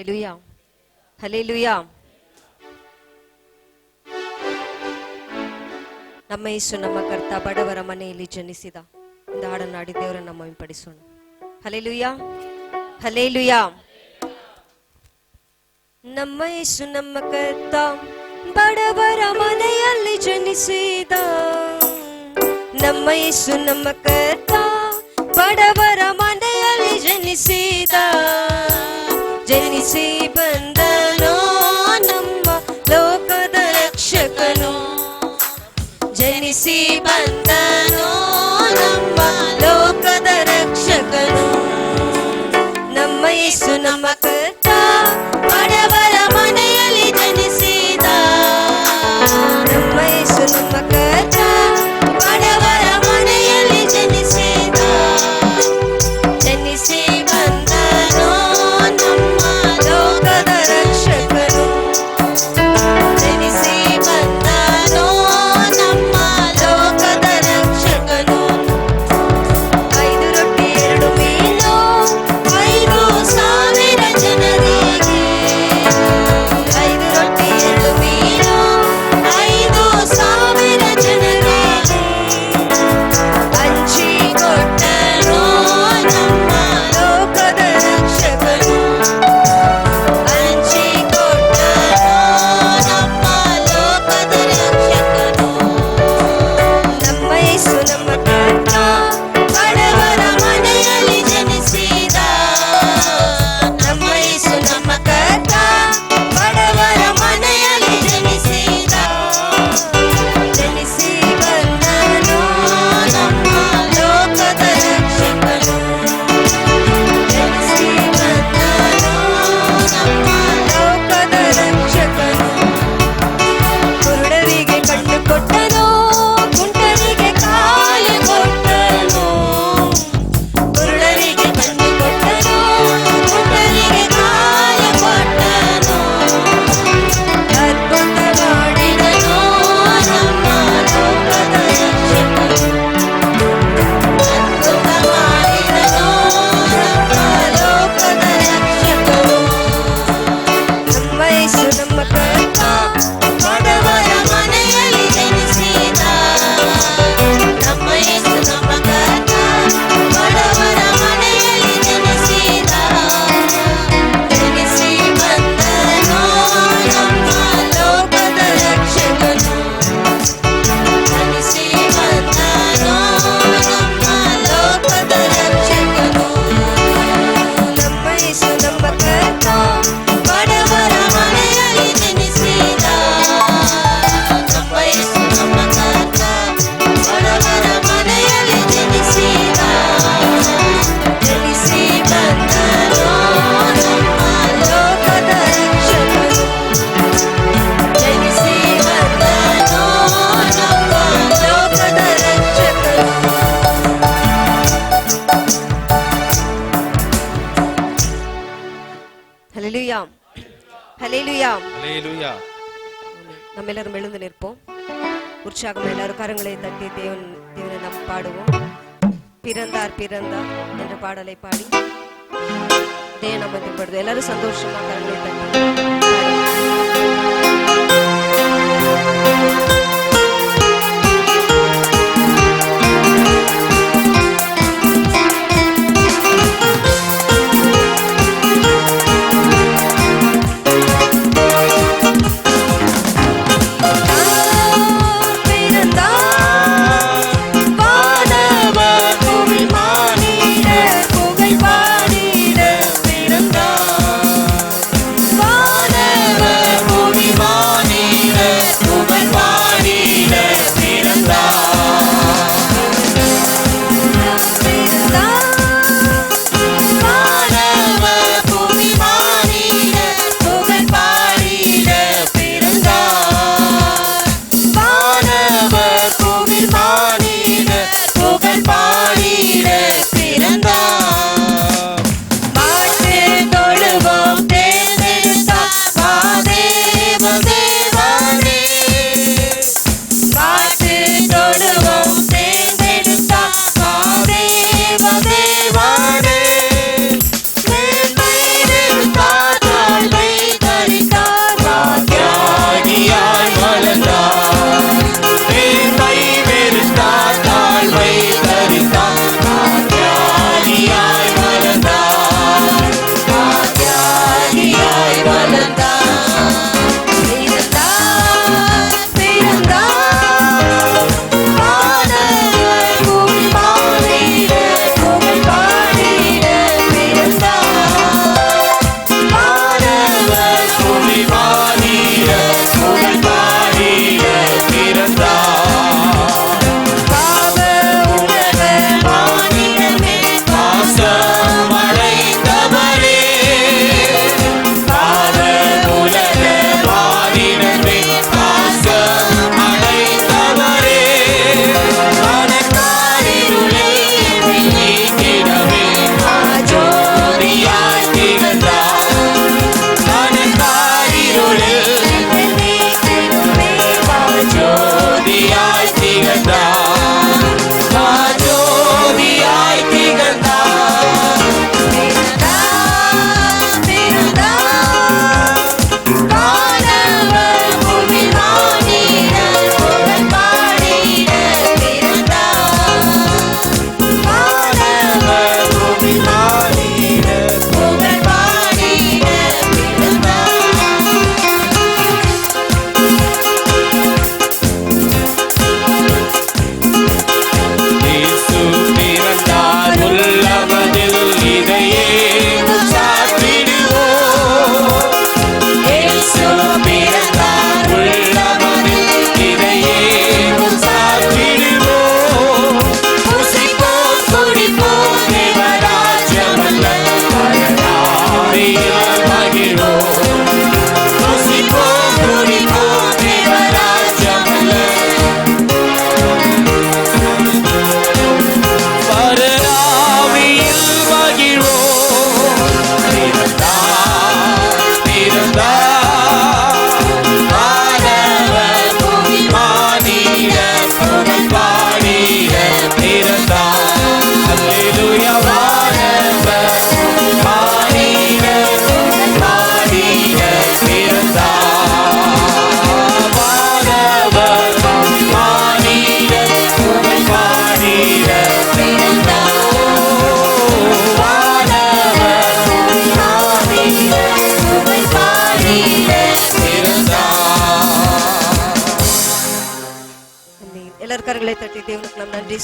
Hallelujah, hallelujah. ನಮ್ಮ ಯೇಸು ನಮ್ಮ ಕರ್ತ ಬಡವರ ಮನೆಯಲ್ಲಿ ಜನಿಸಿದ ಎಂದು ಹಾಡನ್ನು ಹಾಡಿ ದೇವರನ್ನು ಮಹಿಮೆಪಡಿಸೋಣ. Hallelujah, hallelujah. ನಮ್ಮ ಯೇಸು ನಮ್ಮ ಕರ್ತ ಬಡವರ ಮನೆಯಲ್ಲಿ ಜನಿಸಿದ. ನಮ್ಮ ಯೇಸು ನಮ್ಮ ಕರ್ತ ಬಡವರ ಮನೆಯಲ್ಲಿ ಜನಿಸಿದ. ಜನಿಸಿ ಬಂದನೋ ನಮ್ಮ ಲೋಕದ ರಕ್ಷಕನು. ಜನಿಸಿ ಬಂದನೋ ನಮ್ಮ ಲೋಕದ ರಕ್ಷಕನು. ನಮ್ಮ ಯೇಸು ನಮ್ಮ ಕರ್ತ ಬಡವರ ಮನೆಯಲ್ಲಿ ಜನಿಸಿದ. ನಮ್ಮ ಯೇಸು ನಮ್ಮ ಕರ್ತ ಬಡವರ ಮನೆಯಲ್ಲಿ ಜನಿಸಿದ. ಜನಿಸಿ ಬಂದನೋ ನಮ್ಮ ಲೋಕದ ರಕ್ಷಕನು. ಜನಿಸಿ ಬಂದನೋ ನಮ್ಮ ಲೋಕದ ರಕ್ಷಕನು. 5 ರೊಟ್ಟಿ 2 ಮೀನು 5,000 ಜನರಿಗೆ. 5 ರೊಟ್ಟಿ 2 ಮೀನು 5,000 ಜನರಿಗೆ ಹಂಚಿಕೊಟ್ಟನು ನಮ್ಮ ಲೋಕದ ರಕ್ಷಕನು. ಹಂಚಿಕೊಟ್ಟನು ನಮ್ಮ ಲೋಕದ ರಕ್ಷಕನು. ನಮ್ಮ ಯೇಸು ನಮ್ಮ ಕರ್ತ ಬಡವರ ಮನೆಯಲ್ಲಿ ಜನಿಸಿದ. ನಮ್ಮ ಯೇಸು ನಮ್ಮ ಕರ್ತ ಬಡವರ ಮನೆಯಲ್ಲಿ ಜನಿಸಿದ. ಜನಿಸಿ ಬಂದನು ನಮ್ಮ ಲೋಕದ ರಕ್ಷಕನು. ಜನಿಸಿ ಬಂದನು ನಮ್ಮ ಲೋಕದ ರಕ್ಷಕನು. ಕುರುಡರಿಗೆ ಕಣ್ಣು ಕೊಟ್ಟನು, ಕುಂಟರಿಗೆ ಕಾಲು ಕೊಟ್ಟನು. ಕುರುಡರಿಗೆ ಕಣ್ಣು ಕೊಟ್ಟನು, ಕುಂಟರಿಗೆ ಕಾಲು ಕೊಟ್ಟನು. ಅದ್ಭುತ ಮಾಡಿದನು ನಮ್ಮ ಲೋಕದ ರಕ್ಷಕನು. ಅದ್ಭುತ ಮಾಡಿದನು ನಮ್ಮ ಲೋಕದ ರಕ್ಷಕನು. ನಮ್ಮ ಯೇಸು ನಮ್ಮ ಕರ್ತ ಬಡವರ ಮನೆಯಲ್ಲಿ ಜನಿಸಿದ. ನಮ್ಮ ಯೇಸು ನಮ್ಮ ಕರ್ತ ಬಡವರ ಮನೆಯಲ್ಲಿ ಜನಿಸಿದ. ಜನಿಸಿ ಬಂದನೋ ನಮ್ಮ ಲೋಕದ ರಕ್ಷಕನು. ಜನಿಸಿ ಬಂದನೋ ನಮ್ಮ ಲೋಕದ ರಕ್ಷಕನು. ನಮ್ಮ ಯೇಸು ನಮ್ಮ ಕರ್ತ ಬಡವರ ಮನೆಯಲ್ಲಿ ಜನಿಸಿದ. ನಮ್ಮ ಯೇಸು ನಮ್ಮ ಕರ್ತ ಬಡವರ ಮನೆಯಲ್ಲಿ ಜನಿಸಿದ. ಜನಿಸಿ ಬಂದನೋ ನಮ್ಮ ಲೋಕದ ರಕ್ಷಕನು. ಜನಿಸಿ ಬಂದನೋ ನಮ್ಮ ಲೋಕದ ರಕ್ಷಕನು. Hallelujah, hallelujah. ஹல்லேலூயா. நம்மெல்லாரும் எழுந்து நிற்போம். உற்சாகம் எல்லாரும் கரங்களை தட்டி தேவனை நாம் பாடுவோம். பிறந்தார் பிறந்தார் என்ற பாடலை பாடி தேவனை மகிமைப்படுத்துவோம். எல்லாரும் சந்தோஷமா கரங்களை தட்டி வானவர்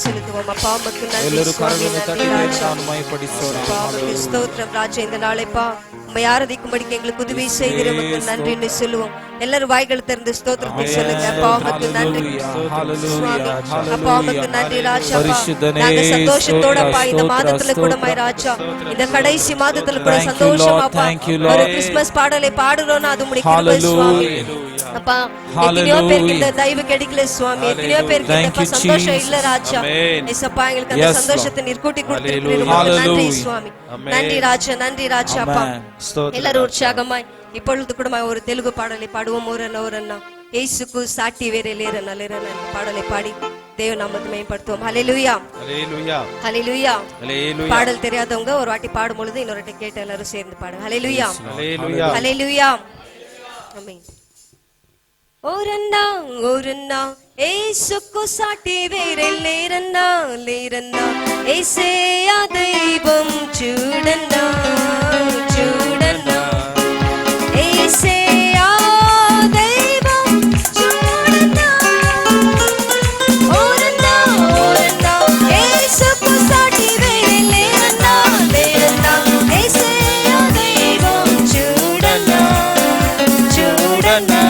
செலுத்துவோம். அப்பா உமக்கு நன்றி ಎಲ್ಲರೂ சுவாமி, ಕರಗಳನ್ನು நன்றி ತಟ್ಟಿ ராஜா. ದೇವರನ್ನು ಮಹಿಮೆಪಡಿಸೋಣ. அப்பா உமக்கு ஸ்தோத்திரம் ராஜா. இந்த நாளைப்பா உம்மை ஆராதிக்கும்படிக்கு எங்களுக்கு உதவி செய்கிற உமக்கு நன்றின்னு சொல்லுவோம். எல்லாரும் வாய்கள் திறந்து ஸ்தோத்திரத்தை சொல்லுங்க. அப்பா உமக்கு நன்றி சுவாமி. அப்பா உமக்கு நன்றி ராஜா. நாங்க சந்தோஷத்தோடப்பா இந்த மாதத்துல கூட ராஜா, இந்த கடைசி மாதத்துல கூட சந்தோஷமாப்பா ஒரு கிறிஸ்துமஸ் பாடலை பாடுறோம்னா அது உம்முடைய கிருபை சுவாமி. அப்பா எத்தனையோ பேருக்கு இந்த தயவு கிடைக்கல சுவாமி, எத்தனையோ பேருக்கு இந்த சந்தோஷம் இல்ல ராஜா. ஏசப்பா எங்களுக்கு அந்த சந்தோஷத்தை நீர் கூட்டி கொடுத்திருக்கிறீர்கள். நன்றி சுவாமி, நன்றி ராஜா, நன்றி ராஜா. அப்பா எல்லாரும் உற்சாகமாய் இப்பொழுது கூட ஒரு தெலுங்கு பாடலை பாடுவோம். ஓரன்னா ஏசுக்கு சாட்டி வேற லேரன்னா லேரன்னா இந்த பாடலை பாடி தேவ நாமத்தை மேம்படுத்துவோம். ஹல்லேலூயா, ஹல்லேலூயா, ஹல்லேலூயா. பாடல் தெரியாதவங்க ஒரு வாட்டி பாடும் பொழுது இன்னொரு வாட்டி கேட்டு எல்லாரும் சேர்ந்து பாடுங்க. ஹல்லேலூயா, ஹல்லேலூயா, ஹல்லேலூயா. ஆமென். ఓరన్నా ఏసుకు సాటి వేరే లేరన్నా లేరన్నా, యేసయ్య దైవం చూడన్నా చూడన్నా, యేసయ్య దైవం చూడన్నా. ఓరన్నా ఏసుకు సాటి వేరే లేరన్నా లేరన్నా, యేసయ్య దైవం చూడన్నా చూడన్నా.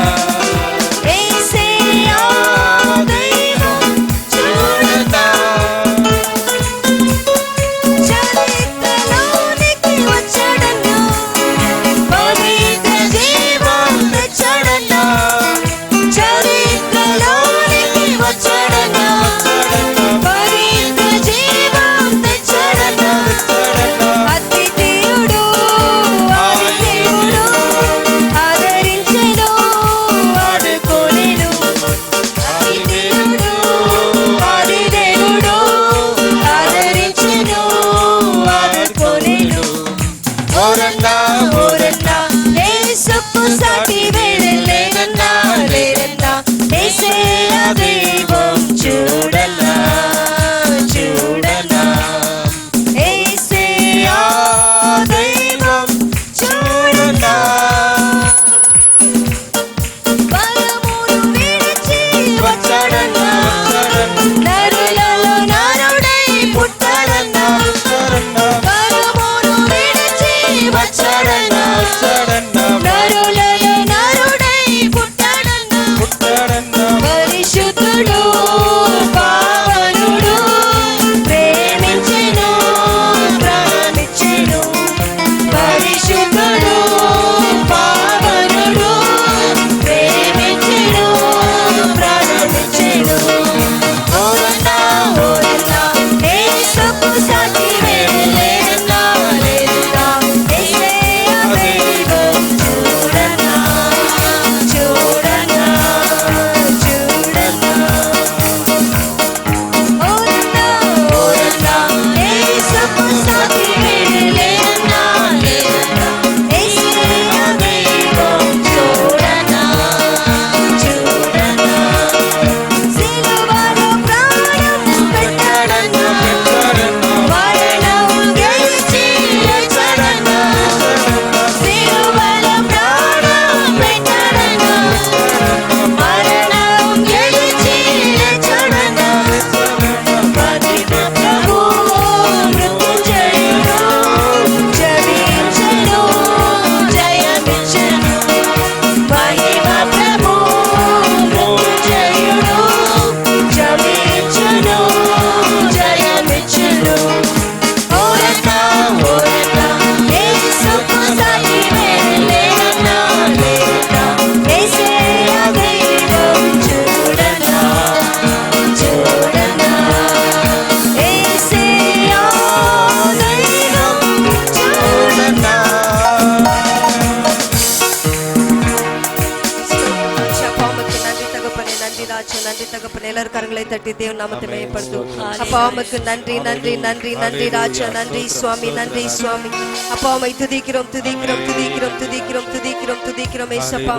அப்பா உமக்கு நன்றி நன்றி நன்றி நன்றி ராஜா, நன்றி சுவாமி, நன்றி சுவாமி. அப்பா உம்மை துதிக்கிறோம் துதிக்கிறோம் துதிக்கிறோம் துதிக்கிறோம் துதிக்கிறோம் துதிக்கிறோம் ஏசப்பா.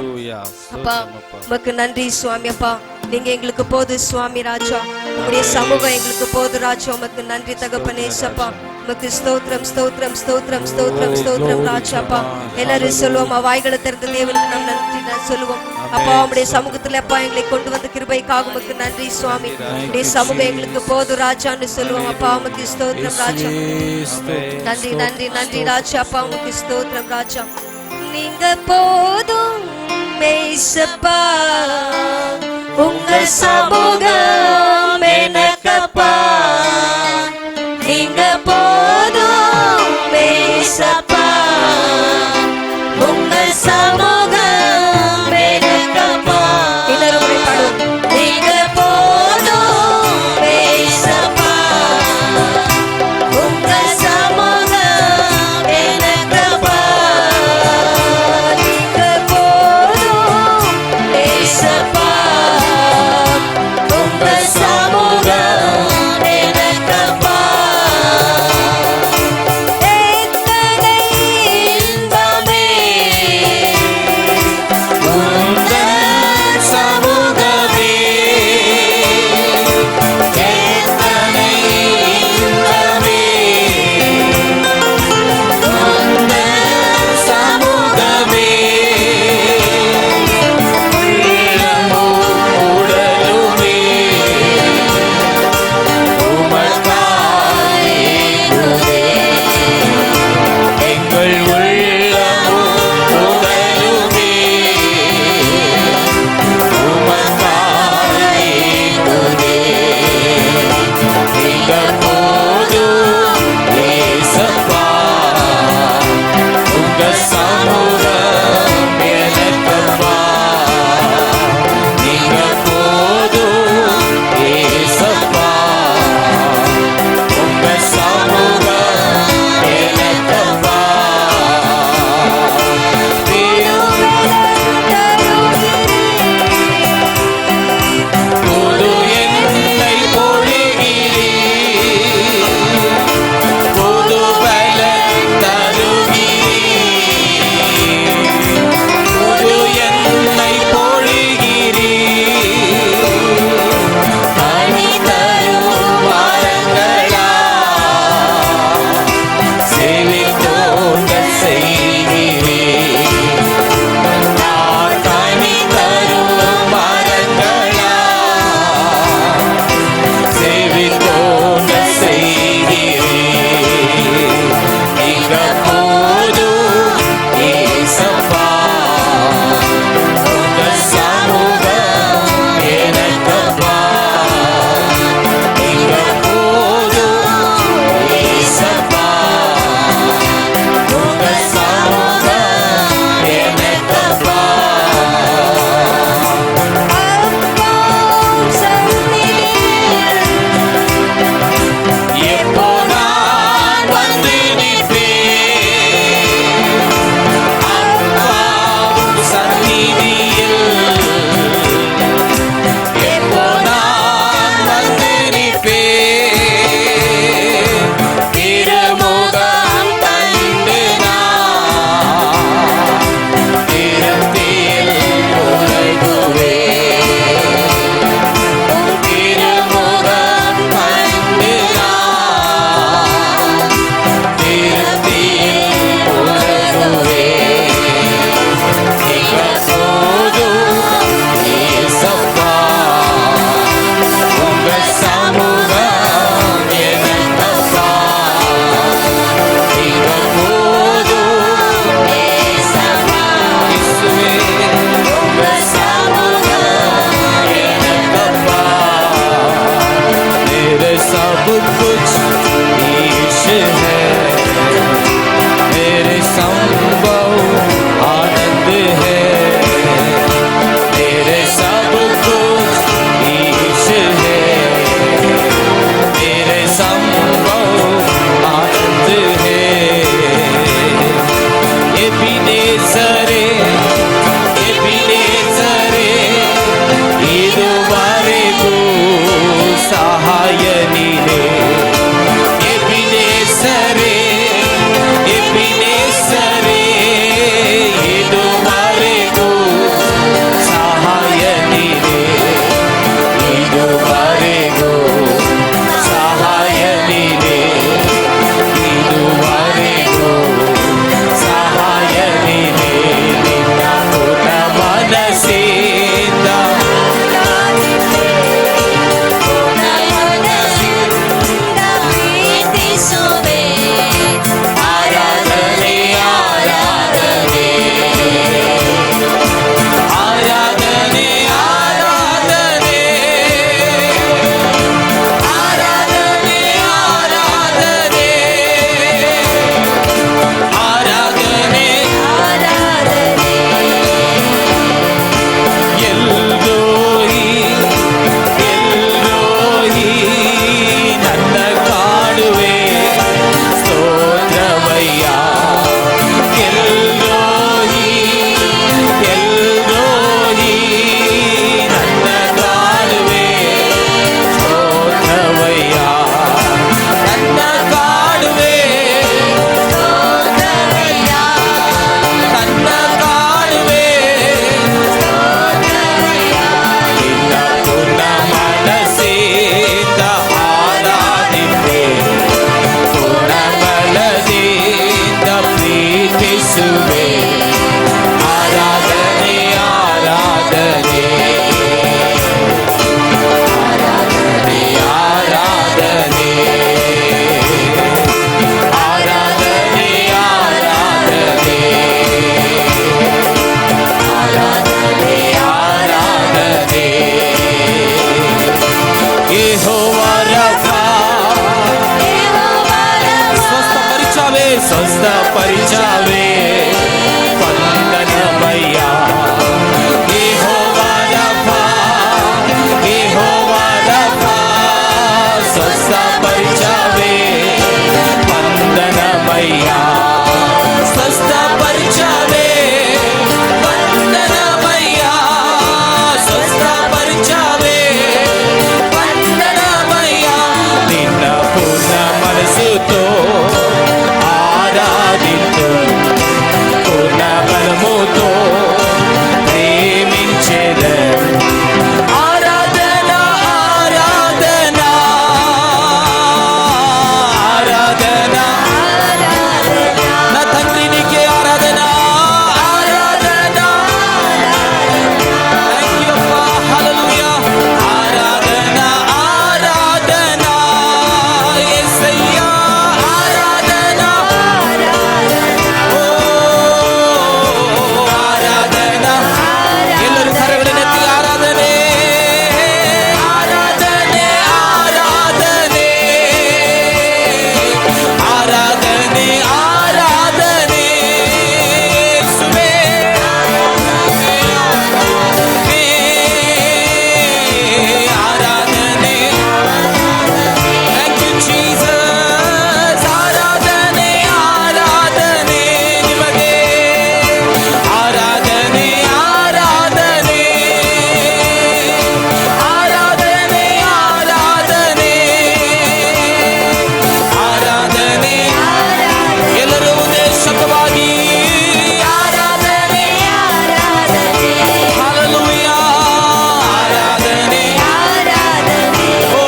அப்பா உமக்கு நன்றி சுவாமி. அப்பா நீங்க எங்களுக்கு போது சுவாமி ராஜா, உங்களுடைய சமூகம் எங்களுக்கு போது ராஜா. உமக்கு நன்றி தகப்பனே ஏசப்பா. உமக்கு ஸ்தோத்திரம் ஸ்தோத்திரம் ஸ்தோத்திரம் ஸ்தோத்திரம் ஸ்தோத்திரம் ராஜாப்பா. எல்லாரும் சொல்லுவோம், வாய்களை திறந்த தேவனுக்கு நாம் நன்றி சொல்லுவோம். அப்பா உம்முடைய சமூகத்துல அப்பா எங்களை கொண்டு வந்த கிருபைக்காக உமக்கு நன்றி சுவாமி. உம்முடைய சமூகம் எங்களுக்கு போதும் ராஜான்னு சொல்லுவோம். அப்பா உமக்கு ஸ்தோத்திரம் ராஜா. நன்றி நன்றி நன்றி ராஜா. அப்பா உமக்கு ஸ்தோத்திரம் ராஜா. நீங்க போதும் மேசப்பா, உங்க சமூகம் எனக்கப்பா. நீங்க போதும் மேசப்பா, உங்க சமூகம் எனக்கப்பா. எல்லாரும் பாடுவோம். நீங்க போதும் மேசப்பா, உங்க சமூகம் எனக்கப்பா. நீங்க போதும் மேசப்பா, உங்க சமூகம் స్వస్థపరిచావే వందనమయ్యా యెహోవా రఫా యెహోవా రఫా స్వస్థపరిచావే వందనమయ్యా స్వస్థపరిచావే వందనమయ్యా స్వస్థపరిచావే వందనమయ్యా నిన్న పూర్ణ మనసుతో ఆరాధించు పూర్ణ బలముతో ప్రేమించెదను ఆరాధన ఆరాధన ఆరాధన నా తండ్రి నీకే ఆరాధన ఆరాధన థాంక్ యూ అమ్మా హల్లెలూయా ఆరాధన ఆరాధన యేసయ్యా ఆరాధన ఓ ఆరాధన ಎಲ್ಲರೂ ಕರಗಳನ್ನೆತ್ತಿ ಆರಾಧನೆ ಆರಾಧನೆ ಆರಾಧನೆ ಆರಾಧನೆ ಆರಾಧನೆ ಯೇಸುವೇ ಆರಾಧನೆ ಥ್ಯಾಂಕ್ ಯು ಜೀಸಸ್ ಆರಾಧನೆ ಆರಾಧನೆ ನಿಮಗೆ ಆರಾಧನೆ ಆರಾಧನೆ ಆರಾಧನೆ ಆರಾಧನೆ ಆರಾಧನೆ ಎಲ್ಲರೂ ಒಂದೇ ಶಬ್ದವಾಗಿ ಆರಾಧನೆ ಹಲ್ಲೆಲೂಯಾ ಆರಾಧನೆ ಓ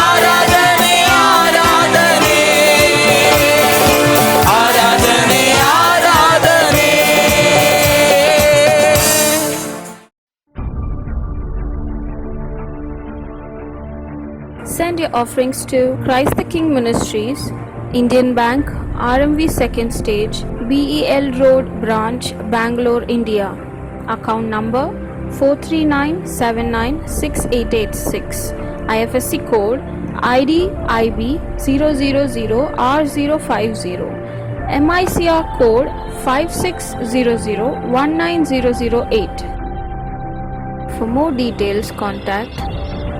ಆರಾಧನೆ ಆರಾಧನೆ ಆರಾಧನೆ ಆರಾಧನೆ Send your offerings to Christ the King Ministries, Indian Bank, RMV Second Stage, BEL Road Branch, Bangalore, India. Account number 439796886. IFSC code ID IB 000R050. MICR code 5600190008. For more details, contact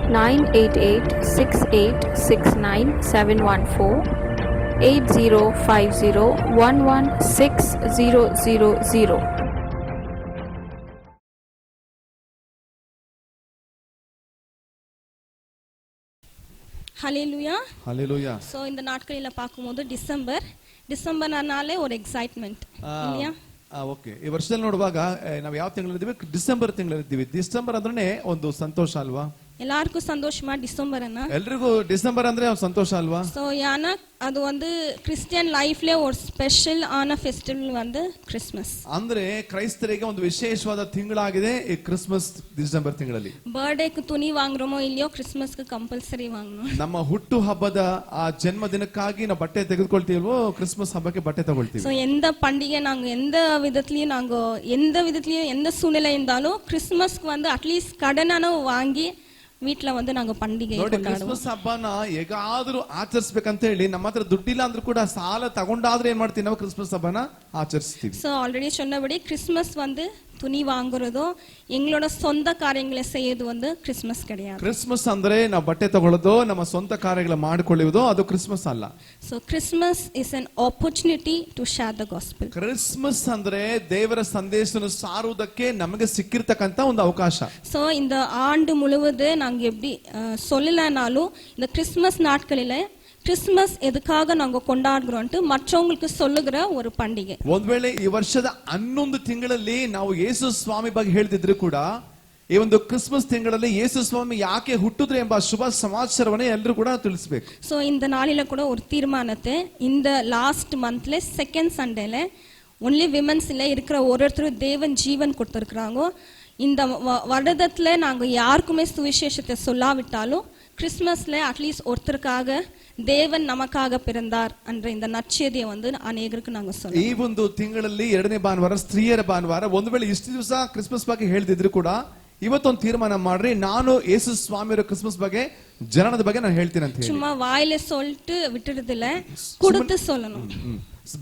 988-6869-714, 8050-11600. Hallelujah hallelujah. So இந்த நாட்களில் பார்க்கும்போது டிசம்பர்னாலே ஒரு excitement இல்லையா okay ಈ ವರ್ಷದಲ್ಲಿ ನೋಡುವಾಗ ನಾವು ಯಾವ ತಿಂಗಳಿದ್ದೀವಿ? ಡಿಸೆಂಬರ್ ತಿಂಗಳಿದ್ದೀವಿ. ಡಿಸೆಂಬರ್ ಅಂದ್ರೆ ಒಂದು ಸಂತೋಷ ಅಲ್ವಾ? எல்லாருக்கும் சந்தோஷமா டிசம்பர் அண்ணா ಎಲ್ರಿಗೂ ಡಿಸೆಂಬರ್ ಅಂದ್ರೆ ಒಂದು ಸಂತೋಷ ಅಲ್ವಾ? ஸோ ஏன்னா அது வந்து கிறிஸ்டியன் லைஃப்ல ஒரு ஸ்பெஷல் ஆன ஃபெஸ்டிவல் வந்து கிறிஸ்மஸ். ಅಂದ್ರೆ ಕ್ರೈಸ್ತರಿಗೆ ಒಂದು ವಿಶೇಷವಾದ ತಿಂಗಳಾಗಿದೆ ಈ ಕ್ರಿಸ್ಮಸ್ ಡಿಸೆಂಬರ್ ತಿಂಗಳಲ್ಲಿ. ಬರ್ಡೇக்கு துணி வாங்குறோமோ இல்லையೋ கிறிஸ்மஸ்க்கு ಕಂಪಲ್ಸರಿ வாங்கணும். ನಮ್ಮ ಹುಟ್ಟು ಹಬ್ಬದ ಆ ಜನ್ಮ ದಿನಕ್ಕಾಗಿ ನಾವು ಬಟ್ಟೆ ತೆಗೆದುಕೊಳ್ತೀವೋ ಕ್ರಿಸ್ಮಸ್ ಹಬ್ಬಕ್ಕೆ ಬಟ್ಟೆ ತಗೊಳ್ತೀವಿ. ஸோ எந்த பண்டிகை நாங்க எந்த விதத்துலயும் எந்த சூழ்நிலை இருந்தாலும் கிறிஸ்மஸ்க்கு வந்து அட்லீஸ்ட் கடனான வாங்கி வீட்ல வந்து நாங்க பண்டிகை ನೋಡಿ ಕ್ರಿಸ್ಮಸ್ ಹಬ್ಬನ ಹೇಗಾದ್ರೂ ಆಚರಿಸಬೇಕಂತ ಹೇಳಿ ನಮ್ಮ ಹತ್ರ ದುಡ್ಡಿಲ್ಲ ಅಂದ್ರೂ ಕೂಡ ಸಾಲ ತಗೊಂಡಾದ್ರೆ ಏನ್ ಮಾಡ್ತೀವಿ ನಾವು ಕ್ರಿಸ್ಮಸ್ ಹಬ್ಬನ ಆಚರಿಸ್ತೀವಿ. ஸோ ஆல்ரெடி சொன்னபடி கிறிஸ்மஸ் வந்து துணி வாங்குறதோ எங்களோட சொந்த காரியங்களை செய்யறது வந்து கிறிஸ்மஸ் கிடையாது. ಕ್ರಿಸ್ಮಸ್ ಅಂದ್ರೆ ನಾವು ಬಟ್ಟೆ ತಗೊಳ್ಳೋದು ನಮ್ಮ ಸ್ವಂತ ಕಾರ್ಯಗಳ ಮಾಡಿಕೊಳ್ಳುವುದು ಅದು ಕ್ರಿಸ್ಮಸ್ ಅಲ್ಲ. So Christmas is an opportunity to share the gospel. Christmas ಅಂದ್ರೆ ದೇವರ ಸಂದೇಶವನ್ನು ಸಾರುವುದಕ್ಕೆ ನಮಗೆ ಸಿಕ್ಕಿರ್ತಕ್ಕಂತ ಒಂದು ಅವಕಾಶ. So இந்த ஆண்டு முழுவதும் நாங்க எப்படி சொல்லலனாலும் இந்த கிறிஸ்மஸ் நாட்களில கிறிஸ்மஸ் எதுக்காக நாங்க கொண்டாடுறோம்ட்டு மற்றவங்களுக்கு சொல்லுகிற ஒரு பண்டிகை. ಒಂದ್ ವೇಳೆ ಈ ವರ್ಷದ 11 ತಿಂಗಳಲ್ಲಿ ನಾವು ಯೇಸು ಸ್ವಾಮಿ ಬಗ್ಗೆ ಹೇಳ್ತಿದ್ರು ಕೂಡ ಈ ಒಂದು ಕ್ರಿಸ್ಮಸ್ ತಿಂಗಳಲ್ಲಿ ಯೇಸು ಸ್ವಾಮಿ ಯಾಕೆ ಹುಟ್ಟಿದ್ರು ಎಂಬ ಶುಭ ಸಮಾಚಾರವನ್ನ ಎಲ್ಲರೂ ಕೂಡ ತಿಳಿಸಬೇಕು. ಸೊ இந்த நாளில கூட ஒரு தீர்மானத்தை இந்த லாஸ்ட் மந்த்ல செகண்ட் சண்டேல ஒன்லி விமென்ஸ்ல இருக்கிற ஒருத்தரும் தேவன் ஜீவன் கொடுத்திருக்காங்க. இந்த வருடத்துல நாங்க யாருக்குமே சுவிசேஷத்தை சொல்லாவிட்டாலும் கிறிஸ்மஸ்ல அட்லீஸ்ட் ஒருத்தருக்காக ದೇವನ್ ನಮಕಾಗ ಪಿರಂದಾರ್ ಅಂದ್ರೆ ಇಂದ ನಚ್ಚೇದಿಯ ಒಂದು ಅನೇಕರಿಗೆ ನಾಂಗ ಸೊಲ್ಲ. ಈ ಒಂದು ತಿಂಗಳಲ್ಲಿ ಎರಡನೇ ಭಾನುವಾರ ಸ್ತ್ರೀಯರ ಭಾನುವಾರ. ಒಂದು ವೇಳೆ ಇಷ್ಟು ದಿವಸ ಕ್ರಿಸ್ಮಸ್ ಬಗ್ಗೆ ಹೇಳ್ತಿದ್ರು ಕೂಡ ಇವತ್ತೊಂದು ತೀರ್ಮಾನ ಮಾಡ್ರಿ, ನಾನು ಯೇಸು ಸ್ವಾಮಿಯವರ ಕ್ರಿಸ್ಮಸ್ ಬಗ್ಗೆ ಜನನದ ಬಗ್ಗೆ ನಾನು ಹೇಳ್ತೀನಿ ಅಂತ ಹೇಳಿ. சும்மா வாயில சொல்லிட்டு விட்டுறதில்ல, கொடுத்து சொல்லணும்.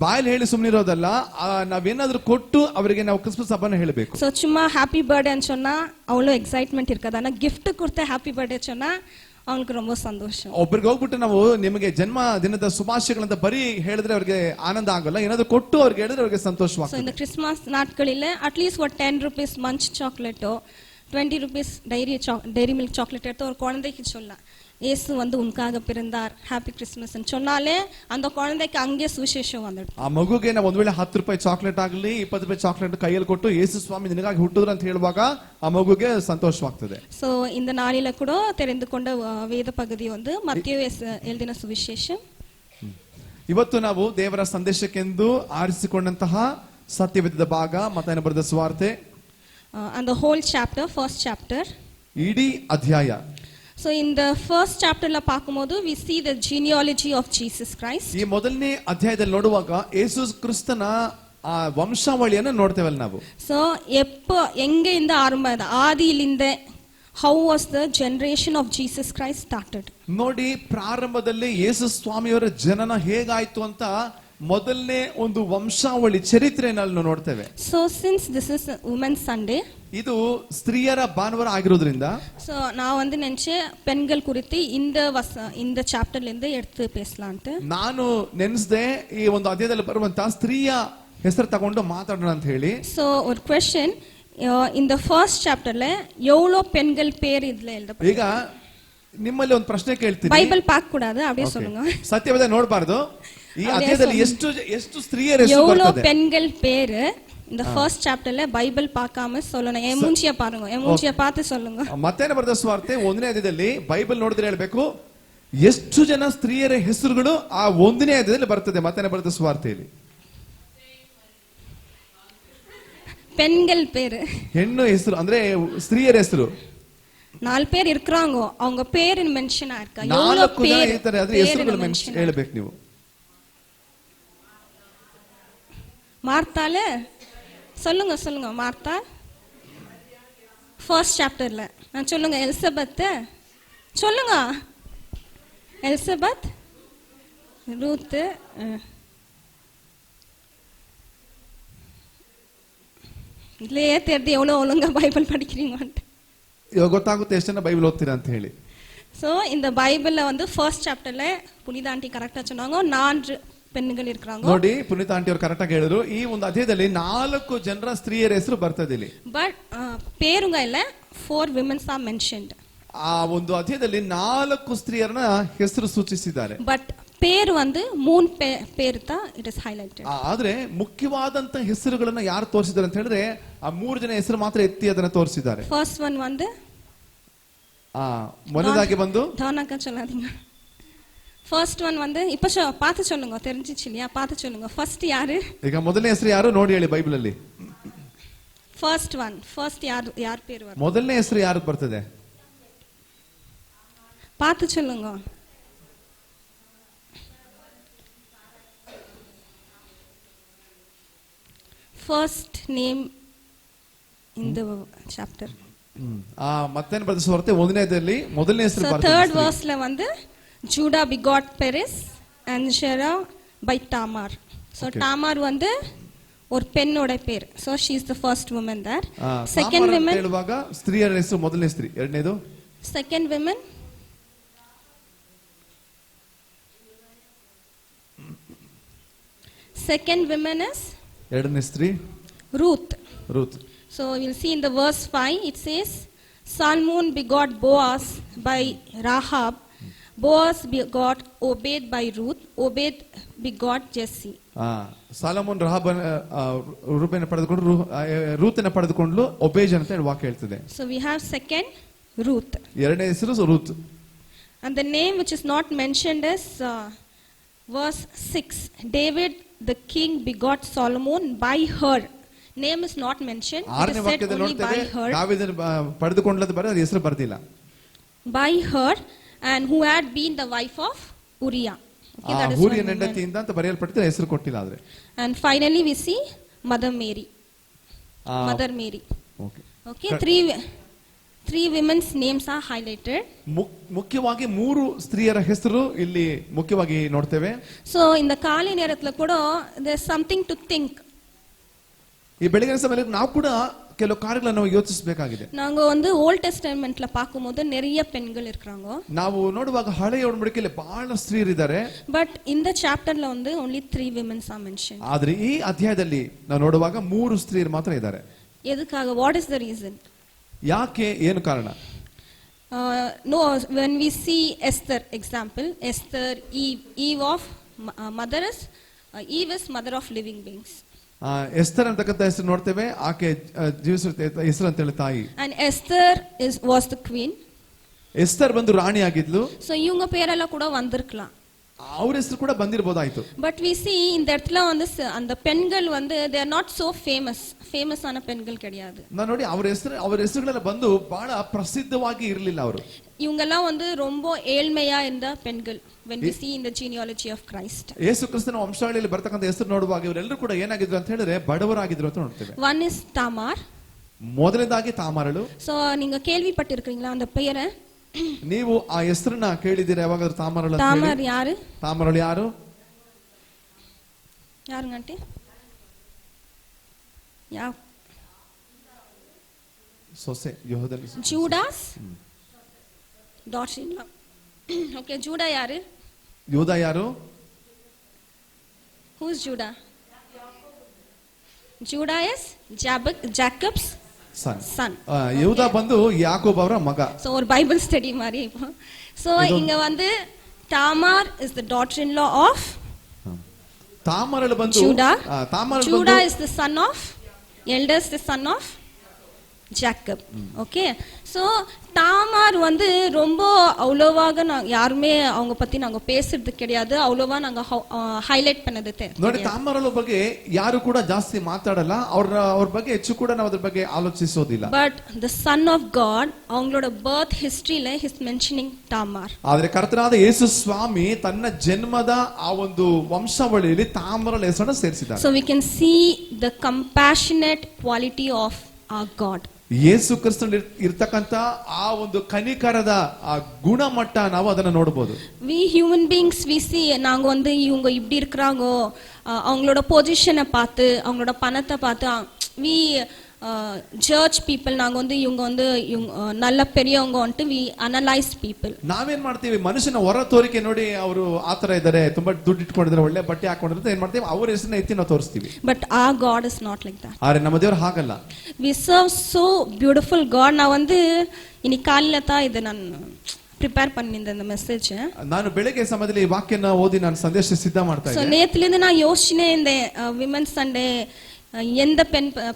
ಬಾಯಲ್ಲಿ ಹೇಳಿ ಸುಮ್ಮನಿರೋದಲ್ಲ, ನಾವೇನಾದ್ರೂ ಕೊಟ್ಟು ಅವರಿಗೆ ನಾವು ಕ್ರಿಸ್ಮಸ್ ಹಬ್ಬನ ಹೇಳಬೇಕು. ஸோ சும்மா ஹாப்பி பர்த்டேன்னு சொன்னா அவ்வளோ எக்ஸைட்மெண்ட் இருக்காது. ஆனா gift கொடுத்து ஹாப்பி பர்த்டே சொன்னா அவங்களுக்கு ரொம்ப சந்தோஷம். ಒಬ್ಬರಿಗೆ ಹೋಗ್ಬಿಟ್ಟು ನಾವು ನಿಮಗೆ ಜನ್ಮ ದಿನದ ಶುಭಾಶಯಗಳಂತ ಬರೀ ಹೇಳಿದ್ರೆ ಅವ್ರಿಗೆ ಆನಂದ ಆಗಲ್ಲ, ಏನಾದ್ರು ಕೊಟ್ಟು ಅವ್ರಿಗೆ ಹೇಳಿದ್ರೆ ಅವ್ರಿಗೆ ஸோ ಸಂತೋಷವಾಗ್ತದೆ. இந்த கிறிஸ்மஸ் நாட்களில் அட்லீஸ்ட் ஒரு 10 rupees மஞ்ச் சாக்லேட்டோ 20 rupees டைரி மில்க் சாக்லேட் எடுத்து ஒரு குழந்தைக்கு சொல்லலாம், இயேசு வந்து உனக்காக பிறந்தார், ஹாப்பி கிறிஸ்மஸ் சொன்னாலே அந்த குழந்தைக்கு அங்கே சுவிசேஷம் வந்துடும். ಆ ಮಗುಗೆ ನಾವು ಒಂದ್ ವೇಳೆ 10 ರೂಪಾಯಿ ಚಾಕ್ಲೇಟ್ ಆಗಲಿ 20 ರೂಪಾಯಿ ಚಾಕ್ಲೇಟ್ ಕೈಯಲ್ಲಿ ಕೊಟ್ಟು ಯೇಸು ಸ್ವಾಮಿ ನಿನಗಾಗಿ ಹುಟ್ಟಿದ್ರು ಅಂತ ಹೇಳುವಾಗ ಆ ಮಗುಗೆ ಸಂತೋಷವಾಗ್ತದೆ. ஸோ இந்த நாளில கூட தெரிந்து கொண்ட வேத பகுதி வந்து மத்தேயு எழுதின சுவிசேஷம். ಇವತ್ತು ನಾವು ದೇವರ ಸಂದೇಶಕ್ಕೆಂದು ಆರಿಸಿಕೊಂಡಂತಹ ಸತ್ಯವೇದದ ಭಾಗ ಮತ್ತಾಯನ ಬರೆದ ಸುವಾರ್ತೆ, and the whole chapter, first chapter. ಇಡೀ ಅಧ್ಯಾಯ. So in the first chapter la paakumodu we see the genealogy of Jesus Christ. ಈ ಮೊದಲನೇ ಅಧ್ಯಾಯದಲ್ಲಿ ನೋಡುವಾಗ ಯೇಸು ಕ್ರಿಸ್ತನ ಆ ವಂಶಾವಳಿಯನ್ನು ನೋಡ್ತೇವಲ್ಲ ನಾವು. So எப்போ எங்க இந்த ஆரம்பம் ஆதியிலிருந்து how was the generation of Jesus Christ started? ನೋಡಿ, ಪ್ರಾರಂಭದಲ್ಲಿ ಯೇಸು ಸ್ವಾಮಿಯವರ ಜನನ ಹೇಗಾಯ್ತು ಅಂತ ಮೊದಲನೇ ಒಂದು ವಂಶಾವಳಿ ಚರಿತ್ರೆಯನ್ನು ನಾವು ನೋಡ್ತೇವೆ. So since this is Women's Sunday, ಇದು ಸ್ತ್ರೀಯರ ಭಾನುವಾರ ಆಗಿರೋದ್ರಿಂದ so நான் வந்து நினைச்சேன் பெண்கள் குறித்து இந்த சாப்டர்ல இருந்து எடுத்து பேசலாம்னு. ನಾನು ನೆನೆಸ್ದೆ ಈ ಒಂದು ಅಧ್ಯಾಯದಲ್ಲಿ ಬರುವಂತ ಸ್ತ್ರೀಯ ಹೆಸರು ತಗೊಂಡು ಮಾತಾಡೋಣ ಅಂತ ಹೇಳಿ. So ஒரு question, இந்த first chapterல எவ்வளவு பெண்கள் பேர் இதுல எழுதப்பட்டிருக்கு? ಈಗ ನಿಮ್ಮಲ್ಲಿ ಒಂದು ಪ್ರಶ್ನೆ ಕೇಳ್ತೀನಿ. பைபிள் பார்க்க கூடாது, அப்படியே சொல்லுங்க. ಸತ್ಯವೇದ ನೋಡಬಾರದು. ಈ ಅಧ್ಯಾಯದಲ್ಲಿ ಎಷ್ಟು ಸ್ತ್ರೀಯರ ಹೆಸರು எவ்வளவு ಬರ್ತದೆ? பெண்கள் பேர் இந்த first chapterல பைபிள் பார்க்காம சொல்லணும். என் மூஞ்சிய பாருங்க, என் மூஞ்சிய பார்த்து சொல்லுங்க. ಮತ್ತೇನ ಬರೆದ ಸುವಾರ್ತೆ 1ನೇ ಅಧ್ಯಾಯದಲ್ಲಿ ಬೈಬಲ್ ನೋಡಿದ್ರೆ ಹೇಳ್ಬೇಕು ಎಷ್ಟು ಜನ ಸ್ತ್ರೀಯರ ಹೆಸರುಗಳು ಆ 1ನೇ ಅಧ್ಯಾಯದಲ್ಲಿ ಬರ್ತದೆ. ಮತ್ತೇನ ಬರೆದ ಸುವಾರ್ತೆಯಲ್ಲಿ பெண்கள் பேரு, ಹೆಣ್ಣು ಹೆಸರು ಅಂದ್ರೆ ಸ್ತ್ರೀಯರ ಹೆಸರು 4 பேர் இருக்காங்க, அவங்க பேர் மென்ஷன் ஆயிருக்கா? 4 ಜನ ಇರ್ತಾರೆ, ಅದ್ರ ಹೆಸರುಗಳು ಹೇಳಬೇಕು ನೀವು. மார்த்தால சொல்லுங்க மார்த்தா ஃபர்ஸ்ட் சாப்டர்ல. நான் சொல்லுங்க எலிசபெத், சொல்லுங்க எலிசபெத், ரூத், இதுலயே தெரியுது எவ்வளவு ஒழுங்கா பைபிள் படிக்கிறீங்கன்ட்டு. ಇವಾಗ ಗೊತ್ತಾಗುತ್ತೆ ಎಷ್ಟು ಜನ ಬೈಬಲ್ ಓದ್ತೀರಾ ಅಂತ ಹೇಳಿ. ஸோ இந்த பைபிள்ல வந்து ஃபர்ஸ்ட் சாப்டர்ல புனித ஆண்டி கரெக்டா சொன்னாங்க, 4 பெண்கள் இருக்காங்க. ನೋಡಿ, ಪುನೀತ ಆಂಟಿ ಅವರು ಕರೆಕ್ಟ್ ಆಗಿ ಹೇಳಿದ್ರು. ಈ ಒಂದು ಅಧ್ಯಾಯದಲ್ಲಿ 4 ಜನರ ಸ್ತ್ರೀಯರ ಹೆಸರು ಬರ್ತದೆ ಇಲ್ಲಿ. பட் பேருங்க இல்ல, 4 women's are mentioned. ಆ ಒಂದು ಅಧ್ಯಾಯದಲ್ಲಿ 4 ಸ್ತ್ರೀಯರನ್ನ ಹೆಸರು ಸೂಚಿಸಿದ್ದಾರೆ. ಬಟ್ பேர் வந்து 3 பேர் தான் ಇಟ್ ಇಸ್ ಹೈಲೈಟೆಡ್. ಆದ್ರೆ ಮುಖ್ಯವಾದಂತ ಹೆಸರುಗಳನ್ನ ಯಾರು ತೋರಿಸಿದ್ದಾರೆ ಅಂತ ಹೇಳಿದ್ರೆ ಆ 3 ಜನ ಹೆಸರು ಮಾತ್ರ ಎತ್ತಿ ಅದನ್ನ ತೋರಿಸಿದ್ದಾರೆ. ಫಸ್ಟ್ ಒನ್ வந்து ಮೊದಲಾಗಿ ಬಂದು தானக்க சொல்லாதீங்க. ஃபர்ஸ்ட் ஒன் வந்து இப்ப பார்த்து சொல்லுங்க, தெரிஞ்சிச்சு இல்லையா? பார்த்து சொல்லுங்க. ஃபர்ஸ்ட் யாரு? ಈಗ ಮೊದಲನೇ ಹೆಸರು ಯಾರು ನೋಡಿ ಹೇಳಿ ಬೈಬಲ್ ಅಲ್ಲಿ. ಫಸ್ಟ್ ಒನ್, ಫಸ್ಟ್ ಯಾರ பேர் வரும்? ಮೊದಲನೇ ಹೆಸರು ಯಾರು ಬರ್ತದೆ? பார்த்து சொல்லுங்க. First name in the chapter. ಮತ್ತೇನು ಬರ್ತದೆ ಸುವಾರ್ತೆ 1ನೇದಲ್ಲಿ ಮೊದಲನೇ ಹೆಸರು ಬರ್ತದೆ. ಥರ್ಡ್ ವರ್ಸ್ல வந்து Judah begot Perez and Zerah by Tamar. So Tamar வந்து ஒரு பெண்ணோட பேர். So she is the first woman there. Second woman ಹೇಳುವಾಗ ಸ್ತ್ರೀಯರ ಹೆಸರು ಮೊದಲನೇ ಸ್ತ್ರೀ. ಎರಡನೇದು second woman is ಎರಡನೇ ಸ್ತ್ರೀ Ruth. So we'll see in the verse 5 it says Salmon begot Boaz by Rahab. Boaz begot Obed by Ruth. Obed begot Jesse. Solomon Rupena ಪಡೆದುಕೊಂಡು ರೂತನ ಪಡೆದುಕೊಂಡು ಒಬೇಜ್ ಅಂತ ಹೇಳಿ ವಾಕ್ಯ ಹೇಳ್ತದೆ. So we have second Ruth. ಎರಡನೇ ಹೆಸರು Routh. And the name which is not mentioned is verse 6. David the king begot Solomon by her. Name is not mentioned. It is said only by her. ದಾವೀದನ ಪಡೆದುಕೊಂಡದ್ದು ಬರ ಹೆಸರು ಬರ್ತಿಲ್ಲ. By her, and who had been the wife of Uriah. Okay, that is ಊರಿಯನ ಹೆಂಡತಿಯಿಂದ ಅಂತ ಬರೆಯಲ್ಪಟ್ಟಿದೆ, ಹೆಸರು ಕೊಟ್ಟಿಲ್ಲ ಆದ್ರೆ. And finally we see Mother Mary. Mother Mary. Okay. Okay, 3 women's names are highlighted. ಮುಖ್ಯವಾಗಿ 3 ಸ್ತ್ರೀಯರ ಹೆಸರು ಇಲ್ಲಿ ಮುಖ್ಯವಾಗಿ ನೋಡ್ತೇವೆ. So இந்த காலை நேரத்துல கூட there's something to think. ಈ ಬೆಳಗಿನ ಸಮಯದಲ್ಲಿ ನಾವು ಕೂಡ ಕೆಲವು ಕಾರ್ಯಗಳನ್ನು ಯೋಚಿಸಬೇಕಾಗಿದೆ. நாங்க வந்து ஓல்ட் டெஸ்டமென்ட்ல பாக்கும்போது நிறைய பெண்கள் இருக்காங்க. ನಾವು ನೋಡುವಾಗ ಹಳೆಯ ಒಡಂಬಡಿಕೆಯಲ್ಲಿ ಬಹಳ ಸ್ತ್ರೀಯರಿದ್ದಾರೆ. ಬಟ್ இந்த சாப்டர்ல வந்து only 3 women are mentioned. ಆದ್ರೆ ಈ ಅಧ್ಯಾಯದಲ್ಲಿ ನಾವು ನೋಡುವಾಗ 3 ಸ್ತ್ರೀಯರು ಮಾತ್ರ ಇದ್ದಾರೆ. ಎದಕ್ಕಾಗ? What is the reason? ಯಾಕೆ? ಏನು ಕಾರಣ? No, when we see Esther example, Esther, Eve of motheress, Eve is mother of living beings. Esther ಅಂತಕ್ಕಂಥ ಹೆಸರು ನೋಡ್ತೇವೆ. ಆಕೆ ಜೀವಿಸುತ್ತೆ ಹೆಸರು ಅಂತ ಹೇಳಿ ತಾಯಿ. And Esther was the queen. Esther ಬಂದು ರಾಣಿ ಆಗಿದ್ಲು. So ಇವಂಗ ಪೇರೆಲ್ಲ ಕೂಡ வந்திருக்கலாம். ಅವ್ರ ಹೆಸರು ಕೂಡ ಬಂದಿರಬಹುದಾಯ್ತು. But we see இந்த இடத்துல வந்து அந்த பெண்கள் வந்து they are not so famous ஆன பெண்கள் கிடையாது. ನಾನು ನೋಡಿ ಅವರ ಹೆಸರುಗಳೆಲ್ಲ ಬಂದು ಬಹಳ ಪ್ರಸಿದ್ಧವಾಗಿ ಇರಲಿಲ್ಲ ಅವರು. இவங்கெல்லாம் வந்து ரொம்ப ஏழ்மையா இருந்த பெண்கள் when we see in the genealogy of Christ. ಯೇಸು ಕ್ರಿಸ್ತನ ವಂಶಾವಳಿಯಲ್ಲಿ ಬರ್ತಕ್ಕಂಥ ಹೆಸರು ನೋಡುವಾಗ ಇವರೆಲ್ಲರೂ ಕೂಡ ಏನಾಗಿದ್ರು ಅಂತ ಹೇಳಿದ್ರೆ ಬಡವರಾಗಿದ್ರು ಅಂತ ನೋಡ್ತೇವೆ. One is Tamar. ಮೊದಲನೇದಾಗಿ ತಾಮಾರಳು. So ನೀங்க ಕೇಳ್ವಿಪಟ್ಟಿருக்கீங்களா அந்த பெயரை? ನೀವು ಆ ಹೆಸರನ್ನ ಕೇಳಿದ್ದೀರಾ ಯಾವಾಗಾದ್ರೂ? ತಾಮಾರಳು. ತಾಮಾರ್ ಯಾರು? ತಾಮಾರಳು ಯಾರು? ಯಾರಂಗಂಟಿ? ಯಾವ ಸೊಸೆ ಯೆಹೂದಲ್ಲಿ? Judas daughter-in-law. Okay, ಜೂಡಾ ಯಾರು? ಯೂದ ಯಾರು? Who is Judah? Judah is Jacob's son. ಯೂದ ಬಂದು ಯಾಕೋಬ್ ಅವರ ಮಗ. So ஒரு பைபிள் ஸ்டடி மாதிரி இப்போ. So இங்க வந்து Tamar is the daughter-in-law of ತಾಮಾರಳು ಬಂದು Judah. ತಾಮಾರಳು Judah ಬಂದು is the son of eldest the son of Jacob. Okay, so Tamar வந்து ரொம்ப அவ்வளவாக யாருமே அவங்க பத்தி நாங்க பேசுறது கிடையாது, அவ்வளவா நாங்க ಹೈಲೈಟ್ பண்ணது ನೋಡಿ. ತಾಮಾರಳ ಬಗ್ಗೆ ಯಾರು ಕೂಡ ಜಾಸ್ತಿ ಮಾತಾಡಲ್ಲ, ಅವ್ರ ಬಗ್ಗೆ ಹೆಚ್ಚು ಕೂಡ ನಾವು ಅದ್ರ ಬಗ್ಗೆ ಆಲೋಚಿಸೋದಿಲ್ಲ. But the son of God அவங்களோட ಬರ್ತ್ ಹಿಸ್ಟರಿல ಇಸ್ ಮೆನ್ಷನಿಂಗ್ ತಾಮಾರ್. ಆದ್ರೆ ಕರ್ತನಾದ ಯೇಸು ಸ್ವಾಮಿ ತನ್ನ ಜನ್ಮದ ಆ ಒಂದು ವಂಶಾವಳಿಯಲ್ಲಿ ತಾಮಾರಳ ಹೆಸರನ್ನು ಸೇರಿಸಿದ್ದಾರೆ. So we can see the compassionate quality of our God. ಯೇಸು ಕ್ರಿಸ್ತನಲ್ಲಿ ಇರ್ತಕ್ಕಂತ ಆ ಒಂದು ಕನಿಕರದ ಆ ಗುಣಮಟ್ಟ ನಾವು ಅದನ್ನ ನೋಡಬಹುದು. We human beings we see நாங்க வந்து இவங்க இப்படி இருக்கறாங்க, அவங்களோட பொசிஷனை பார்த்து அவங்களோட பணத்தை பார்த்து we judge people. நாங்க வந்து இவங்க வந்து நல்ல பெரியவங்க வந்து we analyze people. ನಾವೇನ್ ಮಾಡ್ತೀವಿ? ಮನುಷ್ಯನ ಹೊರ ತೋರಿಕೆ ನೋಡಿ ಅವರು ಆತರ ಇದ್ದಾರೆ, ತುಂಬಾ ದುಡ್ಡು ಇಟ್ಕೊಂಡಿದ್ದಾರೆ, ಒಳ್ಳೆ ಬಟ್ಟೆ ಹಾಕೊಂಡಿರ್ತಾರೆ, ಏನ್ ಮಾಡ್ತೀವಿ? ಅವ್ರ ಹೆಸರನ್ನ ಎತ್ತಿ ನಾವು ತೋರಿಸ್ತೀವಿ. But our God is not like that. ಆದ್ರೆ ನಮ್ಮ ದೇವರು ಹಾಗಲ್ಲ. We serve so beautiful God. நான் வந்து இன்னைக்கு காலையில தான் இதை நான் ಪ್ರಿಪೇರ್ பண்ணிருந்தேன் இந்த மெசேஜ். ನಾನು ಬೆಳಗ್ಗೆ ಸಮಯದಲ್ಲಿ ಈ ವಾಕ್ಯನ ಓದಿ ನಾನು ಸಂದೇಶ ಸಿದ್ಧ ಮಾಡ್ತಾ ಇದ್ದೆ. ಸೊ நேத்திலிருந்து நான் யோசிச்சேன் இந்த ವಿಮೆನ್ಸ್ ಸಂಡೇ ಎಂದ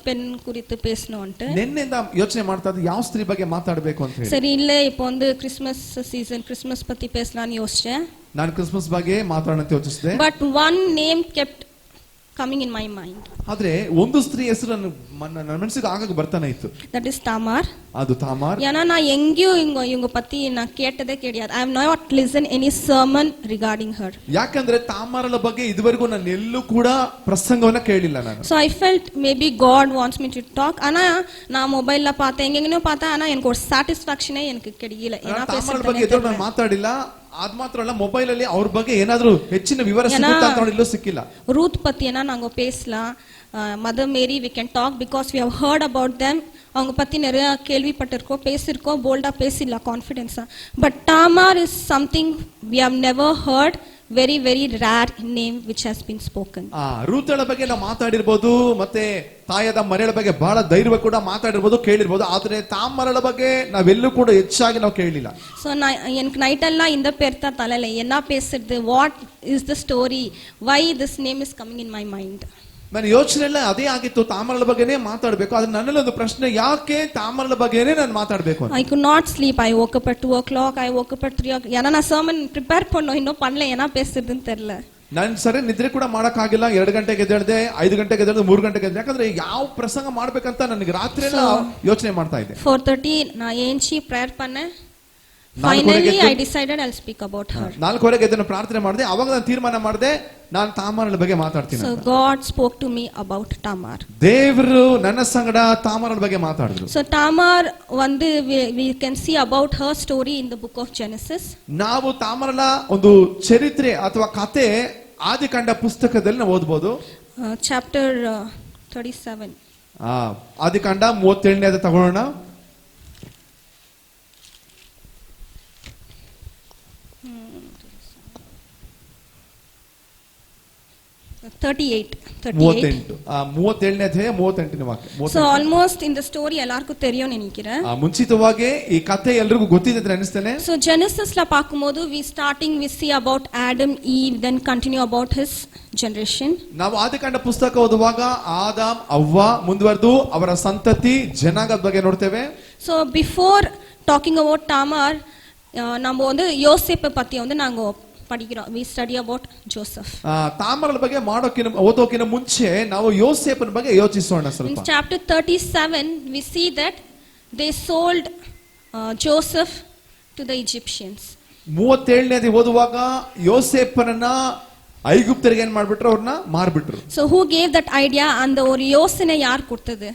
ಪೆನ್ ಕುರಿತು பேசணும் ಅಂತ. ನಿನ್ನೆಯಿಂದ ಯೋಚನೆ ಮಾಡ್ತಾ ಇದ್ದೆ ಯಾವ ಸ್ತ್ರೀ ಬಗ್ಗೆ ಮಾತಾಡಬೇಕು ಅಂತ ಹೇಳಿ. ಸರಿ, ಇಲ್ಲ இப்போ வந்து ಕ್ರಿಸ್ಮಸ್ ಸೀಸನ್, ಕ್ರಿಸ್ಮಸ್ ಪத்தி பேசலாம்னு யோசிச்சேன். ನಾನು ಕ್ರಿಸ್ಮಸ್ ಬಗ್ಗೆ ಮಾತಾಡೋಣ ಅಂತ ಯೋಚಿಸಿದೆ. But one name kept coming in my mind. ಆದ್ರೆ ಒಂದು ಸ್ತ್ರೀ ಹೆಸರು ನನ್ನ ಮನಸ್ಸಿಗೆ ಆಗಾಗ ಬರ್ತಾನೆ ಇತ್ತು. That is Tamar. ಅದು ತಾಮಾರ್. ஏன்னா நான் எங்கேயோ இவங்க பத்தி நான் கேட்டதே கிடையாது. I have not listened any sermon regarding her. ಯಾಕಂದ್ರೆ ತಾಮಾರಳ ಬಗ್ಗೆ ಇದುವರೆಗೂ ನಾನು ಎಲ್ಲೂ ಕೂಡ ಪ್ರಸಂಗವನ್ನ ಕೇಳಿಲ್ಲ ನಾನು. So I felt maybe God wants me to talk. ஆனா நான் ಮೊಬೈಲ್ல பார்த்தேன், எங்கெங்கனோ பார்த்தேன், ஆனா எனக்கு ஒரு சாட்டிஸ்ஃபேக்ஷனே எனக்கு கிடைக்கல. ஏன்னா ತಾಮಾರಳ ಬಗ್ಗೆ ಎದುರು ನಾನು ಮಾತಾಡಿಲ್ಲ. ಅದ್ ಮಾತ್ರ ಅಲ್ಲ, ಮೊಬೈಲ್ ಅಲ್ಲಿ ಅವ್ರ ಬಗ್ಗೆ ಏನಾದ್ರೂ ಹೆಚ್ಚಿನ ವಿವರ ಸಿಗುತ್ತಾ ಅಂತ ಇಲ್ಲೂ ಸಿಕ್ಕಿಲ್ಲ. ರೂತ್ ಪத்தி ಏನ நாங்க பேசலாம், mother Mary we can talk because we have heard about them. அவங்க பத்தி நிறைய கேள்விப்பட்டிருக்கோம், பேசிருக்கோம், போல்டா பேசிடலாம் கான்ஃபிடென்ஸா. But Tamar is something we have never heard, very very rare name which has been spoken. ರೂತಳ ಬಗ್ಗೆ ನಾವು ಮಾತಾಡಿರಬಹುದು, ಮತ್ತೆ ತಾಯದ ಮರೆಯ ಬಗ್ಗೆ ಬಹಳ ಧೈರ್ಯ ಕೂಡ ಮಾತಾಡಿರಬಹುದು, ಕೇಳಿರಬಹುದು. ಆದ್ರೆ ತಾಮರಳ ಬಗ್ಗೆ ನಾವೆಲ್ಲೂ ಕೂಡ ಹೆಚ್ಚಾಗಿ ನಾವು ಕೇಳಿಲ್ಲ. ಸೊ எனக்கு ನೈಟ್ ಎಲ್ಲ இந்த பேர் தான் தலையில என்ன பேசுறது, what is the story, why this name is coming in my mind. ನನ್ನ ಯೋಚನೆ ಎಲ್ಲ ಅದೇ ಆಗಿತ್ತು, ತಾಮರಳ ಬಗ್ಗೆನೇ ಮಾತಾಡಬೇಕು. ಆದ್ರೆ ನನ್ನಲ್ಲಿ ಒಂದು ಪ್ರಶ್ನೆ, ಯಾಕೆ ತಾಮರಳ ಬಗ್ಗೆನೇ ನಾನು ಮಾತಾಡಬೇಕು ಅಂತ. I could not sleep. I woke up at 2 o'clock, I woke up at 3 o'clock. ஏன்னா நான் sermon prepare பண்ணோம், இன்னும் பண்ணல, என்ன பேசுறதுன்னு தெரியல. ನಾನು ಸರಿ ನಿದ್ರೆ ಕೂಡ ಮಾಡಕ್ಕಾಗಿಲ್ಲ. 2 ಗಂಟೆಗೆ ಎದ್ದೇಳಿದೆ, 5 ಗಂಟೆಗೆ ಎದ್ದೇಳಿದೆ, 3 ಗಂಟೆಗೆ ಎದ್ದೇಳಿದೆ. ಯಾಕಂದ್ರೆ ಯಾವ ಪ್ರಸಂಗ ಮಾಡ್ಬೇಕಂತ ನನಗೆ ರಾತ್ರಿ ಎಲ್ಲ ಯೋಚನೆ ಮಾಡ್ತಾ ಇದ್ದೆ. 4:30 நான் ஏஞ்சி prayer பண்ணேன். Finally, I decided I'll speak about her. 4:30 ಎದ್ದು ಪ್ರಾರ್ಥನೆ ಮಾಡಿದೆ. ಅವಾಗ ನಾನು ತೀರ್ಮಾನ ಮಾಡಿದೆ, ನಾನು ತಾಮಾರಳ ಬಗ್ಗೆ ಮಾತಾಡ್ತೀನಿ. So God spoke to me about Tamar. ದೇವರು ನನ್ನ ಸಂಗಡ ತಾಮಾರಳ ಬಗ್ಗೆ ಮಾತಾಡಿದ್ರು. So Tamar, we can see about her story in the book of Genesis. ನಾವು ತಾಮಾರಳ ಒಂದು ಚರಿತ್ರೆ ಅಥವಾ ಕಥೆ ಆದಿಕಾಂಡ ಪುಸ್ತಕದಲ್ಲಿ ನಾವು ಓದಬಹುದು. Chapter 37. ಆದಿಕಾಂಡ 37ನೇ ತಗೊಳ್ಳೋಣ. 38ನೇ ಅಧ್ಯಾಯ 38ನೇ ವಾಕ್ಯ. So almost in the story ಎಲ್ಲರಿಗೂ தெரியும் நினைக்கிறேன். ಮುಂಚಿತವಾಗಿ ಈ ಕಥೆ ಎಲ್ಲರಿಗೂ ಗೊತ್ತಿದೆ ಅಂತ ಅನಿಸ್ತೇನೆ. So Genesis ಲ ಪಾಕುம்போது we see about Adam, Eve, then continue about his generation. ನಾವು ಆದಿಕಾಂಡ ಪುಸ್ತಕ ಓದುವಾಗ ಆದಾಮ್ ಅವ್ವ ಮುಂದುವರೆದು ಅವರ ಸಂತತಿ ಜನಾಂಗದ ಬಗ್ಗೆ ನೋಡ್ತೇವೆ. So before talking about Tamar, நம்ம வந்து யோசேப்பை பத்தி வந்து நாங்க படிக்கிறோம். We study about Joseph. ತಾಮಾರಳ ಬಗ್ಗೆ ಓದೋಕಿನ ಮುಂಚೆ ನಾವು ಯೋಸೇಫನ ಬಗ್ಗೆ ಯೋಚಿಸೋಣ ಸ್ವಲ್ಪ. In chapter 37 we see that they sold Joseph to the Egyptians. 37ನೇ ಓದುವಾಗ ಯೋಸೇಫನನ್ನ ಐಗುಪ್ತರಿಗೆ ಏನ್ ಮಾಡ್ಬಿಟ್ರು, ಅವ್ರನ್ನ ಮಾರ್ಬಿಟ್ರು. So who gave that idea and ஒரு யோசனை யார் கொடுத்தது?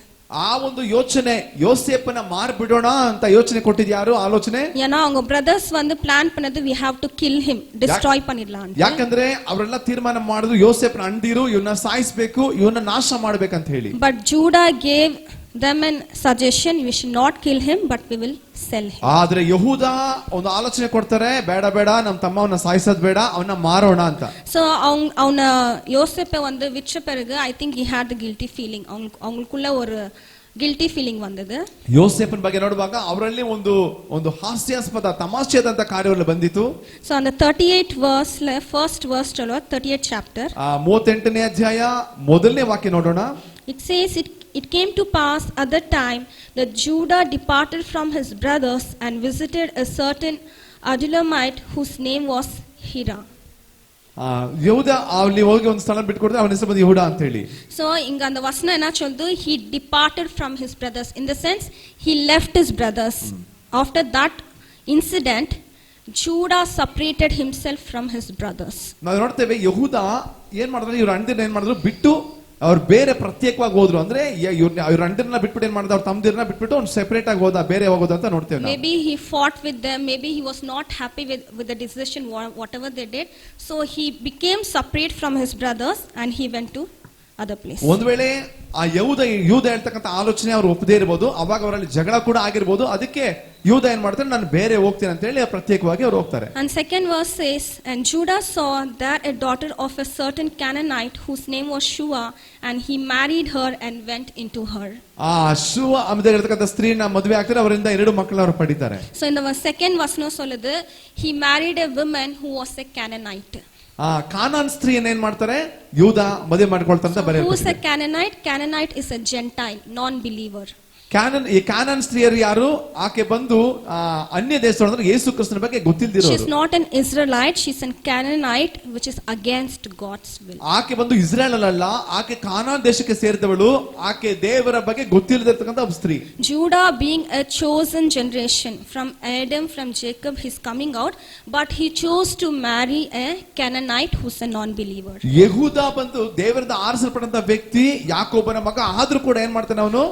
ಆ ಒಂದು ಯೋಚನೆ ಯೋಸೇಫನ ಮಾರ್ಬಿಡೋಣ ಅಂತ ಯೋಚನೆ ಕೊಟ್ಟಿದ್ದು ಯಾರು? ಆಲೋಚನೆ ஏன்னா அவங்க brothers வந்து ಪ್ಲಾನ್ பண்ணது we have to kill him, destroy பண்ணிடலாம் ಅಂತ. ಯಾಕಂದ್ರೆ ಅವರೆಲ್ಲ ತೀರ್ಮಾನ ಮಾಡಿದ್ರು ಯೋಸೇಫನ ಅಂದಿರು ಇವನ್ನ ಸಾಯಿಸಬೇಕು, ಇವನ್ನ ನಾಶ ಮಾಡಬೇಕಂತ ಹೇಳಿ. But Judah gave them an suggestion, we should not kill him but we will sell him. ಆದ್ರೆ ಯಹೂದ ಒಂದು ಆಲೋಚನೆ ಕೊಡ್ತಾರೆ, ಬೇಡ ಬೇಡ ನಮ್ಮ ತಮ್ಮವನ್ನ ಸಾಯಿಸೋದು ಬೇಡ, ಅವನ್ನ ಮಾರೋಣ ಅಂತ. So ಅವನ யோசேப்பை வந்து விற்ற பிறகு I think he had the guilty feeling. அவங்களுக்குள்ள ஒரு ಗಿಲ್ಟಿ ಫೀಲಿಂಗ್ ಬಂದது. ಯೋಸೇಫನ ಬಗ್ಗೆ ನೋಡುವಾಗ ಅವರಲ್ಲಿ ಒಂದು ಹಾಸ್ಯಾಸ್ಪದ ತಮಾಷೆಯಾದಂತ ಕಾರ್ಯಗಳು ಬಂದಿತು. So on the 38th verse, first verse 38th chapter, 38ನೇ ಅಧ್ಯಾಯ ಮೊದಲನೇ ವಾಕ್ಯ ನೋಡೋಣ. It says it came to pass at that time that Judah departed from his brothers and visited a certain Adullamite whose name was Hira. ಯಹೂದ ಅಲ್ಲಿ ಹೋಗಿ ಒಂದು ಸ್ಥಳ ಬಿಟ್ಕೊಡ್ತಾರೆ, ಅವನ ಹೆಸರು ಬಂದು ಯಹೂದ ಅಂತ ಹೇಳಿ. So ಇಂಗ அந்த ವಚನ என்ன சொல்லுது? He departed from his brothers, in the sense he left his brothers. After that incident Judah separated himself from his brothers. ನಾವು ನೋಡ್ತೇವೆ ಯಹೂದ ಏನ್ ಮಾಡಿದ್ರು, ಇವ್ರ ಅಣ್ಣದಿರನ್ನ ಏನ್ ಮಾಡಿದ್ರು, ಬಿಟ್ಟು ಅವ್ರು ಬೇರೆ ಪ್ರತ್ಯೇಕವಾಗಿ ಹೋದ್ರು. ಅಂದ್ರೆ ಇವ್ರ ಅಣ್ಣದಿರನ್ನ ಬಿಟ್ಬಿಟ್ಟು ಏನ್ ಮಾಡಿದ್ರು, ಅವ್ರ ತಮ್ಮದಿರನ್ನ ಬಿಟ್ಬಿಟ್ಟು ಅವ್ನು ಸೆಪರೇಟ್ ಆಗಿ ಹೋದ, ಬೇರೆ ಹೋಗೋದು ಅಂತ ನೋಡ್ತೇವೆ. Maybe he fought with them, maybe he was not happy with the decision whatever they did, so he became separate from his brothers and he went to other place. ಒಂದು ವೇಳೆ ಆ ಯೂದ ಹೇಳ್ತಕ್ಕಂಥ ಆಲೋಚನೆ ಅವ್ರು ಒಪ್ಪದೇ ಇರಬಹುದು, ಅವಾಗ ಅವರಲ್ಲಿ ಜಗಳ ಕೂಡ ಆಗಿರಬಹುದು. ಅದಕ್ಕೆ ಯೂದ ಏನ್ ಮಾಡ್ತಾರೆ, ನಾನು ಬೇರೆ ಹೋಗ್ತೀನಿ ಅಂತ ಹೇಳಿ ಪ್ರತ್ಯೇಕವಾಗಿ ಅವ್ರು ಹೋಗ್ತಾರೆ. And second verse says, and Judah saw there a daughter of a certain Canaanite whose name was Shua, and he married her and went into her. ಆ ಶುವ ಅಮ್ಮದೇ ಇರತಕ್ಕಂಥ ಸ್ತ್ರೀನ ಮದುವೆ ಆಗ್ತಾರೆ, ಅವರಿಂದ 2 ಮಕ್ಕಳು ಅವರು ಪಡಿತಾರೆ. So in the second verse no solludu, he married a woman who was a Canaanite. ಕಾನಾನ್ ಸ್ತ್ರೀಯನ್ನು ಏನ್ ಮಾಡ್ತಾರೆ, ಯೂದ ಮದುವೆ ಮಾಡ್ಕೊಳ್ತಾರೆ ಅಂತ ಬರೆಯಲ್ಪಟ್ಟಿದೆ. Who is a Canaanite? Canaanite is a Gentile, non-believer. ಈ ಕಾನಾನ್ ಸ್ತ್ರೀಯರು ಯಾರು? ಆಕೆ ಬಂದು ಅನ್ಯ ದೇಶದೊಳಗೆ ಯೇಸು ಕ್ರಿಸ್ತನ ಬಗ್ಗೆ ಗೊತ್ತಿಲ್ಲದಿರೋರು. She is not an Israelite, she is a Canaanite, which is against God's will. ಆಕೆ ಬಂದು ಇಸ್ರಾಯೇಲ್ ಅಲ್ಲ, ಆಕೆ ಕಾನಾನ್ ದೇಶಕ್ಕೆ ಸೇರಿದವಳು. ಆಕೆ ದೇವರ ಬಗ್ಗೆ ಗೊತ್ತಿಲ್ಲದಿರತಕ್ಕಂತ ಒಬ್ಬ ಸ್ತ್ರೀ. Judah being a chosen generation from Adam, from Jacob, he is coming out, but he chose to marry a Canaanite who is a non-believer. ಯೆಹೂದ ಬಂದು ದೇವರಿಂದ ಆರಿಸಲ್ಪಟ್ಟಂತ ವ್ಯಕ್ತಿ, ಯಾಕೋಬನ ಮಗ, ಆದ್ರೂ ಕೂಡ ಏನ್ ಮಾಡ್ತಾನೆ ಅವನು,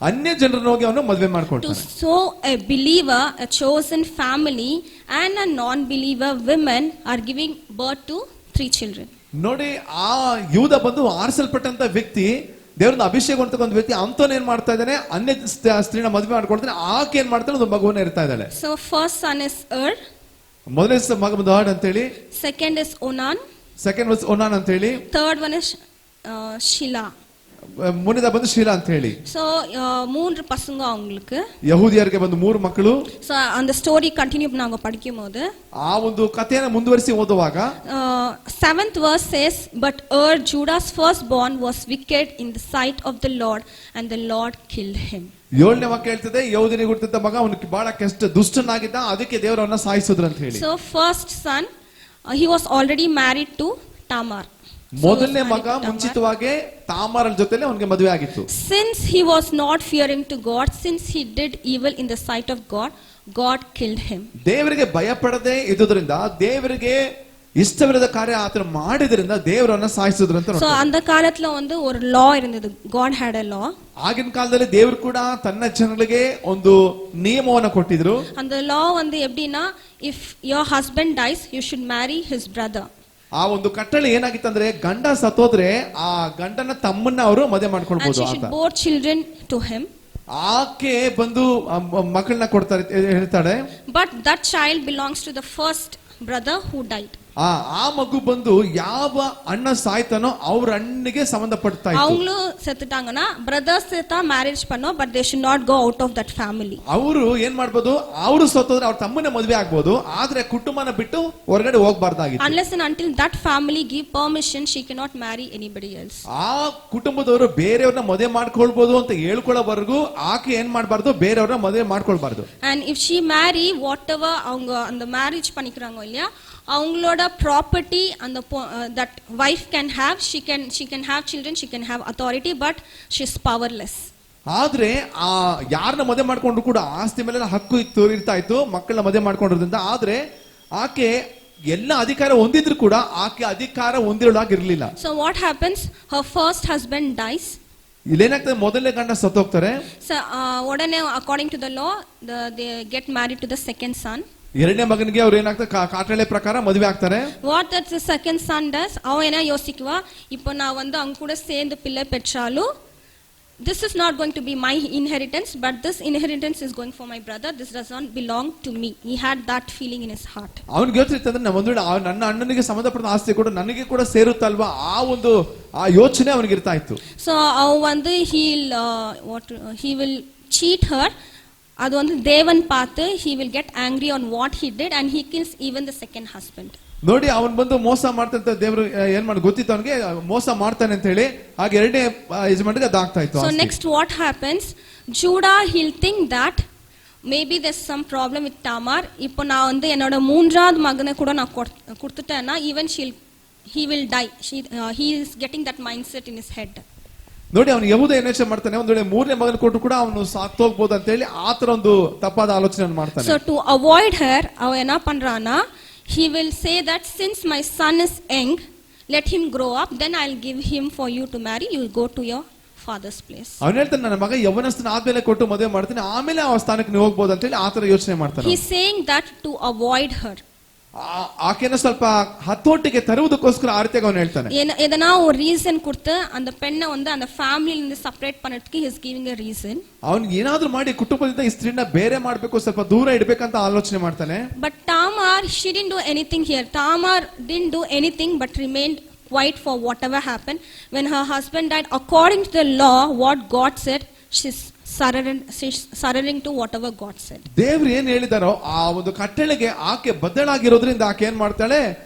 ಅನ್ಯ ಜನರನ್ನು ಹೋಗಿ ಅವನು ಮದುವೆ ಮಾಡ್ಕೊಳ್ತಾನೆ. So a believer, a chosen family and a non-believer women are giving birth to 3 children. ನೋಡಿ, ಆ ಯೂದ ಬಂದು ಆರಿಸಲ್ಪಟ್ಟಂತ ವ್ಯಕ್ತಿ, ದೇವರಿಂದ ಅಭಿಷೇಕ ಹೊಂದತಕ್ಕಂತ ವ್ಯಕ್ತಿ, ಅಂತವನ್ನ ಏನ್ ಮಾಡ್ತಾ ಇದ್ದಾನೆ, ಅನ್ಯ ಸ್ತ್ರೀನ ಮದುವೆ ಮಾಡ್ಕೊಳ್ತಾನೆ. ಆಕೆ ಏನ್ ಮಾಡ್ತಾನೆ, ಒಂದು ಮಗುವನ್ನ ಇರ್ತಾ ಇದ್ದಾಳೆ. So first son is ಮೊದಲನೇ ಮಗ ಬಂದು ಹರ್ಡ್ ಅಂತ ಹೇಳಿ, second is Onan, second was Onan ಅಂತ ಹೇಳಿ, third one is Sheila. ಮುಂದಿನ ಬಂದು ಶೀಲಾ ಅಂತ ಹೇಳಿ. So 3 பசங்க அவங்களுக்கு. ಯಹೂದಿಯರಿಗೆ ಬಂದು 3 ಮಕ್ಕಳು. So அந்த ಸ್ಟೋರಿ ಕಂಟಿನ್ಯೂ ನಾங்க படிக்கும்போது ಆ ಒಂದು ಕಥೆಯನ್ನು ಮುಂದುವರಿಸಿ ಓದುವಾಗ 7th verse says, but Judah's firstborn was wicked in the sight of the Lord and the Lord killed him. 7ನೇ ವಾಕ್ಯ ಹೇಳ್ತದೆ, ಯಹೂದನಿಗೆ ಹುಟ್ಟಿದ ಮಗ ಅವನು ಬಹಳ ದುಷ್ಟನಾಗಿದ್ದ, ಅದಕ್ಕೆ ದೇವರು ಅವನ್ನ ಸಾಯಿಸಿದ್ರು ಅಂತ ಹೇಳಿ. So first son, he was already married to Tamar. ಮೊದಲನೇ ಮಗ ಮುಂಚಿತವಾಗಿ ತಾಮಾರಳ ಜೊತೆಲೆ ಅವನಿಗೆ ಮದುವೆ ಆಗಿತ್ತು. Since he was not fearing to God, since he did evil in the sight of God, God killed him. ದೇವರಿಗೆ ಭಯಪಡದೆ ಇದ್ದುದರಿಂದ, ದೇವರಿಗೆ ಇಷ್ಟವಿರದ ಕಾರ್ಯ ಆತನು ಮಾಡಿದ್ರಿಂದ ದೇವರನ್ನ ಸಾಯಿಸಿದ್ರು ಅಂತ So ನೋಡ್ತೀವಿ. அந்த காலத்துல வந்து ஒரு law இருந்தது. God had a law. ಆಗಿನ ಕಾಲದಲ್ಲಿ ದೇವರು ಕೂಡ ತನ್ನ ಜನಗಳಿಗೆ ಒಂದು ನಿಯಮವನ್ನ ಕೊಟ್ಟಿದ್ರು. அந்த law வந்து எப்படின்னா, if your husband dies, you should marry his brother. ಆ ಒಂದು ಕಟ್ಟಳೆ ಏನಾಗಿತ್ತಂದ್ರೆ, ಗಂಡ ಸತ್ತೋದ್ರೆ ಆ ಗಂಡನ ತಮ್ಮನ್ನ ಅವರು ಮದುವೆ And ಮಾಡ್ಕೊಳ್ಬಹುದು she ಅಂತ. should bore children to him. ಆಕೆ ಬಂದು ಮಕ್ಕಳನ್ನ ಕೊಡ್ತಾರೆ ಹೇಳ್ತಾಳೆ. But that child belongs to the first brother who died. ಆ ಮಗು ಬಂದು ಯಾವ ಅಣ್ಣ ಸಾಯ್ತಾನೋ ಅವ್ರ ಅಣ್ಣಗೆ ಸಂಬಂಧಪಡ್ತಾ ಇತ್ತು. அவங்களும் செத்துட்டாங்கன்னா brothers செத்தா marriage பண்ணோம், but they should not go out of that family. ಅವರು ಏನ್ ಮಾಡ್ಬೋದು, ಅವರು ಸತ್ತೋದ್ರೆ ಅವ್ರ ತಮ್ಮನ ಮದುವೆ ಆಗ್ಬೋದು, ಆದ್ರೆ ಕುಟುಂಬನ ಬಿಟ್ಟು ಹೊರಗಡೆ ಹೋಗ್ಬಾರ್ದಾಗಿತ್ತು. Unless and until that family give permission, she cannot marry anybody else. ಆ ಕುಟುಂಬದವರು ಬೇರೆಯವ್ರನ್ನ ಮದುವೆ ಮಾಡ್ಕೊಳ್ಬಹುದು ಅಂತ ಹೇಳ್ಕೊಳ್ಳೋವರೆಗೂ ಆಕೆ ಏನ್ ಮಾಡ್ಬಾರ್ದು, ಬೇರೆಯವ್ರನ್ನ ಮದುವೆ ಮಾಡ್ಕೊಳ್ಬಾರ್ದು. And if she marry whatever அவங்க அந்த மேரேஜ் பண்ணிக்கிறாங்க இல்லையா, அவங்களோட ப்ராப்பர்ட்டி அந்த that wife can have, she can have children, she can have authority, but she is powerless. ಆದ್ರೆ ಆ ಯಾರನ್ನ ಮದುವೆ ಮಾಡ್ಕೊಂಡ್ರು ಕೂಡ ಆಸ್ತಿ ಮೇಲೆ ಹಕ್ಕು ಇರ್ತಾ ಇತ್ತು, ಮಕ್ಕಳನ್ನ ಮದುವೆ ಮಾಡ್ಕೊಂಡಿರೋದ್ರಿಂದ. ಆದ್ರೆ ಆಕೆ ಎಲ್ಲ ಅಧಿಕಾರ ಹೊಂದಿದ್ರು ಕೂಡ ಆಕೆ ಅಧಿಕಾರ ಹೊಂದಿರೋಳಾಗಿರ್ಲಿಲ್ಲ. So what happens, her first husband dies. ಇಲ್ಲೇನಾಗ್ತದೆ, ಮೊದಲನೇ ಗಂಡ ಸತ್ತೋಗ್ತಾರೆ. So ಒಡನೆ according to the law, they get married to the second son. ಎರಡನೇ ಮಗನಿಗೆ ಅವ್ರು ಏನಾಗ್ತದೆ, ಕಾಟಳೆ ಪ್ರಕಾರ ಮದುವೆ ಆಗ್ತಾರೆ. What that the second son does, அவன் என்ன யோசிக்குவா, இப்போ நான் வந்து அவங்க கூட சேர்ந்து பிள்ளை பெற்றாலும், this is not going to be my inheritance, but this inheritance is going for my brother, this does not belong to me. He had that feeling in his heart. ಅವನಿಗೆ ಯೋಚಿಸ್ತಂದ್ರೆ, ಒಂದು ವೇಳೆ ನನ್ನ ಅಣ್ಣನಿಗೆ ಸಂಬಂಧಪಟ್ಟ ಆಸ್ತಿ ಕೂಡ ನನಗೆ ಕೂಡ ಸೇರುತ್ತಲ್ವಾ, ಆ ಯೋಚನೆ ಅವನಿಗೆ ಇರ್ತಾ ಇತ್ತು. So அவன் வந்து he will cheat her. அது வந்து தேவன் பார்த்து he will get angry on what he did, and he kills even the second husband. ನೋಡಿ, ಅವನ್ ಬಂದು ಮೋಸ ಮಾಡ್ತಂತ ದೇವರು ಏನ್ ಮಾಡಿ ಗೊತ್ತಿತ್ತು ಅವನಿಗೆ, ಮೋಸ ಮಾಡ್ತಾನೆ ಅಂತ ಹೇಳಿ. ಹಾಗೆ ಎರಡನೇ ಯಜಮಾನಿಗೆ ಅದಾಗ್ತಾ ಇತ್ತು. So next what happens, Judah he'll think that maybe there's some problem with Tamar. இப்போ நான் வந்து என்னோட மூன்றாவது மகனை கூட நான் கொடுத்துட்டேன்னா even he will die. He is getting that mindset in his head. ನೋಡಿ, ಅವನು ಯಹೂದ ಏನ್ ಯೋಚನೆ ಮಾಡ್ತಾನೆ, ಒಂದ್ ವೇಳೆ ಮೂರನೇ ಮಗನ ಕೊಟ್ಟು ಕೂಡ ಅವನು ಸಾಕ್ತೋಗ್ಬೋದು ಅಂತ ಹೇಳಿ ಆತರ ಒಂದು ತಪ್ಪಾದ ಆಲೋಚನೆ ಮಾಡ್ತಾನೆ. So to avoid her, ಅವ ಏನ ಪண்றானா, he will say that since my son is young, let him grow up, then I'll give him for you to marry, you will go to your father's place. ಅವನು ಹೇಳ್ತಾನೆ, ನನ್ನ ಮಗ ಯವನಸ್ಥನ ಆದ್ಮೇಲೆ ಕೊಟ್ಟು ಮದುವೆ ಮಾಡ್ತೀನಿ, ಆಮೇಲೆ ಆ ಸ್ಥಾನಕ್ಕೆ ನೀವು ಹೋಗ್ಬೋದು ಅಂತ ಹೇಳಿ ಆತರ ಯೋಚನೆ ಮಾಡ್ತಾನೆ. He is saying that to avoid her. ಆಕೆನ ಸ್ವಲ್ಪ ಹತೋಟಿಗೆ ತರುವುದಕ್ಕೋಸ್ಕರ ಆ ರೀತಿಯಾಗಿ ಅವನು ಹೇಳ್ತಾನೆ. எதனா ஒரு ரீசன் கொடுத்து அந்த பெண்ணை வந்து அந்த ஃபேமிலில இருந்து செப்பரேட் பண்ணதுக்கு he is giving a reason. ಅವನಿಗೆ ಏನಾದ್ರೂ ಮಾಡಿ ಕುಟುಂಬದಿಂದ ಈ ಸ್ತ್ರೀನ ಬೇರೆ ಮಾಡ್ಬೇಕು, ಸ್ವಲ್ಪ ದೂರ ಇಡಬೇಕಂತ ಆಲೋಚನೆ ಮಾಡ್ತಾನೆ. But Tamar, she didn't do anything here. Tamar didn't do anything but remained quiet for whatever happened. When her husband died, according to the law, what God said, she's surrendering to whatever God said. ದೇವ್ರು ಏನ್ ಹೇಳಿದಾರೋ ಆ ಒಂದು ಕಟ್ಟಳೆಗೆ ಆಕೆ ಬದ್ಧಳಾಗಿರೋದ್ರಿಂದ ಆಕೆ ಏನ್ ಮಾಡ್ತಾಳೆ,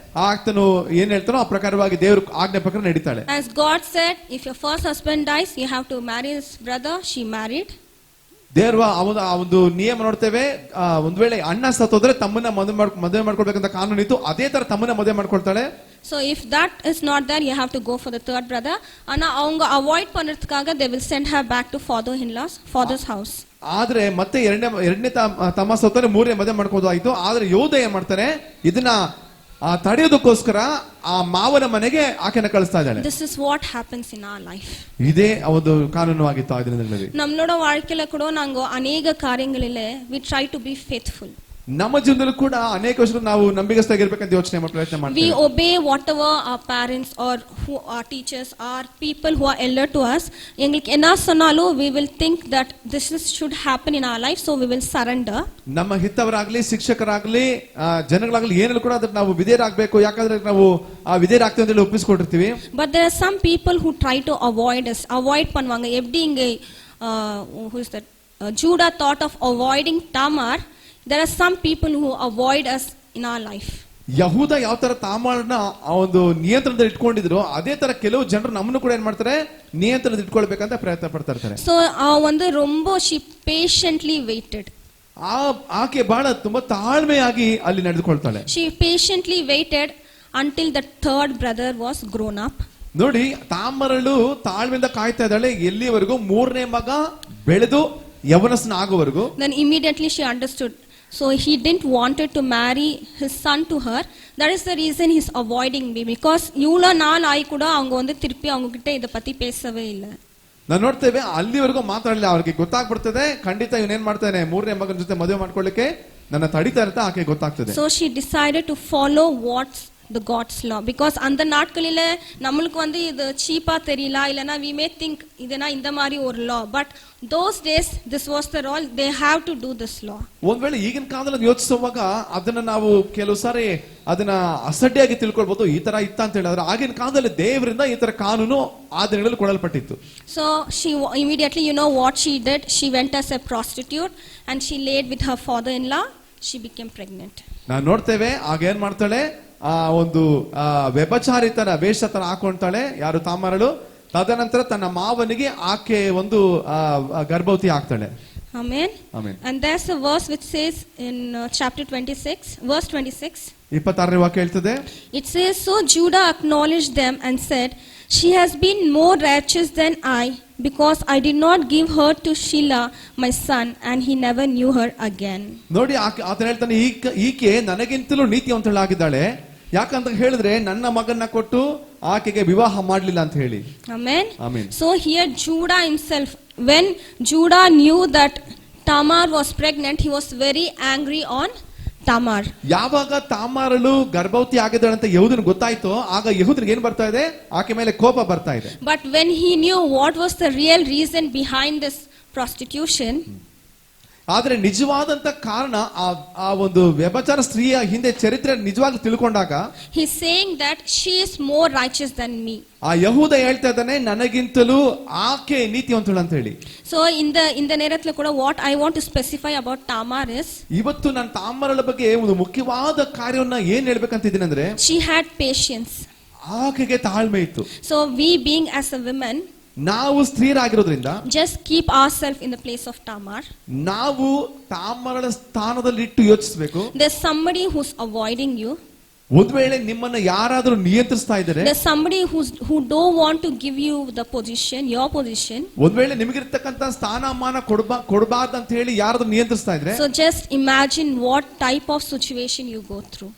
ಆತನು ಏನ್ ಹೇಳ್ತಾನೋ ಆ ಪ್ರಕಾರವಾಗಿ ದೇವ್ರ ಆಜ್ಞೆ ಪ್ರಕಾರ ನಡೀತಾಳೆ. As God said, if your first husband dies, you have to marry his brother. She married. ದೇವ್ರ ಆ ಒಂದು ನಿಯಮ ನೋಡ್ತೇವೆ, ಒಂದ್ ವೇಳೆ ಅಣ್ಣ ಸತ್ತೋದ್ರೆ ತಮ್ಮನ್ನ ಮದುವೆ ಮಾಡ್ಕೊಳ್ಬೇಕಂತ ಕಾನೂನು ಇತ್ತು, ಅದೇ ತರ ತಮ್ಮನ್ನ ಮದುವೆ ಮಾಡ್ಕೊಳ್ತಾಳೆ. So if that is not there, you have to go for the third brother. Ana avanga avoid பண்றதுக்காக they will send her back to father's house. ಆದ್ರೆ ಮತ್ತೆ ಎರಡನೇ ತಮ್ಮ ಸತ್ತೋದ್ರೆ ಮೂರನೇ ಮದುವೆ ಮಾಡ್ಕೋದಾಯ್ತು. ಆದ್ರೆ ಯೋಧ ಏನ್ ಮಾಡ್ತಾನೆ, ಇದನ್ನ ತಡೆಯೋದಕ್ಕೋಸ್ಕರ ಆ ಮಾವನ ಮನೆಗೆ ಆಕೆನ ಕಳಿಸ್ತಾ ಇದ್ದಾಳೆ. This is what happens in our life. ಇದೇ ಒಂದು ಕಾನೂನು ಆಗಿತ್ತು ಆ ದಿನದಲ್ಲಿ. நம்மளோட வாழ்க்கையில கூட நாங்க अनेक காரியங்களிலே we try to be faithful. ನಮ್ಮ ಜೀವನದಲ್ಲೂ ಕೂಡ ಅನೇಕ ವರ್ಷ ನಾವು ನಂಬಿಗಸ್ತರಾಗಿರ್ಬೇಕಂತ ಯೋಚನೆ ಪ್ರಯತ್ನ ಮಾಡ್ತೀವಿ. We obey whatever our parents or who our teachers or people who are elder to us எங்களுக்கு என்ன சொன்னாலும் we will think that this should happen in our life, so we will surrender. ನಮ್ಮ ಹಿತವರಾಗ್ಲಿ ಶಿಕ್ಷಕರಾಗ್ಲಿ ಜನಗಳಾಗ್ಲಿ ಏನೆಲ್ಲ ಕೂಡ ಅದಕ್ಕೆ ನಾವು ವಿಧೇಯರಾಗಬೇಕು, ಯಾಕಂದ್ರೆ ನಾವು ಆ ವಿಧೇಯರಾಗ್ತೀವಿ ಅಂತ ಹೇಳಿ ಒಪ್ಪಿಸ್ಕೊಟ್ಟಿರ್ತೀವಿ. But there are some people who try to avoid பண்ணுவாங்க. எப்படி இங்க who is that Judah thought of avoiding Tamar. There are some people who avoid us in our life. ಯಹೂದ ಯಾವ ತರ ತಾಮಾರನ್ನ ಆ ಒಂದು ನಿಯಂತ್ರಣದಲ್ಲಿ ಇಟ್ಕೊಂಡಿದ್ರು, ಅದೇ ತರ ಕೆಲವು ಜನರು ನಮ್ಮನ್ನು ಕೂಡ ಏನ್ ಮಾಡ್ತಾರೆ, ನಿಯಂತ್ರಣದಲ್ಲಿ ಇಟ್ಕೊಳ್ಬೇಕಂತ ಪ್ರಯತ್ನ ಪಡ್ತಾ ಇರ್ತಾರೆ. So ಒಂದು ரொம்ப she patiently waited. ಆಕೆ ಬಹಳ ತುಂಬಾ ತಾಳ್ಮೆಯಾಗಿ ಅಲ್ಲಿ ನಡೆದುಕೊಳ್ತಾಳೆ. She patiently waited until the third brother was grown up. ನೋಡಿ, ತಾಮರಳು ತಾಳ್ಮೆಯಿಂದ ಕಾಯ್ತಾ ಇದ್ದಾಳೆ ಎಲ್ಲಿವರೆಗೂ ಮೂರನೇ ಮಗ ಬೆಳೆದು ಯವನಸ್ನ ಆಗುವವರೆಗೂ. Then immediately she understood. So he didn't wanted to marry his son to her. That is the reason he's avoiding me, because இவ்வளோ நாள் ஆகி கூட அவங்க வந்து திருப்பி அவங்க கிட்ட இதை பத்தி பேசவே இல்லை. ನಾವು ನೋಡ್ತೇವೆ ಅಲ್ಲಿವರೆಗೂ ಮಾತಾಡಲಿಲ್ಲ. ಅವ್ರಿಗೆ ಗೊತ್ತಾಗ್ಬಿಡ್ತದೆ ಖಂಡಿತ ಇವನೇನ್ ಮಾಡ್ತಾನೆ, ಮೂರನೇ ಮಗನ ಜೊತೆ ಮದುವೆ ಮಾಡ್ಕೊಳ್ಳಿಕ್ಕೆ ನನ್ನ ತಡಿತಾ ಇರ್ತಾ ಆಕೆ ಗೊತ್ತಾಗ್ತದೆ. So she decided to follow what's the God's law, because அந்த நாட்களில நம்மளுக்கு வந்து இது சீப்பா தெரியல, இல்லனா we may think இதனா இந்த மாதிரி ஒரு law, but those days this was the law, they have to do this law. ಒಂದ್ ವೇಳೆ ಈಗಿನ ಕಾಲದಲ್ಲಿ ಯೋಚಿಸುವಾಗ ಅದನ್ನ ನಾವು ಕೆಲವು ಸಾರಿ ಅದನ್ನ ಅಸಡ್ಡೆಯಾಗಿ ತಿಳ್ಕೊಳ್ಬಹುದು, ಈ ತರ ಇತ್ತ ಅಂತ ಹೇಳಿದ್ರೆ ಆಗಿನ ಕಾಲದಲ್ಲಿ ದೇವರಿಂದ ಈ ತರ ಕಾನೂನು ಆಜ್ಞೆಗಳಲ್ಲಿ ಕೊಡಲ್ಪಟ್ಟಿತ್ತು. So she immediately, you know what she did, she went as a prostitute and she laid with her father-in-law. She became pregnant. ನಾವು ನೋಡ್ತೇವೆ ಆಗ ಏನ್ ಮಾಡ್ತಾಳೆ, ಆ ಒಂದು ವ್ಯಭಿಚಾರಿ ತರ ವೇಷ ತರ ಹಾಕೊಂತಾಳೆ ಯಾರು ತಾಮಾರಳು. ತದನಂತರ ತನ್ನ ಮಾವನಿಗೆ ಆಕೆ ಒಂದು ಗರ್ಭವತಿ ಆಗ್ತಾಳೆ. Amen. Amen. And there's a verse which says in chapter 26, verse 26. 26ನೇ ವಾಕ್ಯ ಹೇಳ್ತದೆ. It says, so Judah acknowledged them and said, she has been more righteous than I, because I did not give her to Shelah my son, and he never knew her again. ನೋಡಿ ಆತನ ಹೇಳ್ತಾನೆ, ಈಕೆ ನನಗಿಂತಲೂ ನೀತಿವಂತಳಾಗಿದ್ದಾಳೆ, ಯಾಕಂತ ಹೇಳಿದ್ರೆ ನನ್ನ ಮಗನ್ನ ಕೊಟ್ಟು ಆಕೆಗೆ ವಿವಾಹ ಮಾಡಲಿಲ್ಲ ಅಂತ ಹೇಳಿ. Amen. Amen. So here Judah himself, when Judah knew that Tamar was pregnant, he was very angry on Tamar. ಯಾವಾಗ ತಾಮಾರಳು ಗರ್ಭವತಿ ಆಗಿದ್ದಾಳೆ ಅಂತ ಯಹೂದನಿಗೆ ಗೊತ್ತಾಯ್ತು, ಆಗ ಯಹೂದನಿಗೆ ಏನ್ ಬರ್ತಾ ಇದೆ, ಆಕೆ ಮೇಲೆ ಕೋಪ ಬರ್ತಾ ಇದೆ. But when he knew what was the real reason behind this prostitution, ಆದ್ರೆ ನಿಜವಾದಂತ ಕಾರಣ ಆ ಒಂದು ವ್ಯಭಿಚಾರ ಸ್ತ್ರೀಯ ಹಿಂದೆ ಚರಿತ್ರೆ ನಿಜವಾಗ್ಲೂ ತಿಳ್ಕೊಂಡಾಗ, he's saying that she is more righteous than me. ಆ ಯಹೂದ ಹೇಳ್ತಾ ಇದ್ದಾನೆ ನನಗಿಂತಲೂ ಆಕೆ ನೀತಿವಂತಳು ಅಂತ ಹೇಳಿ. So in the ನೇರತ್ಲ ಕೂಡ what I want to specify about Tamar is, ಇವತ್ತು ನಾನು ತಾಮಾರಳ ಬಗ್ಗೆ ಒಂದು ಮುಖ್ಯವಾದ ಕಾರ್ಯವನ್ನ ಏನ್ ಹೇಳ್ಬೇಕಂತಿದ್ದೀನಿ ಅಂದ್ರೆ, she had patience. ಆಕೆಗೆ ತಾಳ್ಮೆ ಇತ್ತು. So we being as a woman, ನಾವು ಸ್ತ್ರೀಯರಾಗಿರೋದ್ರಿಂದ just keep ourselves in the place of Tamar. ನಾವು ತಾಮಾರಳ ಸ್ಥಾನದಲ್ಲಿ ಇಟ್ಟು ಯೋಚಿಸಬೇಕು. There's somebody who's avoiding you. ಒಂದ್ ವೇಳೆ ನಿಮ್ಮನ್ನ ಯಾರಾದ್ರೂ ನಿಯಂತ್ರಿಸ್ತಾ ಇದ್ದಾರೆ, There's somebody who don't want to give you the position, your position. ಒಂದ್ ವೇಳೆ ನಿಮಗಿರ್ತಕ್ಕಂತ ಸ್ಥಾನಮಾನ ಕೊಡಬಾರ್ದು ಅಂತ ಹೇಳಿ ಯಾರಾದ್ರೂ ನಿಯಂತ್ರಿಸ್ತಾ ಇದ್ರೆ, So just imagine what type of situation you go through.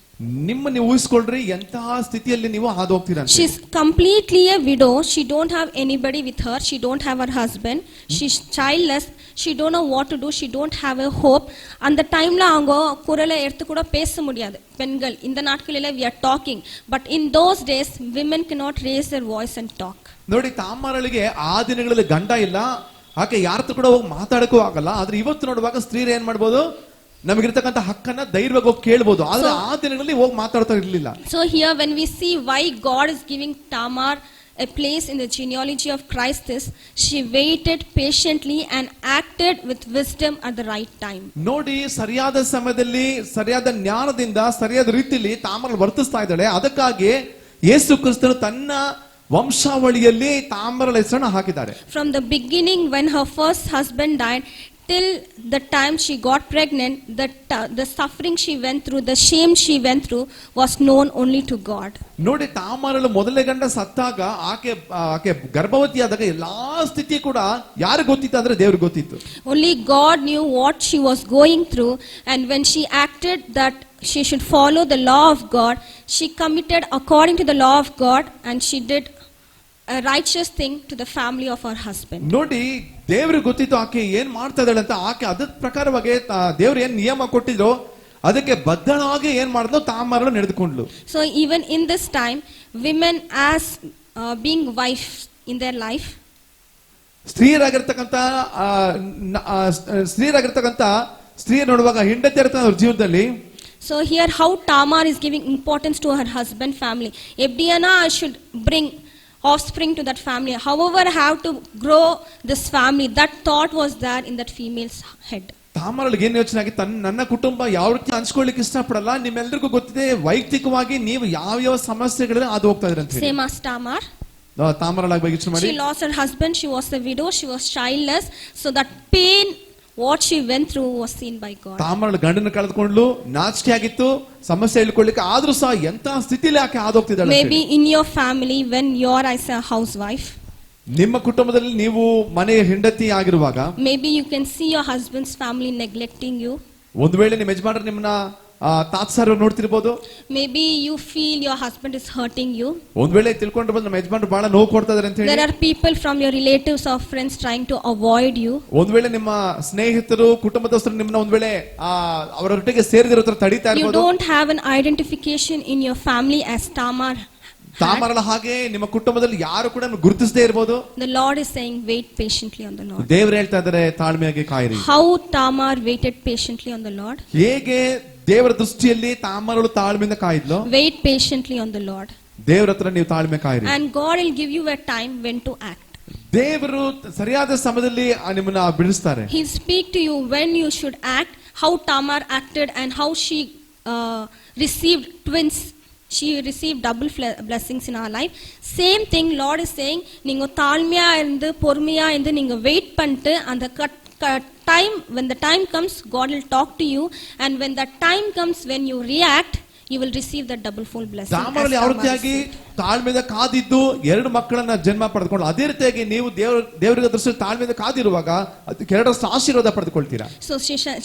ನಿಮ್ಮ ನೀವು ಊಹಿಸ್ಕೊಳ್ರಿ ಎಂತಹ ಸ್ಥಿತಿಯಲ್ಲಿ ನೀವು ಹಾದು ಹೋಗ್ತೀರಾ ಅಂತ. She's completely a widow. She don't have anybody with her. She don't have her husband. She's childless. She don't know what to do. She don't have a hope. அந்த டைம்ல அவங்க குரலை எடுத்து கூட பேச முடியாது பெண்கள். இந்த நாட்களில we are talking, but in those days women cannot raise their voice and talk. ನೋಡಿ, ತಾಮಾರಳಿಗೆ ಆ ದಿನಗಳಲ್ಲಿ ಗಂಡ ಇಲ್ಲ, ಆಕೆ ಯಾರತ್ರ ಕೂಡ ಹೋಗಿ ಮಾತಾಡಕ್ಕೂ ಆಗಲ್ಲ. ಆದ್ರೆ ಇವತ್ತು ನೋಡುವಾಗ ಸ್ತ್ರೀರು ಏನ್ ಮಾಡ್ಬೋದು, ನಮಗಿರ್ತಕ್ಕಂಥ ಹಕ್ಕನ್ನ ಧೈರ್ಯವಾಗಿ ಹೋಗಿ ಕೇಳಬಹುದು, ಆದ್ರೆ ಆ ದಿನಗಳಲ್ಲಿ ಹೋಗಿ ಮಾತಾಡ್ತಾ ಇರಲಿಲ್ಲ. So here when we see why God is giving Tamar a place in the genealogy of Christ is, she waited patiently and acted with wisdom at the right time. ನೋಡಿ, ಸರಿಯಾದ ಸಮಯದಲ್ಲಿ ಸರಿಯಾದ ಜ್ಞಾನದಿಂದ ಸರಿಯಾದ ರೀತಿಯಲ್ಲಿ ತಾಮಾರಳು ವರ್ತಿಸ್ತಾ ಇದ್ದಾಳೆ. ಅದಕ್ಕಾಗಿ ಯೇಸು ಕ್ರಿಸ್ತನು ತನ್ನ ವಂಶಾವಳಿಯಲ್ಲಿ ತಾಮಾರಳ ಹೆಸರನ್ನು ಹಾಕಿದ್ದಾರೆ. From the beginning, when her first husband died, till the time she got pregnant, the suffering she went through, the shame she went through was known only to God. ನೋಡಿ, ತಾಮಾರಳು ಮೊದಲನೇ ಗಂಡ ಸತ್ತಾಗ ಆಕೆ ಗರ್ಭವತಿಯಾದಾಗ ಎಲ್ಲಾ ಸ್ಥಿತಿ ಕೂಡ ಯಾರಿಗೆ ಗೊತ್ತಿತ್ತು ಅಂದ್ರೆ ದೇವ್ರಿಗೆ ಗೊತ್ತಿತ್ತು. Only God knew what she was going through, and when she acted that she should follow the law of God, she committed according to the law of God, and she did a righteous thing to the family of her husband. ನೋಡಿ, ದೇವ್ರಿಗೆ ಗೊತ್ತಿತ್ತು ಆಕೆ ಏನ್ ಮಾಡ್ತಾ ಇದ್ದಾಳೆ ಅಂತ. ಆಕೆ ಅದ ಪ್ರಕಾರವಾಗಿ ದೇವ್ರು ಏನ್ ನಿಯಮ ಕೊಟ್ಟಿದ್ರು ಅದಕ್ಕೆ ಬದ್ಧಳಾಗಿ ಏನ್ ಮಾಡಿದ್ಲು, ತಾಮಾರಳು ನಡೆದುಕೊಂಡ್ಲು. So even in this time, women as being wives in their life, ಸ್ತ್ರೀಯರಾಗಿರ್ತಕ್ಕಂಥ ಸ್ತ್ರೀಯರು ನೋಡುವಾಗ ಹೆಂಡತಿ ಇರ್ತಾರೆ ಅವ್ರ ಜೀವನದಲ್ಲಿ. so here how Tamar is giving importance to her husband family. Ebdiana, I should bring offspring to that family. However, I have to grow this family. That thought was there in that female's head. ತಾಮಾರಳಿಗೆ ಏನ್ ಯೋಚನೆ ಆಗಿ, ನನ್ನ ಕುಟುಂಬ ಯಾವ ರೀತಿ ಹಂಚ್ಕೊಳ್ಳಿಕ್ಕೆ ಇಷ್ಟಪಡಲ್ಲ, ನಿಮ್ಮೆಲ್ಲರಿಗೂ ಗೊತ್ತಿದೆ ವೈಯಕ್ತಿಕವಾಗಿ ನೀವು ಯಾವ ಸಮಸ್ಯೆಗಳಲ್ಲಿ ಅದು ಹೋಗ್ತಾ ಇದ್ರಿ ಅಂತ. Same as Tamar. ತಾಮಾರಳಾಗಿ ಬಗ್ಗೆ ಯೋಚನೆ ಮಾಡಿ. She lost her husband. She was a widow. She was childless. So that pain, what she went through, was seen by God. ತಾಮಾರಳು ಗಂಡನ ಕಳೆದುಕೊಂಡ್ಲು, ನಾಚಿಕೆ ಆಗಿತ್ತು, ಸಮಸ್ಯೆ ಹೇಳ್ಕೊಳ್ಳಿಕ್ಕೆ, ಆದ್ರೂ ಸಹ ಎಂತ ಸ್ಥಿತಿಲಿ ಆಕೆ ಹಾದೋಗ್ತಿದ್ದಾಳೆ. Maybe in your family, when you are as a housewife, ನಿಮ್ಮ ಕುಟುಂಬದಲ್ಲಿ ನೀವು ಮನೆಯ ಹೆಂಡತಿ ಆಗಿರುವಾಗ, maybe you can see your husband's family neglecting you. ಒಂದು ವೇಳೆ ನಿಮ್ಮ ಯಜಮಾನರು ನಿಮ್ಮನ್ನ ತಾತ್ಸಾರ ನೋಡ್ತಿರ್ಬೋದು. Maybe you feel your husband is hurting you. ಒಂದ್ ವೇಳೆ ತಿಳ್ಕೊಂಡಿರ್ಬೋದು ನಮ್ಮ ಯಜಮಾನರು ಬಹಳ ನೋವು ಕೊಡ್ತಾ ಇದಾರೆ ಅಂತ ಹೇಳಿ. There are people from your relatives or friends trying to avoid you. ಒಂದ್ ವೇಳೆ ನಿಮ್ಮ ಸ್ನೇಹಿತರು ಕುಟುಂಬದವರು ನಿಮ್ಮನ್ನ ಒಂದ್ ವೇಳೆ ಅವರೊಟ್ಟಿಗೆ ಸೇರಿದಿರೋ ತರ ತಡೀತಾ You ಇರ್ಬೋದು. don't have an identification in your family as Tamar. ತಾಮಾರಳ ಹಾಗೆ ನಿಮ್ಮ ಕುಟುಂಬದಲ್ಲಿ ಯಾರು ಕೂಡ ಗುರುತಿಸದೇ ಇರಬಹುದು. The Lord is saying, wait patiently on the Lord. ದೇವರು ಹೇಳ್ತಾ ಇದ್ದಾರೆ ತಾಳ್ಮೆಯಾಗಿ ಕಾಯಿರಿ. How Tamar waited patiently on the Lord. ಹೇಗೆ ದೇವರ ದೃಷ್ಟಿಯಲ್ಲಿ ತಾಮಾರಳು ತಾಳ್ಮೆಯಿಂದ ಕಾಯಿದ್ಲು. Wait patiently on the Lord. ದೇವರ ಹತ್ರ ನೀವು ತಾಳ್ಮೆ ಕಾಯಿರಿ. And God will give you a time when to act. ದೇವರು ಸರಿಯಾದ ಸಮಯದಲ್ಲಿ ನಿಮ್ಮನ್ನ ಬಿಡಿಸ್ತಾರೆ. He'll speak to you when you should act, how Tamar acted and how she received twins. She received double blessings in our life. Same thing Lord is saying, நீங்க தாழ்மையா இருந்து பொறுமையா இருந்து நீங்க வெயிட் பண்ணிட்டு அந்த time, when the time comes, God will talk to you, and when the time comes when you react, you will receive that double full blessing. ತಾಮಾರಳು ಯಾವ ರೀತಿಯಾಗಿ ತಾಳ್ಮೆಯಿಂದ ಕಾದಿದ್ದು ಎರಡು ಮಕ್ಕಳನ್ನ ಜನ್ಮ ಪಡೆದುಕೊಂಡು ಅದೇ ರೀತಿಯಾಗಿ ನೀವು ದೇವರಿಗೆ ದೃಷ್ಟಿಯಲ್ಲಿ ತಾಳ್ಮೆಯಿಂದ ಕಾದಿರುವಾಗ ಅದಕ್ಕೆ ಎರಡರಷ್ಟು ಆಶೀರ್ವಾದ ಪಡೆದುಕೊಳ್ತೀರಾ. So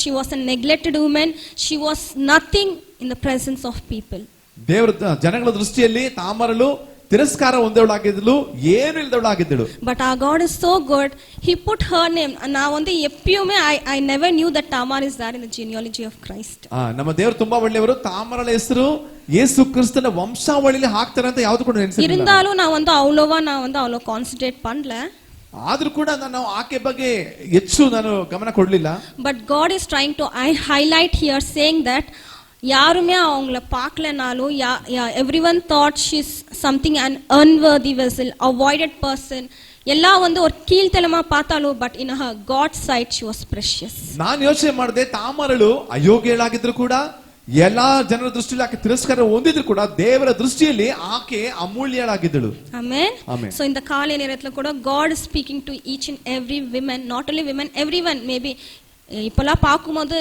she was a neglected woman. She was nothing in the presence of people. ದೇವರ ಜನಗಳ ದೃಷ್ಟಿಯಲ್ಲಿ ತಾಮಾರಳು ತಿರಸ್ಕಾರ ಹೊಂದವಳಾಗಿದ್ದಳು, ಏನು ಇಲ್ಲದವಳಾಗಿದ್ದಳು. But our God is so good. He put her name. ನಾವು ಒಂದು ಎಪ್ಪಿಯುಮೆ I never knew that Tamar is there in the genealogy of Christ. ನಮ್ಮ ದೇವರು ತುಂಬಾ ಒಳ್ಳೆಯವರು. ತಾಮಾರಳ ಹೆಸರು ಯೇಸು ಕ್ರಿಸ್ತನ ವಂಶಾವಳಿಯಲ್ಲಿ ಹಾಕ್ತಾರೆ ಅಂತ ಯಾವುದು ಕೂಡ ನೆನಪಿಲ್ಲ. இருந்தாலும் நான் வந்து அவ்வளோ ಕಾನ್ಸಂಟ್ರೇಟ್ பண்ணல. ಆದ್ರೂ ಕೂಡ ನಾನು ಆಕೆ ಬಗ್ಗೆ ಹೆಚ್ಚು ನಾನು ಗಮನ ಕೊಡ್ಲಿಲ್ಲ. But God is trying to highlight here, saying that யாருமே அவங்கள பார்க்கலனாலும் everyone thought she's something an unworthy vessel, avoided person, எல்லாம் வந்து ஒரு கீழ்த்தலமா பார்த்தாலும் but in her God's sight she was precious. ನಾನು ಯೋಚನೆ ಮಾಡಿದೆ, ತಾಮಾರಳು ಅಯೋಗ್ಯಳಾಗಿದ್ರು ಕೂಡ ಎಲ್ಲಾ ಜನರ ದೃಷ್ಟಿಯಲ್ಲಿ ಆಕೆ ತಿರಸ್ಕಾರ ಹೊಂದಿದ್ರು ಕೂಡ ದೇವರ ದೃಷ್ಟಿಯಲ್ಲಿ ಆಕೆ ಅಮೂಲ್ಯಳಾಗಿದ್ದಳು. Amen. Amen. So in the ಕಾಲ நேரத்துல கூட God is speaking to each and every woman, not only women, everyone. Maybe இப்போலாம் பார்க்கும்போது,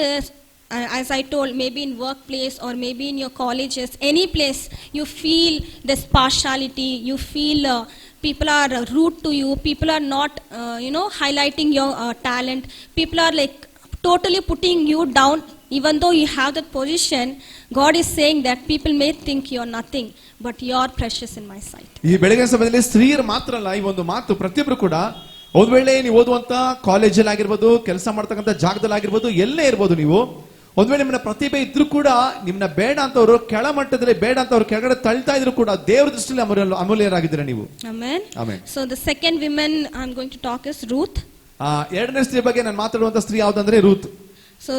as I told, maybe in workplace or maybe in your colleges, any place you feel this partiality, you feel people are rude to you, people are not highlighting your talent, people are like totally putting you down. Even though you have that position, God is saying that people may think you are nothing, but you are precious in my sight. ಈ ಬೆಳಗಿನ ಸಮಯದಲ್ಲಿ ಸ್ತ್ರೀಯರು ಮಾತ್ರ ಅಲ್ಲ, ಈ ಒಂದು ಮಾತು ಪ್ರತಿಯೊಬ್ಬರು ಕೂಡ ಒಂದ್ ವೇಳೆ ನೀವು ಓದುವಂತ ಕಾಲೇಜಲ್ಲಿ ಆಗಿರ್ಬೋದು, ಕೆಲಸ ಮಾಡ್ತಕ್ಕಂಥ ಜಾಗದಲ್ಲಿ ಆಗಿರ್ಬೋದು, ಎಲ್ಲೇ ಇರ್ಬೋದು, ನೀವು ಒಂದ್ ವೇಳೆ ನಿಮ್ಮನ್ನ ಪ್ರತಿಭೆ ಇದ್ರು ಕೂಡ ನಿಮ್ಮನ್ನ ಬೇಡ ಅಂತವ್ರು ಕೆಳಮಟ್ಟದಲ್ಲಿ ಬೇಡ ಅಂತವ್ರು ಕೆಳಗಡೆ ತಳ್ತಾ ಇದ್ರು ಕೂಡ ದೇವರ ದೃಷ್ಟಿಯಲ್ಲಿ ಅಮೂಲ್ಯರಾಗಿದ್ದೀರಾ ನೀವು. Amen. Amen. So the second woman I'm going to talk is Ruth. ಎರಡನೇ ಸ್ತ್ರೀ ಬಗ್ಗೆ ನಾನು ಮಾತಾಡುವಂತ ಸ್ತ್ರೀ ಯಾವ್ದಂದ್ರೆ ರೂತ್. So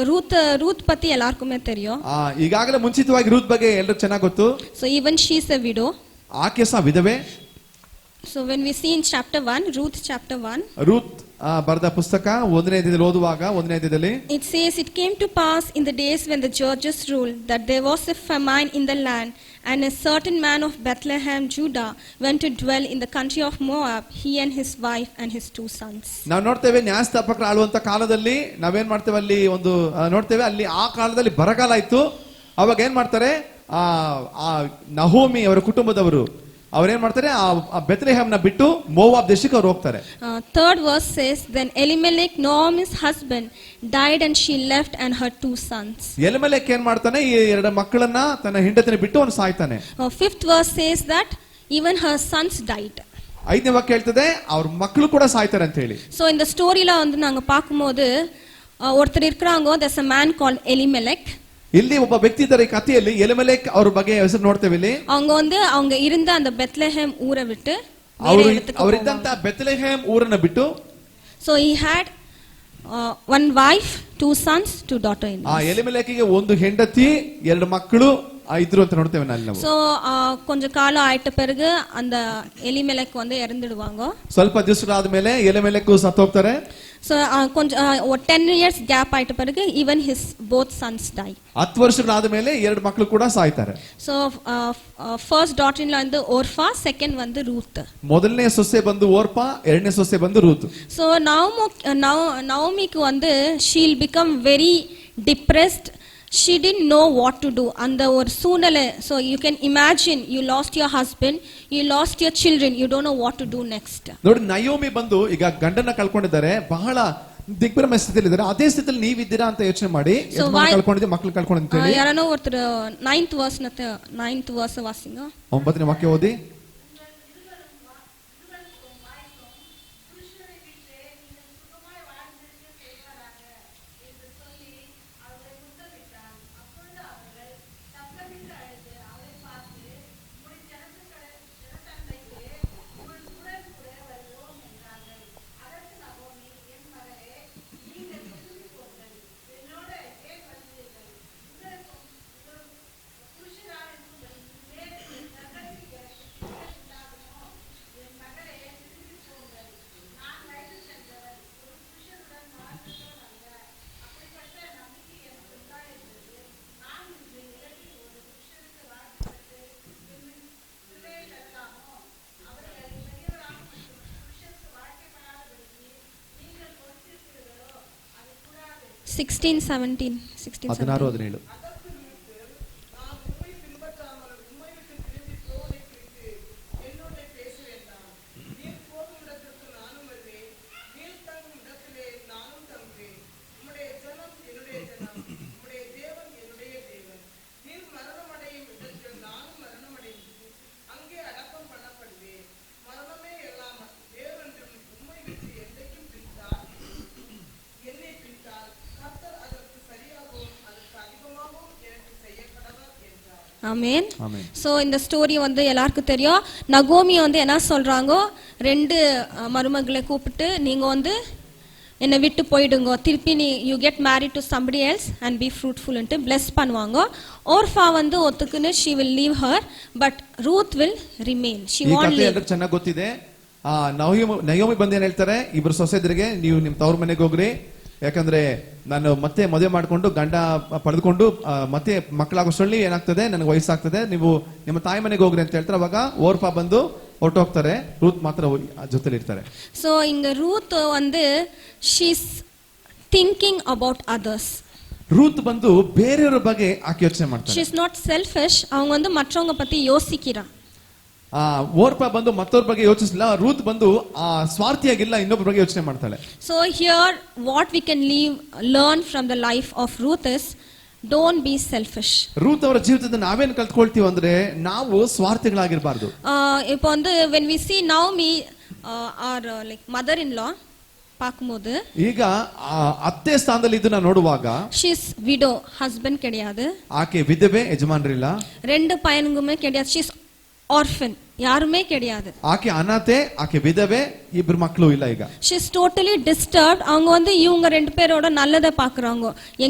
Ruth ಪತಿ ಎಲ್ಲಾರ್ಕುಮೇ ತೆರಿಯೋ. ಈಗಾಗಲೇ ಮುಂಚಿತವಾಗಿ ರೂತ್ ಬಗ್ಗೆ ಎಲ್ಲರೂ ಚೆನ್ನಾಗಿ ಗೊತ್ತು. So even she is a widow. ಆಕೆ ಸಹ ವಿಧವೆ. So when we see in chapter 1, Ruth chapter 1, Routh ಬರೆದ ಪುಸ್ತಕ 1ನೇ ಅಧ್ಯಾಯದಲ್ಲಿ ಓದುವಾಗ 1ನೇ ಅಧ್ಯಾಯದಲ್ಲಿ it says, it came to pass in the days when the judges ruled that there was a famine in the land, and a certain man of Bethlehem, Judah, went to dwell in the country of Moab, he and his wife and his 2 sons. ನಾವು ನೋಡ್ತೇವೆ ನ್ಯಾಯಸ್ಥಾಪಕರು ಆಳುವಂತ ಕಾಲದಲ್ಲಿ ನಾವೇನ್ ಮಾಡ್ತೇವೆ, ಅಲ್ಲಿ ಒಂದು ನೋಡ್ತೇವೆ, ಅಲ್ಲಿ ಆ ಕಾಲದಲ್ಲಿ ಬರಗಾಲ ಇತ್ತು. ಅವಾಗ ಏನ್ ಮಾಡ್ತಾರೆ, ನಹೋಮಿ ಅವರ ಕುಟುಂಬದವರು ಅವ್ರೇನ್ ಮಾಡ್ತಾರೆ, ಆ ಬೆತ್ಲೆಹೇಮ್ನ ಬಿಟ್ಟು ಮೋವಾಬ್ ದೇಶಕ್ಕೆ ಅವ್ರು ಹೋಗ್ತಾರೆ. Third verse says, then Elimelech, Naomi's husband, died and she left and her 2 sons. ಎಲಿಮೆಲೆಕ್ ಏನ್ ಮಾಡ್ತಾನೆ, ಈ ಎರಡು ಮಕ್ಕಳನ್ನ ತನ್ನ ಹೆಂಡತಿನ ಬಿಟ್ಟು ಅವನು ಸಾಯ್ತಾನೆ. Fifth verse says that even her sons died. 5ನೇ ವಾಕ್ಯ ಹೇಳ್ತದೆ ಅವ್ರ ಮಕ್ಕಳು ಕೂಡ ಸಾಯ್ತಾರೆ ಅಂತ ಹೇಳಿ. So in the storyல வந்து நாங்க பாக்கும்போது ஒருத்தர் இருக்கறாங்க, there's a man called Elimelech. ಇಲ್ಲಿ ಒಬ್ಬ ವ್ಯಕ್ತಿ ಇದ್ದಾರೆ ಈ ಕಥೆಯಲ್ಲಿ, ಎಲಿಮೆಲೆಕ್ ಅವ್ರ ಬಗ್ಗೆ ಹೆಸರು ನೋಡ್ತೇವೆ ಇಲ್ಲಿ. அவங்க இருந்த அந்த பெத்லஹேம் ஊரை விட்டு ಅವರಿದ್ದಂತ ಬೆತ್ಲೆಹೇಮ್ ಊರನ್ನ ಬಿಟ್ಟು, so he had one wife, 2 sons, 2 daughters. ಎಲಿಮೆಲೆಕಿಗೆ ಒಂದು ಹೆಂಡತಿ 2 ಮಕ್ಕಳು ಇದ್ರು ಅಂತ ನೋಡ್ತೇವೆ ನಾವು. So கொஞ்ச காலம் ஆயிட்ட பிறகு அந்த எலிமெலெக் வந்து இறந்துடுவாங்க. ಸ್ವಲ್ಪ ದಿವಸಗಳಾದ ಮೇಲೆ ಎಲಿಮೆಲೆಕ್ ಸತ್ತು ಹೋಗ್ತಾರೆ. So கொஞ்ச 10 years ಗ್ಯಾಪ್ ಆಯ್ತ பிறகு even his both sons die. 10 ವರ್ಷಗಳಾದ ಮೇಲೆ 2 ಮಕ್ಕಳು ಕೂಡ ಸಾಯ್ತಾರೆ. So first daughter in law வந்து ಓರ್ಫಾ, second வந்து ರೂತ್. ಮೊದಲನೇ ಸೊಸೆ ಬಂದು ಓರ್ಪಾ, ಎರಡನೇ ಸೊಸೆ ಬಂದು ರೂತ್. So Naomiக்கு வந்து she'll become very depressed. She didn't know what to do. அந்த ஒரு சூழ்நிலை, so you can imagine, you lost your husband, you lost your children, you don't know what to do next. ನೋಡಿ, Naomi ಬಂದು ಈಗ ಗಂಡನ ಕಳ್ಕೊಂಡಿದ್ದಾರೆ, ಬಹಳ ದಿಗ್ಭ್ರಮ ಸ್ಥಿತಿಯಲ್ಲಿ ಇದ್ದಾರೆ. ಅದೇ ಸ್ಥಿತಿಯಲ್ಲಿ ನೀವಿದ್ದೀರಾ ಅಂತ ಯೋಚನೆ ಮಾಡಿ. ಕಳ್ಕೊಂಡಿದ್ದೆ, ಮಕ್ಳು ಕಳ್ಕೊಂಡು ಅಂತ ಹೇಳಿ ಯಾರನೋ ಒರ್ತರು 9th verse ವಾಸಿಂಗ 9ನೇ ವಾಕ್ಯ ಓದಿ. Sixteen, 17. 16-17. ஆமென். சோ இந்த ஸ்டோரி வந்து எல்லாருக்கும் தெரியும். நகோமி வந்து என்ன சொல்றாங்க, 2 மருமகளை கூப்பிட்டு நீங்க வந்து என்னை விட்டு போயிடுங்க, திருப்பி you get married to somebody else and be ஃப்ரூட்ஃபுல்ன்ட்டு பிளஸ் பண்ணுவாங்க. ஓர்ஃபா வந்து ஒத்துக்குன்னு she will leave her, but Ruth will remain. She won't leave. ಎಲ್ಲರಿಗೂ ಚೆನ್ನಾಗಿ ಗೊತ್ತಿದೆ. ನಯೋಮಿ ಬಂದು ಏನ್ ಹೇಳ್ತಾರೆ, ಇಬ್ರು ಸೊಸೆದರಿಗೆ ನೀವು ನಿಮ್ ತವ್ರ ಮನೆಗೆ ಹೋಗ್ರಿ, ಯಾಕಂದ್ರೆ ನಾನು ಮತ್ತೆ ಮದುವೆ ಮಾಡ್ಕೊಂಡು ಗಂಡ ಪಡೆದುಕೊಂಡು ಮತ್ತೆ ಮಕ್ಕಳಾಗೋಷ್ಟರಲ್ಲಿ ಏನಾಗ್ತದೆ, ನನಗೆ ವಯಸ್ಸಾಗ್ತದೆ, ನೀವು ನಿಮ್ಮ ತಾಯಿ ಮನೆಗೆ ಹೋಗ್ರಿ ಅಂತ ಹೇಳ್ತಾರೆ. ಅವಾಗ ಓರ್ಫಾ ಬಂದು ಹೊರಟೋಗ್ತಾರೆ, ರೂತ್ ಮಾತ್ರ ಜೊತೆಲಿ ಇರ್ತಾರೆ. ಸೊ ಇಂಗ ರೂತ್ வந்து she is thinking about others. Routh ಬಂದು ಬೇರೆಯವರ ಬಗ್ಗೆ ಆಕೆ ಯೋಚನೆ ಮಾಡ್ತಾಳೆ. she is not selfish. அவங்க வந்து ಮற்றவங்க பத்தி யோசிக்கிறா. ಓರ್ಪಾ ಬಂದು ಮತ್ತೊಬ್ಬರ ಬಗ್ಗೆ ಯೋಚಿಸಲಿಲ್ಲ. ರೂತ್ ಬಂದು ಸ್ವಾರ್ಥಿಯಾಗಿಲ್ಲ, ಇನ್ನೊಬ್ಬರ ಬಗ್ಗೆ ಯೋಚನೆ ಮಾಡ್ತಾಳೆ. So here what we can learn from the life of Ruth is, don't be selfish. Routh ಅವರ ಜೀವಿತದಿಂದ ನಾವೇನ್ ಕಲ್ತ್ಕೊಳ್ತೀವಿ ಅಂದ್ರೆ, ನಾವು ಸ್ವಾರ್ಥಿಗಳಾಗಿರಬಾರ್ದು. இப்போ வந்து when we see Naomi or like mother-in-law பாக்கும்போது, ಈಗ ಅತ್ತೆ ಸ್ಥಾನದಲ್ಲಿ ಇದನ್ನ ನೋಡುವಾಗ, she is widow, husband கிடையாது, ಆಕೆ ವಿಧವೆ, ಯಜಮಾನರಿಲ್ಲ, 2 பையனுங்களுமே கிடையாது, she is orphan, யாருமே கிடையாது, ಆಕೆ ಅನಾಥೆ, ಆಕೆ ವಿಧವೆ, ಇಬ್ಬರು ಮಕ್ಕಳು ಇಲ್ಲ. ಈಗ she is totally disturbed. அவங்க வந்து இவங்க 2 பேரோட நல்லதை பாக்குறாங்க.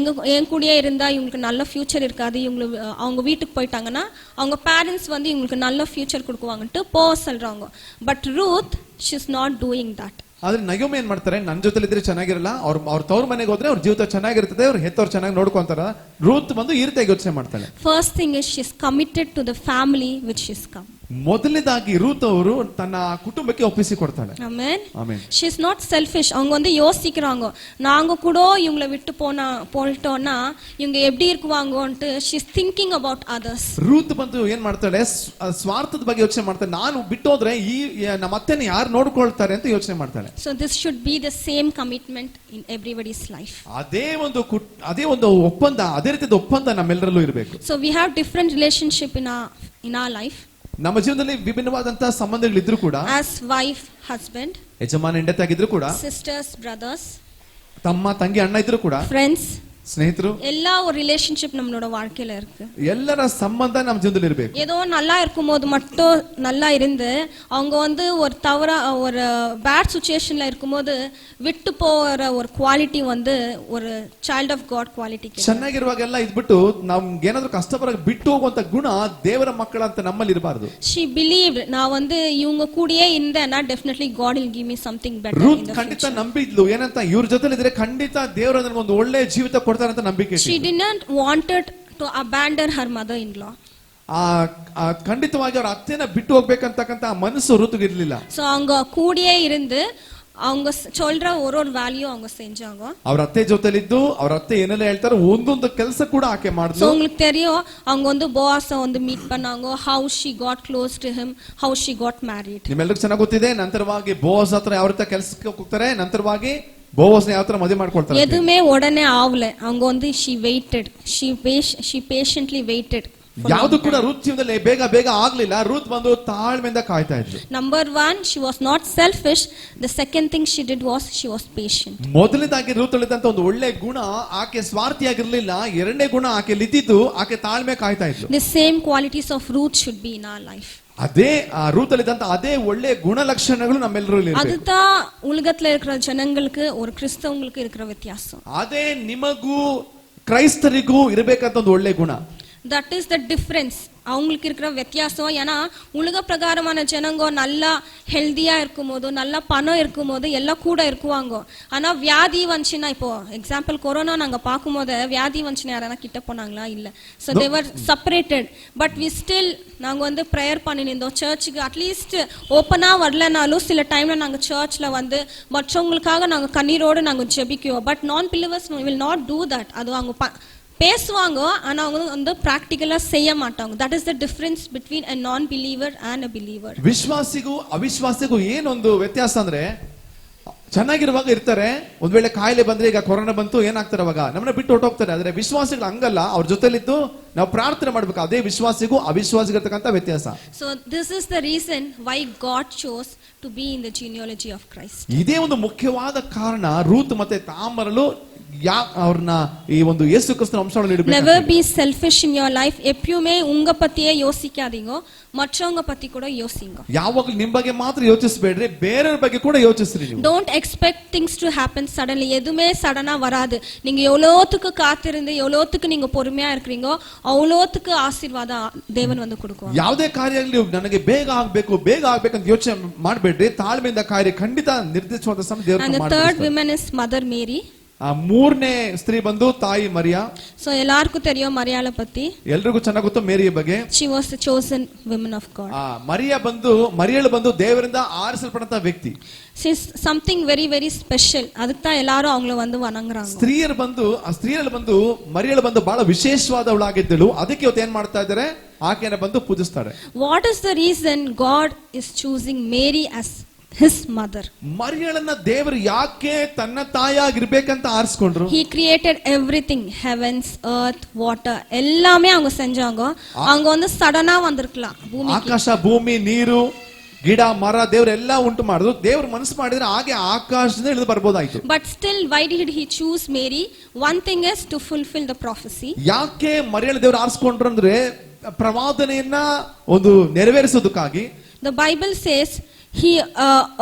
என் கூடயே இருந்தா இவங்களுக்கு நல்ல ஃபியூச்சர் இருக்காது, இவங்க அவங்க வீட்டுக்கு போயிட்டாங்கன்னா அவங்க பேரண்ட்ஸ் வந்து இவங்களுக்கு நல்ல ஃபியூச்சர் கொடுக்குவாங்கன்ட்டு போக சொல்றாங்க. But Ruth, she is not doing that. ಆದ್ರೆ ನಯೋಮಿ ಏನ್ ಮಾಡ್ತಾರೆ, ನನ್ನ ಜೊತೆಲಿ ಇದ್ರೆ ಚೆನ್ನಾಗಿರಲ್ಲ, ಅವ್ರ ತವ್ರ ಮನೆಗೆ ಹೋದ್ರೆ ಅವ್ರ ಜೀವಿತ ಚೆನ್ನಾಗಿರ್ತದೆ, ಅವ್ರ ಹೆತ್ತವ್ರು ಚೆನ್ನಾಗಿ ನೋಡ್ಕೊಂತಾರ. ರೂತ್ ಬಂದು ಈ ರೀತಿಯಾಗಿ ಯೋಚನೆ ಮಾಡ್ತಾಳೆ. First thing is she is committed to the family which she is come. ಮೊದಲನೇದಾಗಿ ರೂತ್ ಅವರು ತನ್ನ ಕುಟುಂಬಕ್ಕೆ ಒಪ್ಪಿಸಿ ಕೊಡ್ತಾಳೆ. Amen. Amen. she is not selfish. அவங்க வந்து யோசிக்கிறாங்க, நாங்க கூட இவங்களை விட்டு போயிட்டோம்னா இவங்க எப்படி இருக்குவாங்கன்ட்டு she is thinking about others. Routh ಬಂದು ಏನ್ ಮಾಡ್ತಾಳೆ, ಸ್ವಾರ್ಥದ ಬಗ್ಗೆ ಯೋಚನೆ ಮಾಡ್ತಾಳೆ. ನಾನು ಬಿಟ್ಟೋದ್ರೆ ಈ ನಮ್ಮ ಅತ್ತೆನ ಯಾರು ನೋಡ್ಕೊಳ್ತಾರೆ ಅಂತ ಯೋಚನೆ ಮಾಡ್ತಾಳೆ. So this should be the same commitment in everybody's life. ಅದೇ ಒಂದು ಒಪ್ಪಂದ, ಅದೇ ರೀತಿಯ ಒಪ್ಪಂದ ನಮ್ಮೆಲ್ಲರಲ್ಲೂ ಇರಬೇಕು. So we have different relationship in our life. ನಮ್ಮ ಜೀವನದಲ್ಲಿ ವಿಭಿನ್ನವಾದಂತಹ ಸಂಬಂಧಗಳಿದ್ರು ಕೂಡ, as wife, husband, ಯಜಮಾನ ಹೆಂಡತಿ ಆಗಿದ್ರು ಕೂಡ, sisters, brothers, ತಮ್ಮ ತಂಗಿ ಅಣ್ಣ ಇದ್ರು ಕೂಡ, friends, ಸ್ನೇಹಿತರು, எல்லா ஒரு ரிலேஷன்ஷிப் நம்மளோட வாழ்க்கையில இருக்கு. ಎಲ್ಲರ ಸಂಬಂಧ ನಮ್ಮ ಜೀವನದಲ್ಲಿ ಇರಬೇಕು. ஏதோ நல்லா இருக்கும்போது மட்டும் நல்லா இருந்து அவங்க வந்து ஒரு பேட் சிச்சுவேஷன்ல இருக்கும்போது விட்டு போற ஒரு குவாலிட்டி வந்து ஒரு சைல்ட் ஆஃப் காட் குவாலிಟಿ. ಚೆನ್ನಾಗಿರುವಾಗೆಲ್ಲ ಇದ್ಬಿಟ್ಟು ನಮ್ಗೆ ಏನಾದ್ರೂ ಕಷ್ಟ ಬರಕ ಬಿಟ್ಟು ಹೋಗುವಂತ ಗುಣ ದೇವರ ಮಕ್ಕಳಂತ ನಮ್ಮಲ್ಲಿ ಇರಬಾರದು. she believed, நான் வந்து இவங்க கூடயே இருந்தேன்னா definitely God will give me something better. Routh ಖಂಡಿತ ನಂಬಿದ್ಲು, ಏನಂತ ಇವ್ರ ಜೊತೆಲಿ ಇದ್ರೆ ಖಂಡಿತ ದೇವರು ನನಗೆ ಒಂದು ಒಳ್ಳೆ ಜೀವಿತ ಕೊಡ್ತಾರೆ ಅಂತ ನಂಬಿಕೆ. she didn't wanted to abandon her mother-in-law. ಖಂಡಿತವಾಗಿ ಅವ್ರ ಅತ್ತೆನ ಬಿಟ್ಟು ಹೋಗ್ಬೇಕಂತಕ್ಕಂತ ಮನಸ್ಸು ರೂತ್ಗೆ ಇರ್ಲಿಲ್ಲ. ಸೊ அவங்க கூடயே இருந்து அவங்க சொல்ற ஒரு ವ್ಯಾಲ್ಯೂ அவங்க செஞ்சாங்க. ಅವ್ರ ಅತ್ತೆ ಜೊತೆಲಿದ್ದು ಅವ್ರ ಅತ್ತೆ ಏನೆಲ್ಲ ಹೇಳ್ತಾರೋ ಒಂದೊಂದು ಕೆಲಸ ಕೂಡ ಆಕೆ ಮಾಡಿದ್ಲು. ಸೊ உங்களுக்கு தெரியும், அவங்க வந்து போவாஸ வந்து மீட் பண்ணாங்க, how she got close to him, how she got married. ನಿಮ್ಮೆಲ್ಲರಿಗೂ ಚೆನ್ನಾಗಿ ಗೊತ್ತಿದೆ. ನಂತರವಾಗಿ ಬೋವಾಸ್ ಹತ್ರ ಯಾವ ರೀತಿ ಕೆಲಸಕ್ಕೆ ಹೋಗ್ತಾರೆ, ನಂತರವಾಗಿ ಬೋವಸ್ನ ಯಾವ ತರ ಮದುವೆ ಮಾಡ್ಕೊಳ್ತಾರೆ ಅಂತ. எதுவுமே உடனே ஆவல. அவங்க வந்து she waited, she patiently waited. ಯಾವುದು ಕೂಡ ರೂತ್ ಜೀವನದಲ್ಲಿ ಬೇಗ ಬೇಗ ಆಗ್ಲಿಲ್ಲ. ರೂತ್ ಬಂದು ತಾಳ್ಮೆಯಿಂದ ಕಾಯ್ತಾ ಇದ್ಲು. Number 1, she was not selfish. The second thing she did was she was patient. ಮೊದಲನೇದಾಗಿ ರೂತ್ ಅಲ್ಲಿದ್ದಂತ ಒಂದು ಒಳ್ಳೆ ಗುಣ, ಆಕೆ ಸ್ವಾರ್ಥಿಯಾಗಿರ್ಲಿಲ್ಲ. ಎರಡನೇ ಗುಣ ಆಕೆ ಇದ್ದಿದ್ದು, ಆಕೆ ತಾಳ್ಮೆ ಕಾಯ್ತಾ ಇದ್ಲು. The same qualities of Ruth should be in our life. ಅದೇ ರೂತ್ ಅಲ್ಲಿದ್ದಂತ ಅದೇ ಒಳ್ಳೆ ಗುಣಲಕ್ಷಣಗಳು ನಮ್ಮೆಲ್ಲರೂ அதுதான் உலகத்துல இருக்கிற ஜனங்களுக்கு ஒரு கிறிஸ்தவங்களுக்கு இருக்கிற வித்தியாசம். ಅದೇ ನಿಮಗೂ ಕ್ರೈಸ್ತರಿಗೂ ಇರಬೇಕಂತ ಒಂದು ಒಳ್ಳೆ ಗುಣ. That is the difference. அவங்களுக்கு இருக்கிற வித்தியாசம். ஏன்னா உலக பிரகாரமான ஜனங்க நல்லா ஹெல்தியா இருக்கும்போது, நல்லா பணம் இருக்கும்போது எல்லாம் கூட இருக்குவாங்க. ஆனா வியாதி வந்துச்சுன்னா, இப்போ எக்ஸாம்பிள் கொரோனா நாங்க பார்க்கும்போது வியாதி வந்துச்சுன்னா யாரா கிட்ட போனாங்களா? இல்ல. So they were separated. But we still நாங்க வந்து ப்ரேயர் பண்ணிருந்தோம். சர்ச்சுக்கு அட்லீஸ்ட் ஓப்பனா வரலனாலும் சில டைம்ல நாங்க சர்ச்ல வந்து மற்றவங்களுக்காக நாங்க கண்ணீரோடு நாங்க ஜெபிக்குவோம். பட் நான் believers will not do that. அது அவங்க பேசுவாங்க, ஆனா அவங்க வந்து பிராக்டிகலா செய்ய மாட்டாங்க. That is the difference between a non believer and a believer. ವಿಶ್ವಾಸಿಗೂ ಅವಿಶ್ವಾಸಿಗೂ ಏನೊಂದು ವ್ಯತ್ಯಾಸ ಅಂದ್ರೆ, ಚೆನ್ನಾಗಿರುವಾಗ ಇರ್ತಾರೆ, ಒಂದ್ ವೇಳೆ ಕಾಯಿಲೆ ಬಂದ್ರೆ, ಈಗ ಕೊರೋನಾ ಬಂತು, ಏನಾಗ್ತಾರೆ ಅವಾಗ ನಮ್ಮನ್ನ ಬಿಟ್ಟು ಹೊರಟೋಗ್ತಾರೆ. ಆದ್ರೆ ವಿಶ್ವಾಸಿಗಳು ಹಂಗಲ್ಲ, ಅವ್ರ ಜೊತೆಲಿದ್ದು ನಾವು ಪ್ರಾರ್ಥನೆ ಮಾಡ್ಬೇಕು. ಅದೇ ವಿಶ್ವಾಸಿಗೂ ಅವಿಶ್ವಾಸಿಗೂ ಇರ್ತಕ್ಕಂಥ ವ್ಯತ್ಯಾಸ. So this is the reason why God chose to be in the genealogy of Christ. ಇದೇ ಒಂದು ಮುಖ್ಯವಾದ ಕಾರಣ ರೂತ್ ಮತ್ತೆ ತಾಮರಲು ಅವ್ರನ್ನ ಈ ಒಂದು ಯೇಸು ಕ್ರಿಸ್ತನ ವಂಶವನ್ನು ಇಡಬೇಕು. Never be selfish in your life. எப்பவுமே உங்க பத்தியே யோசிக்காதீங்க, மற்றவங்க பத்தி கூட யோசிங்க. ಯಾವಾಗಲೂ ನಿಮ್ಮ ಬಗ್ಗೆ ಮಾತ್ರ ಯೋಚಿಸಬೇಡ್ರಿ, ಬೇರೆಯವರ ಬಗ್ಗೆ ಕೂಡ ಯೋಚಿಸ್ರಿ. ನೀವು don't expect things to happen suddenly. எதுமே சடனா வராது. நீங்க எவ்வளவுக்கு காத்திருந்து எவ்வளவுக்கு நீங்க பொறுமையா இருக்கீங்களோ அவ்வளவுக்கு ஆசீர்வாதம் தேவன் வந்து கொடுக்குவார். ಯಾವುದೇ ಕಾರ್ಯ ಆಗಲಿ ನನಗೆ ಬೇಗ ಆಗ್ಬೇಕು ಅಂತ ಯೋಚನೆ ಮಾಡಬೇಡ್ರಿ. ತಾಳ್ಮೆಯಿಂದ ಕಾರ್ಯ ಖಂಡಿತ ನಿರ್ದಿಷ್ಟವಾದ ಸಮಯ ದೇವರು ಮಾಡ್ತಾನೆ. And the third woman is Mother Mary. ಮೂರನೇ ಸ್ತ್ರೀ ಬಂದು ತಾಯಿ ಮರಿಯಾ. So ಎಲ್ಲರಿಗೂ தெரியும் ಮರಿಯಾಳ ಪತ್ತಿ, ಎಲ್ರಿಗೂ ಚೆನ್ನಾಗಿ ಗೊತ್ತು ಮೇರಿಯ ಬಗ್ಗೆ. she was the chosen woman of God. ಮರಿಯಳು ಬಂದು ದೇವರಿಂದ ಆರಿಸಲ್ಪಟ್ಟಂತ ವ್ಯಕ್ತಿ. she is something very very special. ಅದಕ್ಕೆ ಎಲ್ಲರೂ ಅವங்கள வந்து ವಣங்குறாங்க. ಸ್ತ್ರೀಯರು ಬಂದು ಮರಿಯಳು ಬಂದು ಬಹಳ ವಿಶೇಷವಾದವಳಾಗಿದ್ದಳು. ಅದಕ್ಕೆ ಇವತ್ತು ಏನ್ ಮಾಡ್ತಾ ಇದ್ದಾರೆ, ಆಕೆಯನ್ನು ಬಂದು ಪೂಜಿಸ್ತಾರೆ. what is the reason God is choosing Mary as his mother? ಮರಿಯಳನ್ನ ದೇವರು ಯಾಕೆ ತನ್ನ ತಾಯಿಯಾಗಿರ್ಬೇಕಂತ ಆರಿಸ್ಕೊಂಡ್ರು? he created everything, heavens, earth, water, எல்லாமே அவங்க செஞ்சாங்க. அவங்க வந்து சடனா வந்திருக்கலாம் ಭೂಮಿಗೆ. ಆಕಾಶ, ಭೂಮಿ, ನೀರು, ಗಿಡ, ಮರ ದೇವರೆಲ್ಲ ಉಂಟು ಮಾಡಿದ್ರು. ದೇವರು ಮನಸ್ಸು ಮಾಡಿದ್ರೆ ಹಾಗೆ ಆಕಾಶದಿಂದ ಇಳಿದು ಬರ್ಬೋದಾಯ್ತು. but still why did he choose Mary? one thing is to fulfill the prophecy. ಯಾಕೆ ಮರಿಯಳ ದೇವರು ಆರಿಸ್ಕೊಂಡ್ರು ಅಂದ್ರೆ, ಪ್ರವಾದನೆಯನ್ನ ಒಂದು ನೆರವೇರಿಸೋದಕ್ಕಾಗಿ. the Bible says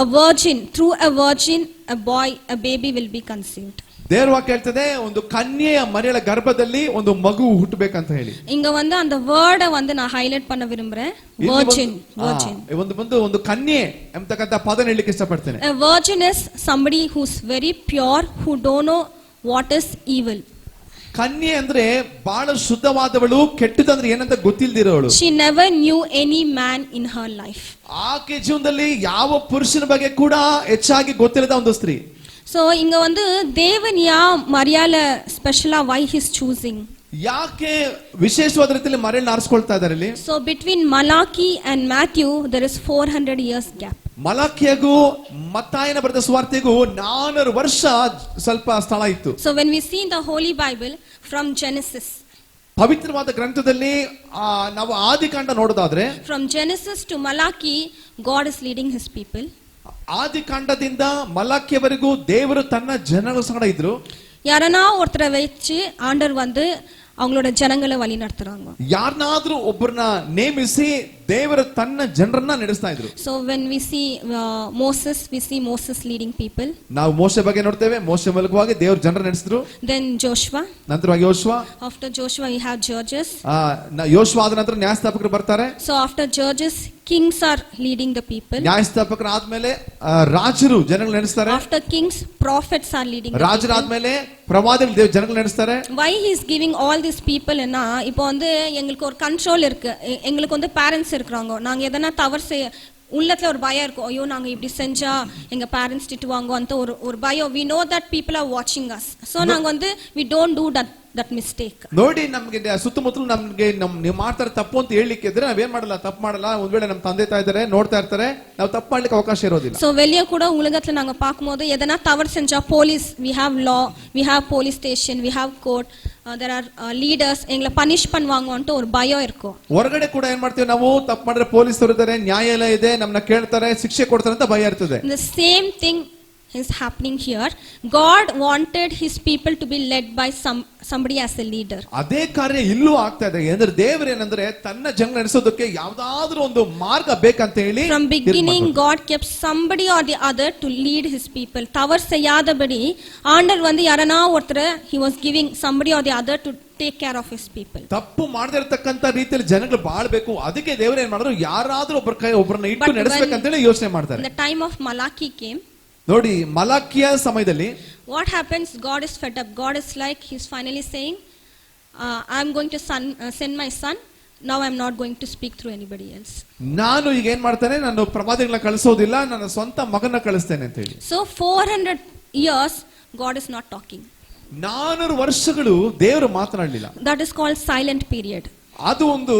a virgin, through a virgin, a baby will be conceived. ದೇವರ ವಾಕ್ಯ ಹೇಳ್ತದೆ, ಒಂದು ಕನ್ಯೆಯ ಮರಿಯಳ ಗರ್ಭದಲ್ಲಿ ಒಂದು ಮಗು ಹುಟ್ಟಬೇಕಂತ ಹೇಳಿ. இங்க வந்து அந்த ವರ್ಡ್ வந்து நான் ಹೈಲೈಟ್ பண்ண விரும்புறேன். virgin. ಒಂದು ಕನ್ಯೆ ಎಂಬತಕ್ಕಂತ ಪದ ಹೇಳಲಿಕ್ಕೆ ಇಷ್ಟಪಡ್ತೇನೆ. a virgin is somebody who's very pure, who don't know what is evil. ಕನ್ಯೆ ಅಂದ್ರೆ ಬಹಳ ಶುದ್ಧವಾದವಳು, ಕೆಟ್ಟದಂದ್ರೆ ಏನಂತ ಗೊತ್ತಿಲ್ದಿರೋಳು. she never knew any man in her life. ಆಕೆ ಜೀವನದಲ್ಲಿ ಯಾವ ಪುರುಷನ ಬಗ್ಗೆ ಕೂಡ ಹೆಚ್ಚಾಗಿ ಗೊತ್ತಿಲ್ಲದ ಒಂದು ಸ್ತ್ರೀ. so ಇಂಗ வந்து தேவன் யா மரியாள ஸ்பெஷலா why he is choosing? ಯಾಕೆ ವಿಶೇಷವಾದ ರೀತಿಯಲ್ಲಿ ಮರಿಯಳನ್ನ ಆರಿಸ್ಕೊಳ್ತಾ ಇದ್ದಾರೆ ಇಲ್ಲಿ? so between Malachi and Matthew there is 400 years gap. ಮಲಾಕಿಯಗೂ ಮತ್ತಾಯನ ಬರೆದ ಸುವಾರ್ತೆಗೂ 400 ವರ್ಷ ಸ್ವಲ್ಪ ಸ್ಥಳ ಇತ್ತು. so when we see in the Holy Bible from Genesis, ಪವಿತ್ರವಾದ ಗ್ರಂಥದಲ್ಲಿ ನಾವು ಆದಿಕಾಂಡ ನೋಡೋದಾದ್ರೆ, from Genesis to Malachi God is leading his people. ಆದಿಕಾಂಡದಿಂದ ಮಲಾಕಿಯವರೆಗೂ ದೇವರು ತನ್ನ ಜನರ ಸಂಗಡ ಇದ್ರು. யாரனா ஒருத்தரை வச்சு ஆண்டவர் வந்து அவங்களோட ஜனங்களை வழி நடத்துறாங்க. ಯಾರನ್ನಾದ್ರೂ ಒಬ್ಬರನ್ನ ನೇಮಿಸಿ ದೇವರು ತನ್ನ ಜನರನ್ನ ನಡೆಸ್ತಾ ಇದ್ರು. so when we see Moses, we see Moses leading people. ನಾವು ಮೋಶೆ ಬಗ್ಗೆ ನೋಡ್ತೇವೆ, ಮೋಶೆ ಮೂಲಕವಾಗಿ ದೇವರು ಜನರನ್ನ ನಡೆಸಿದ್ರು. then Joshua, ನಂತರವಾಗಿ ಯೋಶುವ. after Joshua we have Judges. ಯೋಶುವ ಆದ ನಂತರ ನ್ಯಾಯಸ್ಥಾಪಕರು ಬರ್ತಾರೆ. so after Judges kings are leading the people. ನ್ಯಾಯಸ್ಥಾಪಕರು ಆದ್ಮೇಲೆ ರಾಜರು ಜನರನ್ನ ನಡೆಸ್ತಾರೆ. after kings prophets are leading. ರಾಜರಾದ್ಮೇಲೆ ಪ್ರವಾದಿಗಳು ಜನರನ್ನ ನಡೆಸ್ತಾರೆ. why he is giving all these people ena இப்போ வந்து எங்களுக்கு ஒரு கண்ட்ரோல் இருக்கு. எங்களுக்கு வந்து பேரண்ட்ஸ் இருக்காங்க. நாங்க எதனா தவறு செய்ய உள்ளத்துல ஒரு பயம் இருக்கும். ஐயோ நாங்க இப்படி செஞ்சா எங்க பேரண்ட்ஸ் திட்டுவாங்க அந்த ஒரு பயம். we know that people are watching us. so நாங்க வந்து we don't do that that mistake. ನೋಡಿ ನಮ್ಗೆ ಸುತ್ತಮುತ್ತಲು ನಮ್ಗೆ ನೀವು ಮಾಡ್ತಾರೆ ತಪ್ಪು ಅಂತ ಹೇಳಲಿಕ್ಕೆ ಇದ್ರೆ ನಾವೇನ್ ಮಾಡಲ್ಲ, ತಪ್ಪು ಮಾಡಲ್ಲ. ಒಂದ್ ವೇಳೆ ನಮ್ ತಂದೆ ತಾಯಿ ಇದಾರೆ ನೋಡ್ತಾ ಇರ್ತಾರೆ, ನಾವು ತಪ್ಪು ಮಾಡ್ಲಿಕ್ಕೆ ಅವಕಾಶ ಇರೋದಿಲ್ಲ. So வெளிய கூட உலகத்துல நாங்க பாக்கும்போது எதனா தவறு செஞ்சா police, we have law, we have police station, we have court, there are leaders, எங்களை பனிஷ் பண்ணுவாங்கன்ட்டு ஒரு பயம் இருக்கும். ಹೊರಗಡೆ ಕೂಡ ಏನ್ ಮಾಡ್ತೀವಿ ನಾವು, ತಪ್ಪು ಮಾಡಿದ್ರೆ ಪೊಲೀಸರು ಇದ್ದಾರೆ, ನ್ಯಾಯಾಲಯ ಇದೆ, ನಮ್ಮನ್ನ ಕೇಳ್ತಾರೆ, ಶಿಕ್ಷೆ ಕೊಡ್ತಾರೆ ಅಂತ ಭಯ ಇರ್ತದೆ. The same thing is happening here. God wanted his people to be led by somebody as a leader. ಅದೇ ಕಾರ್ಯ ಇಲ್ಲೂ ಆಗ್ತಾ ಇದೆ. ಅಂದ್ರೆ ದೇವರೇನಂದ್ರೆ ತನ್ನ ಜನ ನಡೆಸೋದಕ್ಕೆ ಯಾವ್ದಾದ್ರೂ ಒಂದು ಮಾರ್ಗ ಬೇಕಂತ ಹೇಳಿ From beginning God kept somebody or the other to lead his people. தவறு செய்யாதபடி ஆண்டவர் வந்து யாரனா ஒருத்தர் he was giving somebody or the other to take care of his people. ತಪ್ಪು ಮಾಡದಿರತಕ್ಕಂತ ರೀತಿಯಲ್ಲಿ ಜನಗಳು ಬಾಳ್ಬೇಕು, ಅದಕ್ಕೆ ದೇವರು ಏನ್ ಮಾಡಿದ್ರು, ಯಾರಾದ್ರೂ ಒಬ್ಬರನ್ನ ಇಟ್ಟು ನಡೆಸಬೇಕಂತ ಹೇಳಿ ಯೋಚನೆ ಮಾಡ್ತಾರೆ. The time of Malachi came. ನೋಡಿ ಮಲಾಕಿಯ ಸಮಯದಲ್ಲಿ What happens? God is fed up. God is like, he's finally saying, I'm going to send my son. Now I'm not going to speak through anybody else. ನಾನು ಈಗ ಏನ್ ಮಾಡ್ತೇನೆ, ನಾನು ಪ್ರವಾದಿಗಳನ್ನ ಕಳಿಸೋದಿಲ್ಲ, ನನ್ನ ಸ್ವಂತ ಮಗನ ಕಳಿಸ್ತೇನೆ ಅಂತ ಹೇಳಿ. So 400 years God is not talking. 400 ವರ್ಷಗಳು ದೇವರು ಮಾತನಾಡಲಿಲ್ಲ. That is called silent period. ಅದು ಒಂದು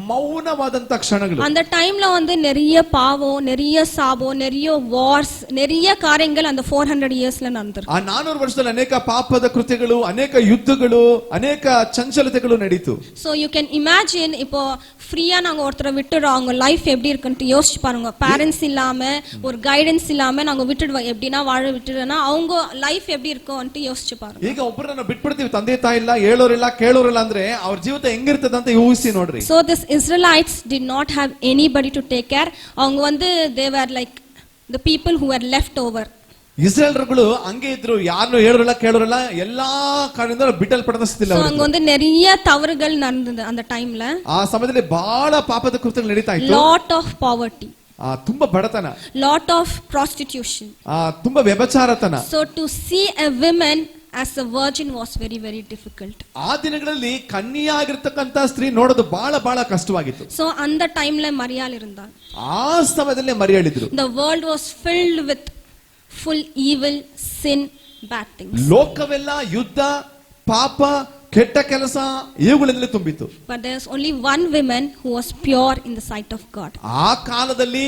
மௌனவாதந்த க்ஷணங்கள். அந்த டைம்ல வந்து நிறைய பாவம், நிறைய சாபம், நிறைய வார்ஸ், நிறைய காரியங்கள் அந்த 400 இயர்ஸ்ல நடந்திருக்கு. ಆ 400 ವರ್ಷದಲ್ಲಿ ಅನೇಕ ಪಾಪದ ಕೃತ್ಯಗಳು, ಅನೇಕ ಯುದ್ಧಗಳು, ಅನೇಕ ಚಂಚಲತೆಗಳು ನಡೆಯಿತು. So you can imagine, இப்போ ஃப்ரீயா நாங்க ஒருத்தரை விட்டுறோம், அவங்க லைஃப் எப்படி இருக்குன்னு யோசிச்சு பாருங்க. பேரண்ட்ஸ் இல்லாம, ஒரு கைடன்ஸ் இல்லாம நாங்க விட்டுடுவோம், எப்படினா வாழ விட்டுறனா அவங்க லைஃப் எப்படி இருக்கும்னு யோசிச்சு பாருங்க. ಈಗ ಒಬ್ಬರನ್ನ ಬಿಟ್ಬಿಡ್ತೀವಿ, ತಂದೆ ತಾಯಿ ಇಲ್ಲ, ಹೇಳೋರಿಲ್ಲ, ಕೇಳೋರಿಲ್ಲ ಅಂದ್ರೆ ಅವ್ರ ಜೀವಿತ ಹೆಂಗಿರ್ತದೆ ಅಂತ ಊಹಿಸಿ ನೋಡ್ರಿ. So this Israelites did not have anybody to take care. அவங்க வந்து they were like the people who were left over. ಇಸ್ರಾಯೇಲ್ಗಳು ಹಂಗೆ ಇದ್ರು, ಯಾರನ್ನು ಹೇಳೋರಿಲ್ಲ, ಕೇಳೋರಿಲ್ಲ, ಎಲ್ಲಾ ಕಾರಣದಿಂದ ಬಿಟ್ಟಲ್ಪಡದ ಸ್ಥಿತಿಯಲ್ಲಿ ಅವರು. அவங்க வந்து நிறைய தவறுகள் நடந்தது அந்த டைம்ல. ಆ ಸಮಯದಲ್ಲಿ ಬಹಳ ಪಾಪದ ಕೃತ್ಯಗಳು ನಡೀತಾ ಇತ್ತು. Lot of poverty. ತುಂಬಾ ಬಡತನ. Lot of prostitution. ತುಂಬಾ ವ್ಯಭಿಚಾರತನ. So to see a woman as a virgin was very very difficult. ಆ ದಿನಗಳಲ್ಲಿ ಕನ್ಯೆಯಾಗಿರತಕ್ಕಂತ ಸ್ತ್ರೀ ನೋಡೋದು ಬಹಳ ಬಹಳ ಕಷ್ಟವಾಗಿತ್ತು. So அந்த டைம்ல மரியாள் இருந்தா. ಆ ಸಮಯದಲ್ಲಿ ಮರಿಯಾಳಿದ್ರು. The world was filled with full evil, sin, bad things. ಲೋಕವೆಲ್ಲ ಯುದ್ಧ, ಪಾಪ, ಕೆಟ್ಟ ಕೆಲಸ ಇವುಗಳಿಂದಲೇ ತುಂಬಿತ್ತು. But there was only one woman who was pure in the sight of God. ಆ ಕಾಲದಲ್ಲಿ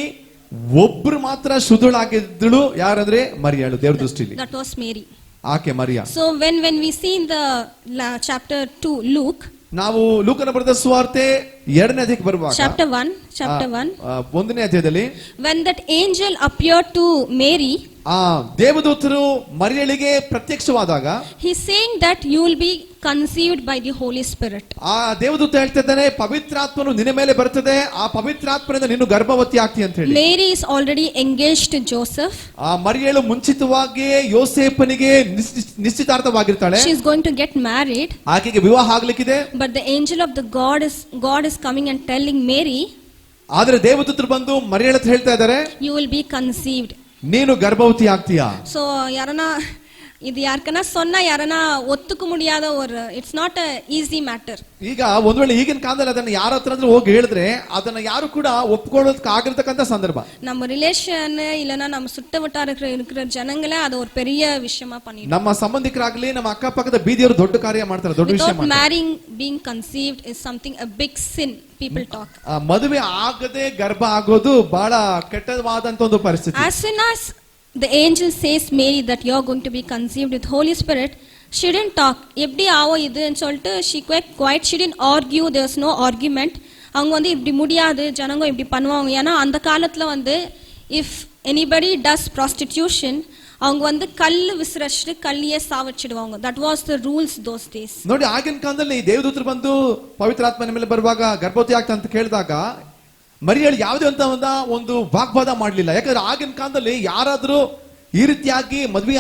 ಒಬ್ಬರು ಮಾತ್ರ ಶುದ್ಧಳಾಗಿದ್ದಳು, ಯಾರಂದ್ರೆ ಮರಿಯಾಳು, ದೇವರ ದೃಷ್ಟಿಯಲ್ಲಿ. That was Mary. ಆಕೆ Maria. So when we see in the chapter 2 Luke, ನಾವು ಲೂಕನ ಬರೆದ ಸುವಾರ್ತೆ 2ನೇ ಅಧ್ಯಾಯಕ್ಕೆ ಬರುವಾಗ chapter 1 1ನೇ ಅಧ್ಯಾಯದಲ್ಲಿ when that angel appeared to Mary, ದೇವದೂತರು ಮರಿಯಳಿಗೆ ಪ್ರತ್ಯಕ್ಷವಾದಾಗ he's saying that you will be conceived by the Holy Spirit. ಆ ದೇವದೂತ ಹೇಳ್ತಿದ್ದಾನೆ, ಪವಿತ್ರಾತ್ಮನು ನಿನ್ನ ಮೇಲೆ ಬರ್ತದೆ, ಆ ಪವಿತ್ರಾತ್ಮನಿಂದ ನೀನು ಗರ್ಭವತಿ ಆಗ್ತಿ ಅಂತ ಹೇಳಿ. Mary is already engaged to Joseph. ಆ ಮರಿಯಳು ಮುಂಚಿತವಾಗಿ ಯೋಸೇಫನಿಗೆ ನಿಶ್ಚಿತಾರ್ಥವಾಗಿರ್ತಾಳೆ. She is going to get married. ಆಕೆಗೆ ವಿವಾಹ ಆಗ್ಲಿಕ್ಕಿದೆ. But the angel of the God is coming and telling Mary, ಆದ್ರೆ ದೇವದೂತರು ಬಂದು ಮರಿಯಳ ಹತ್ರ ಹೇಳ್ತಾ ಇದ್ದಾರೆ, you will be conceived. ನೀನು ಗರ್ಭವತಿ ಆಗ್ತೀಯಾ. So ಯಾರನ ಇದು ಯಾರ್ಕನ ಸೊನ್ನ ಯಾರನ ಒತ್ತುಕ ಮುಡಿಯಾದ ஒரு it's not a easy matter. ಈಗ ಒಂದ್ ವೇಳೆ ಈಗಿನ ಕಾಲದಲ್ಲಿ ಅದನ್ನ ಯಾರ ಹತ್ರ ಹೋಗಿ ಹೇಳಿದ್ರೆ ಅದನ್ನ ಯಾರು ಕೂಡ ಒಪ್ಕೊಳ್ಳೋದಕ್ಕೆ ಆಗಿರ್ತಕ್ಕಂಥ ಸಂದರ್ಭ. நம்ம ರಿಲೇಷನ್ இல்லனா நம்ம சுட்ட வட்டார இருக்கிற ஜனங்களே அது ஒரு பெரிய விஷயமா பண்ணிட்டு, ನಮ್ಮ ಸಂಬಂಧಿಕರಾಗಲಿ, ನಮ್ಮ ಅಕ್ಕಪಕ್ಕದ ಬೀದಿಯವರು ದೊಡ್ಡ ಕಾರ್ಯ ಮಾಡ್ತಾರೆ, ದೊಡ್ಡ ವಿಷಯ ಮಾಡ್ತಾರೆ. Marrying, being conceived is something a big sin people talk. ಮದುವೆ ಆಗದೆ ಗರ್ಭ ಆಗೋದು ಬಹಳ ಕೆಟ್ಟವಾದಂತ ಒಂದು ಪರಿಸ್ಥಿತಿ. As soon as the angel says Mary that you are going to be conceived with Holy Spirit, she didn't talk. எப்படி ஆவோ இதுன்னு சொல்லிட்டு she quite she didn't argue. There was no argument. அவங்க வந்து இப்படி முடியாது, ஜனங்க இப்படி பண்ணுவாங்க. ஏன்னா அந்த காலத்துல வந்து if anybody does prostitution, அவங்க வந்து கல்லு விசிறச்சு கல்லியே ಸಾವಚಿಡುவாங்க. That was the rules those days. ನೋಡಿ, ಆಗಿನ ಕಾಲದಲ್ಲಿ ದೇವದೂತರು ಬಂದು ಪವಿತ್ರಾತ್ಮನ ಮೇಲೆ ಬರುವಾಗ ಗರ್ಭವತಿ ಆಗ್ತಾ ಅಂತ ಕೇಳಿದಾಗ ಮರಿಯಳು ಯಾವುದೇ ಅಂತ ಒಂದು ವಾಗ್ವಾದ ಮಾಡಲಿಲ್ಲ. ಯಾಕಂದ್ರೆ ಆಗಿನ ಕಾಲದಲ್ಲಿ ಯಾರಾದ್ರೂ ಈ ರೀತಿಯಾಗಿ ಮದ್ವೆ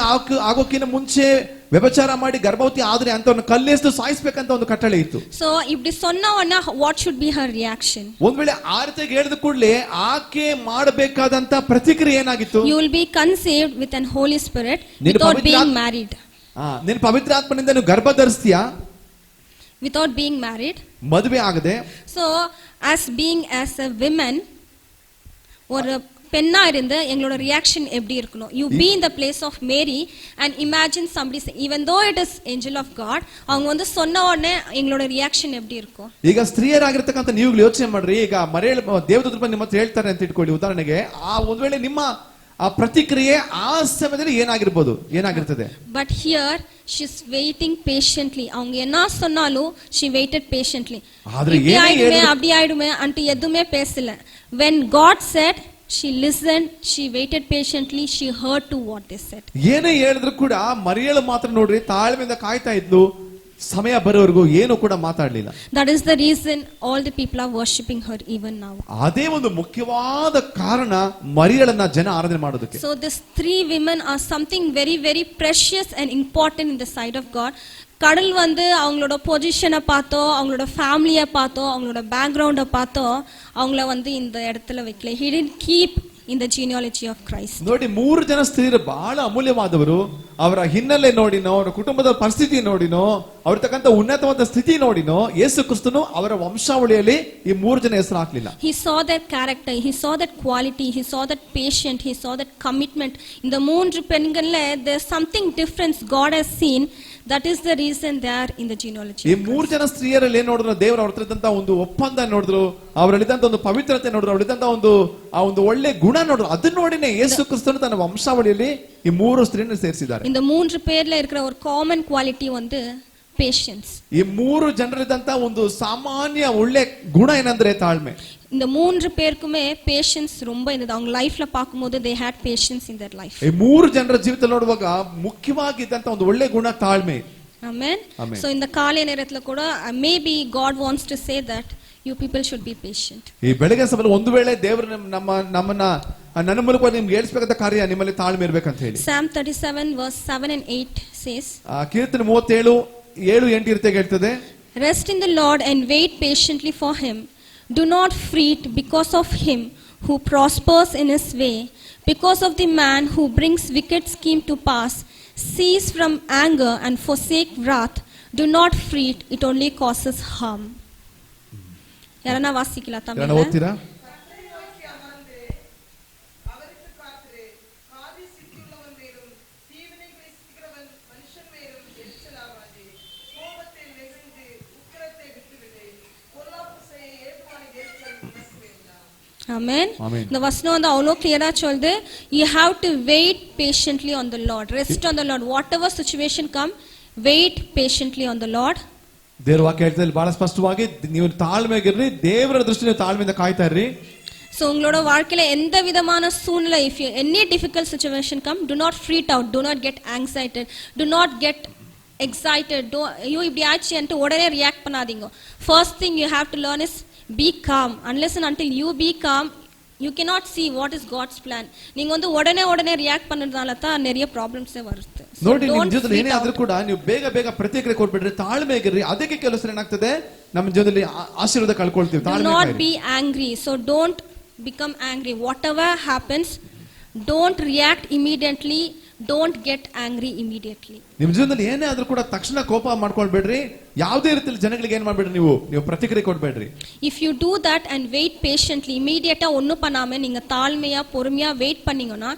ಆಗೋಕಿನ ಮುಂಚೆ ವ್ಯಭಿಚಾರ ಮಾಡಿ ಗರ್ಭವತಿ ಆದ್ರೆ ಅಂತ ಕಲ್ಲೆಷ್ಟು ಸಾಯಿಸ್ಬೇಕಂತ ಒಂದು ಕಟ್ಟಳೆ ಇತ್ತು. So இப்படி சொன்னவனா what should be her reaction? ಒಂದ್ ವೇಳೆ ಆ ರೀತಿ ಹೇಳಿದ ಕೂಡಲೇ ಆಕೆ ಮಾಡಬೇಕಾದಂತ ಪ್ರತಿಕ್ರಿಯೆ ಏನಾಗಿತ್ತು? You will be conceived with an Holy Spirit without being married. ನೀನು ಪವಿತ್ರಾತ್ಮನಿಂದ ನೀನು ಗರ್ಭ ಧರಿಸ್ತೀಯಾ, without being married, ಮದುವೆ ಆಗದೆ. So as a woman, ஒரு பெண்ணா இருந்து எங்களோட ரியாக்ஷன் எப்படி இருக்கணும்? You be in the place of Mary and imagine somebody even though it is angel of God, அவங்க வந்து சொன்ன உடனே எங்களோட ரியாக்ஷன் எப்படி இருக்கும்? ಈಗ ಸ್ತ್ರೀಯರಾಗಿರ್ತಕ್ಕಂಥ ನೀವು ಯೋಚನೆ ಮಾಡ್ರಿ, ಈಗ ಮರೆಯಲ್ ದೇವದೂತರು ನಿಮ್ಮ ಹತ್ರ ಹೇಳ್ತಾರೆ ಅಂತ ಇಟ್ಕೊಳ್ಳಿ ಉದಾಹರಣೆಗೆ, ಆ ಒಂದ್ ವೇಳೆ ನಿಮ್ಮ ಆ ಪ್ರತಿಕ್ರಿಯೆ ಆ ಸಮಯದಲ್ಲಿ ಏನಾಗಿರ್ತದೆ? But here she is waiting patiently. அவங்க என்ன சொன்னாலும் she waited patiently. ஆದ್ರೆ அப்படி ஆயிடுமே ಅಂತ எதுமே பேசல. When God said, she listened, she waited patiently, she heard to what they said. ಏನೇ ಹೇಳಿದ್ರು ಕೂಡ ಮರಿಯಳು ಮಾತ್ರ ನೋಡ್ರಿ ತಾಳ್ಮೆಯಿಂದ ಕಾಯ್ತಾ ಇದ್ಲು, ಸಮಯ ಬರೋವರೆಗೂ ಏನು ಕೂಡ ಮಾತಾಡಲಿಲ್ಲ. That is the reason all the people are worshipping her even now. ಅದೇ ಒಂದು ಮುಖ್ಯವಾದ ಕಾರಣ ಮರಿಯಳನ್ನ ಜನ ಆರಾಧನೆ ಮಾಡೋದಕ್ಕೆ. So these three women are something very very precious and important in the sight of God. கடல் வந்து அவங்களோட பொசிஷனை பார்த்தோ, அவங்களோட ஃபேமிலியை பார்த்தோ, அவங்களோட பேக்ரவுண்டை பார்த்தோ அவங்கள வந்து இந்த இடத்துல வைக்கல. He didn't keep in the genealogy of Christ. ನೋಡಿ, 3 ಜನ ಸ್ತ್ರೀಯರು ಬಹಳ ಅಮೂಲ್ಯವಾದವರು. ಅವರ ಹಿನ್ನೆಲೆ ನೋಡಿನೋ, ಅವರ ಕುಟುಂಬದ ಪರಿಸ್ಥಿತಿ ನೋಡಿನೋ, ಅವರತಕ್ಕಂತ ಉನ್ನತವಾದ ಸ್ಥಿತಿ ನೋಡಿನೋ, ಯೇಸು ಕ್ರಿಸ್ತನು ಅವರ ವಂಶಾವಳಿಯಲ್ಲಿ ಈ 3 ಜನ ಹೆಸರು ಹಾಕಲಿಲ್ಲ. He saw that character, he saw that quality, he saw that patient, he saw that commitment. இந்த 3 பெண்கள்ல there's something different God has seen. That is the reason they are in the genealogy. ಈ 3 ಜನ ಸ್ತ್ರೀಯರಲ್ಲಿ ಏನ್ ನೋಡಿದ್ರು? ದೇವರು ಅವ್ರ ಹತ್ರ ಇದ್ದಂತ ಒಂದು ಒಪ್ಪಂದ ನೋಡಿದ್ರು, ಅವರಲ್ಲಿದ್ದಂತ ಒಂದು ಪವಿತ್ರತೆ ನೋಡಿದ್ರು, ಅವರಲ್ಲಿದ್ದಂತ ಒಂದು ಒಳ್ಳೆ ಗುಣ ನೋಡಿದ್ರು. ಅದನ್ನ ನೋಡಿನೇ ಯೇಸು ಕ್ರಿಸ್ತನು ತನ್ನ ವಂಶಾವಳಿಯಲ್ಲಿ ಈ 3 ಸ್ತ್ರೀಯರನ್ನು ಸೇರಿಸಿದ್ದಾರೆ. இந்த 3 பேர்ல இருக்கிற ஒரு காமன் குவாலிட்டி வந்து patience. ಈ 3 ಜನರಿದ್ದಂತ ಒಂದು ಸಾಮಾನ್ಯ ಒಳ್ಳೆ ಗುಣ ಏನಂದ್ರೆ ತಾಳ್ಮೆ. இந்த 3 பேருக்குமே patience ரொம்ப இருந்தது. அவங்க லைஃப்ல பாக்கும்போது they had patience in their life. ಈ 3 ಜನರ ಜೀವಿತದಲ್ಲಿ ನೋಡುವಾಗ ಮುಖ್ಯವಾಗಿದ್ದಂತ ಒಂದು ಒಳ್ಳೆ ಗುಣ ತಾಳ್ಮೆ. Amen. So இந்த காலை நேரத்துல கூட maybe God wants to say that you people should be patient. ಈ ಬೆಳಗ್ಗೆ ಸಮಯದಲ್ಲಿ ಒಂದು ವೇಳೆ ದೇವರು ನಮ್ಮನ್ನ ನನ್ನ ಮೂಲಕ ನಿಮ್ಗೆ ಹೇಳಿಸಬೇಕಾದ ಕಾರ್ಯ ನಿಮ್ಮಲ್ಲಿ ತಾಳ್ಮೆ ಇರಬೇಕಂತ ಹೇಳಿ. Psalm 37 verse 7 and 8 says, ಕೀರ್ತನೆ 37 7-8 ಇರುತ್ತೆ ಹೇಳ್ತದೆ, Rest in the Lord and wait patiently for him. Do not fret because of him who prospers in his way, because of the man who brings wicked scheme to pass. Cease from anger and forsake wrath. Do not fret, it only causes harm. ಯಾರನ್ನ ವಾಸಿಕಲ ತಮಿಳು ಓದ್ತೀರಾ? Amen. இந்த வசனம் வந்து அவ்வளோ கிளியரா சொல்லுது, you have to wait patiently on the Lord, rest on the Lord, whatever situation come, wait patiently on the Lord. ದೇವರ ವಾಕ್ಯ ಹೇಳ್ತದೆ ಬಹಳ ಸ್ಪಷ್ಟವಾಗಿ, ನೀವು ತಾಳ್ಮೆಗಿರ್ರಿ, ದೇವರ ದೃಷ್ಟಿಯಲ್ಲಿ ತಾಳ್ಮೆಯಿಂದ ಕಾಯ್ತಾ ಇರ್ರಿ. So உங்களோட வாழ்க்கையில எந்த விதமான சூழ்நிலை, if you any difficult situation come, do not freak out, do not get anxiety, do not get excited, you இப்படி ஆச்சு என்று உடனே ரியாக்ட் பண்ணாதீங்க. First thing you have to learn is be calm. Unless and until you be calm, you cannot see what is God's plan. நீங்க வந்து உடனே react பண்ணறதால தான் நிறைய ப்ராப்ளಮ್ಸ್ வருது. ನೋಡಿ, ನಿಮ್ಮ ಜೀವಿತದಲ್ಲಿ ಏನೇ ಆದ್ರೂ ಕೂಡ ನೀವು ಬೇಗ ಪ್ರತಿಕ್ರಿಯೆ ಕೊಡ್ಬಿಡ್ರಿ, ತಾಳ್ಮೆಗಿರ್ರಿ. ಅದಕ್ಕೆ ಕೆಲಸ ಏನಾಗ್ತದೆ, ನಮ್ಮ ಜೀವಿತದಲ್ಲಿ ಆಶೀರ್ವಾದ ಕಳ್ಕೊಳ್ತೀವಿ. Do not be angry. So don't become angry. Whatever happens, don't react immediately, don't get angry immediately. ನಿಮ್ಮ ಜೀವನದಲ್ಲಿ ಏನೇ ಆದ್ರೂ ಕೂಡ ತಕ್ಷಣ ಕೋಪ ಮಾಡ್ಕೊಳ್ಬೇಡ್ರಿ. ಯಾವುದೇ ರೀತಿಯಲ್ಲಿ ಜನಗಳಿಗೆ ಏನ್ ಮಾಡ್ಬೇಡ್ರಿ, ನೀವು ಪ್ರತಿಕ್ರಿಯೆ ಕೊಡ್ಬೇಡ್ರಿ. If you do that and wait patiently, immediately ஒண்ணு பண்ணாம நீங்க தாழ்மையா பொறுமையா வெயிட் பண்ணீங்கன்னா,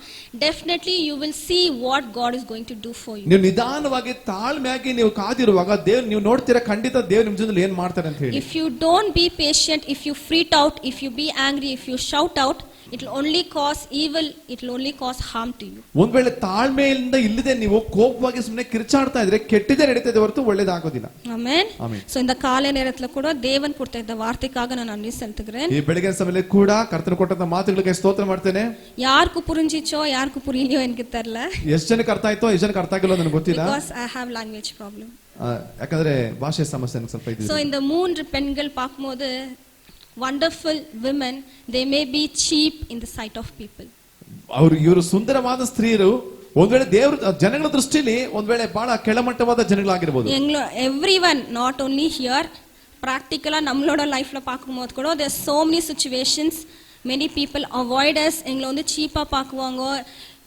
definitely you will see what God is going to do for you. ನೀವು ನಿಧಾನವಾಗಿ ತಾಳ್ಮೆಯಾಗಿ ನೀವು ಕಾದಿರುವಾಗ ದೇವರು, ನೀವು ನೋಡ್ತೀರಾ ಖಂಡಿತ ದೇವರು ನಿಮ್ಮ ಜೀವನದಲ್ಲಿ ಏನ್ ಮಾಡ್ತಾರೆ ಅಂತ ಹೇಳಿ. If you don't be patient, if you freak out, if you be angry, if you shout out, it will only cause evil, it will only cause harm to you. ಒಂದ್ ವೇಳೆ ತಾಳ್ಮೆಯಿಂದ ಇಲ್ಲದೆ ನೀವು ಕೋಪವಾಗಿ ಸುಮ್ಮನೆ ಕಿರ್ಚಾಡ್ತಾ ಇದ್ರೆ ಕೆಟ್ಟದೇ ನಡೀತದೆ ಹೊರತು ಒಳ್ಳೇದಾಗೋದಿಲ್ಲ. Amen. Amen. So இந்த காலை நேரத்துல கூட தேவன் கொடுத்த இந்த வார்த்தைக்காக நான் நன்றி செலுத்துகிறேன். ಈ ಬೆಳಗಿನ ಸಮಯದಲ್ಲಿ ಕೂಡ ಕರ್ತನು ಕೊಟ್ಟಂತ ಮಾತುಗಳಿಗೆ ಸ್ತೋತ್ರ ಮಾಡ್ತೇನೆ. ಯಾರ್ಕು ಪುರಿಂಜಿಚೋ ಯಾರ್ಕು ಪುರಿಲಿಯೋ ನನಗೆ ತೆರಲ್ಲ. ಎಷ್ಟು ಜನಕ್ಕೆ ಅರ್ಥ ಆಯ್ತೋ ಎಷ್ಟು ಜನಕ್ಕೆ ಅರ್ಥ ಆಗಿಲ್ಲ ನನಗೆ ಗೊತ್ತಿಲ್ಲ. Because I have language problem. ಯಾಕಂದ್ರೆ ಭಾಷೆ ಸಮಸ್ಯೆ ನನಗೆ ಸ್ವಲ್ಪ ಇದೆ. So இந்த 3 பெண்கள் பாக்கும்போது wonderful women, they may be cheap in the sight of people. ಇವರು ಸುಂದರವಾದ ಸ್ತ್ರೀಯರು ಒಂದ್ ವೇಳೆ ದೇವರ ಜನಗಳ ದೃಷ್ಟಿಯಲ್ಲಿ ಒಂದ್ ವೇಳೆ ಬಹಳ ಕೆಳಮಟ್ಟವಾದ ಜನಗಳಾಗಿರಬಹುದು. Everyone, not only here, practically நம்மளோட லைஃப்ல பாக்கும்போது கூட there are so many situations, many people avoid us, எங்களை வந்து சீப்பா பாக்குவாங்க.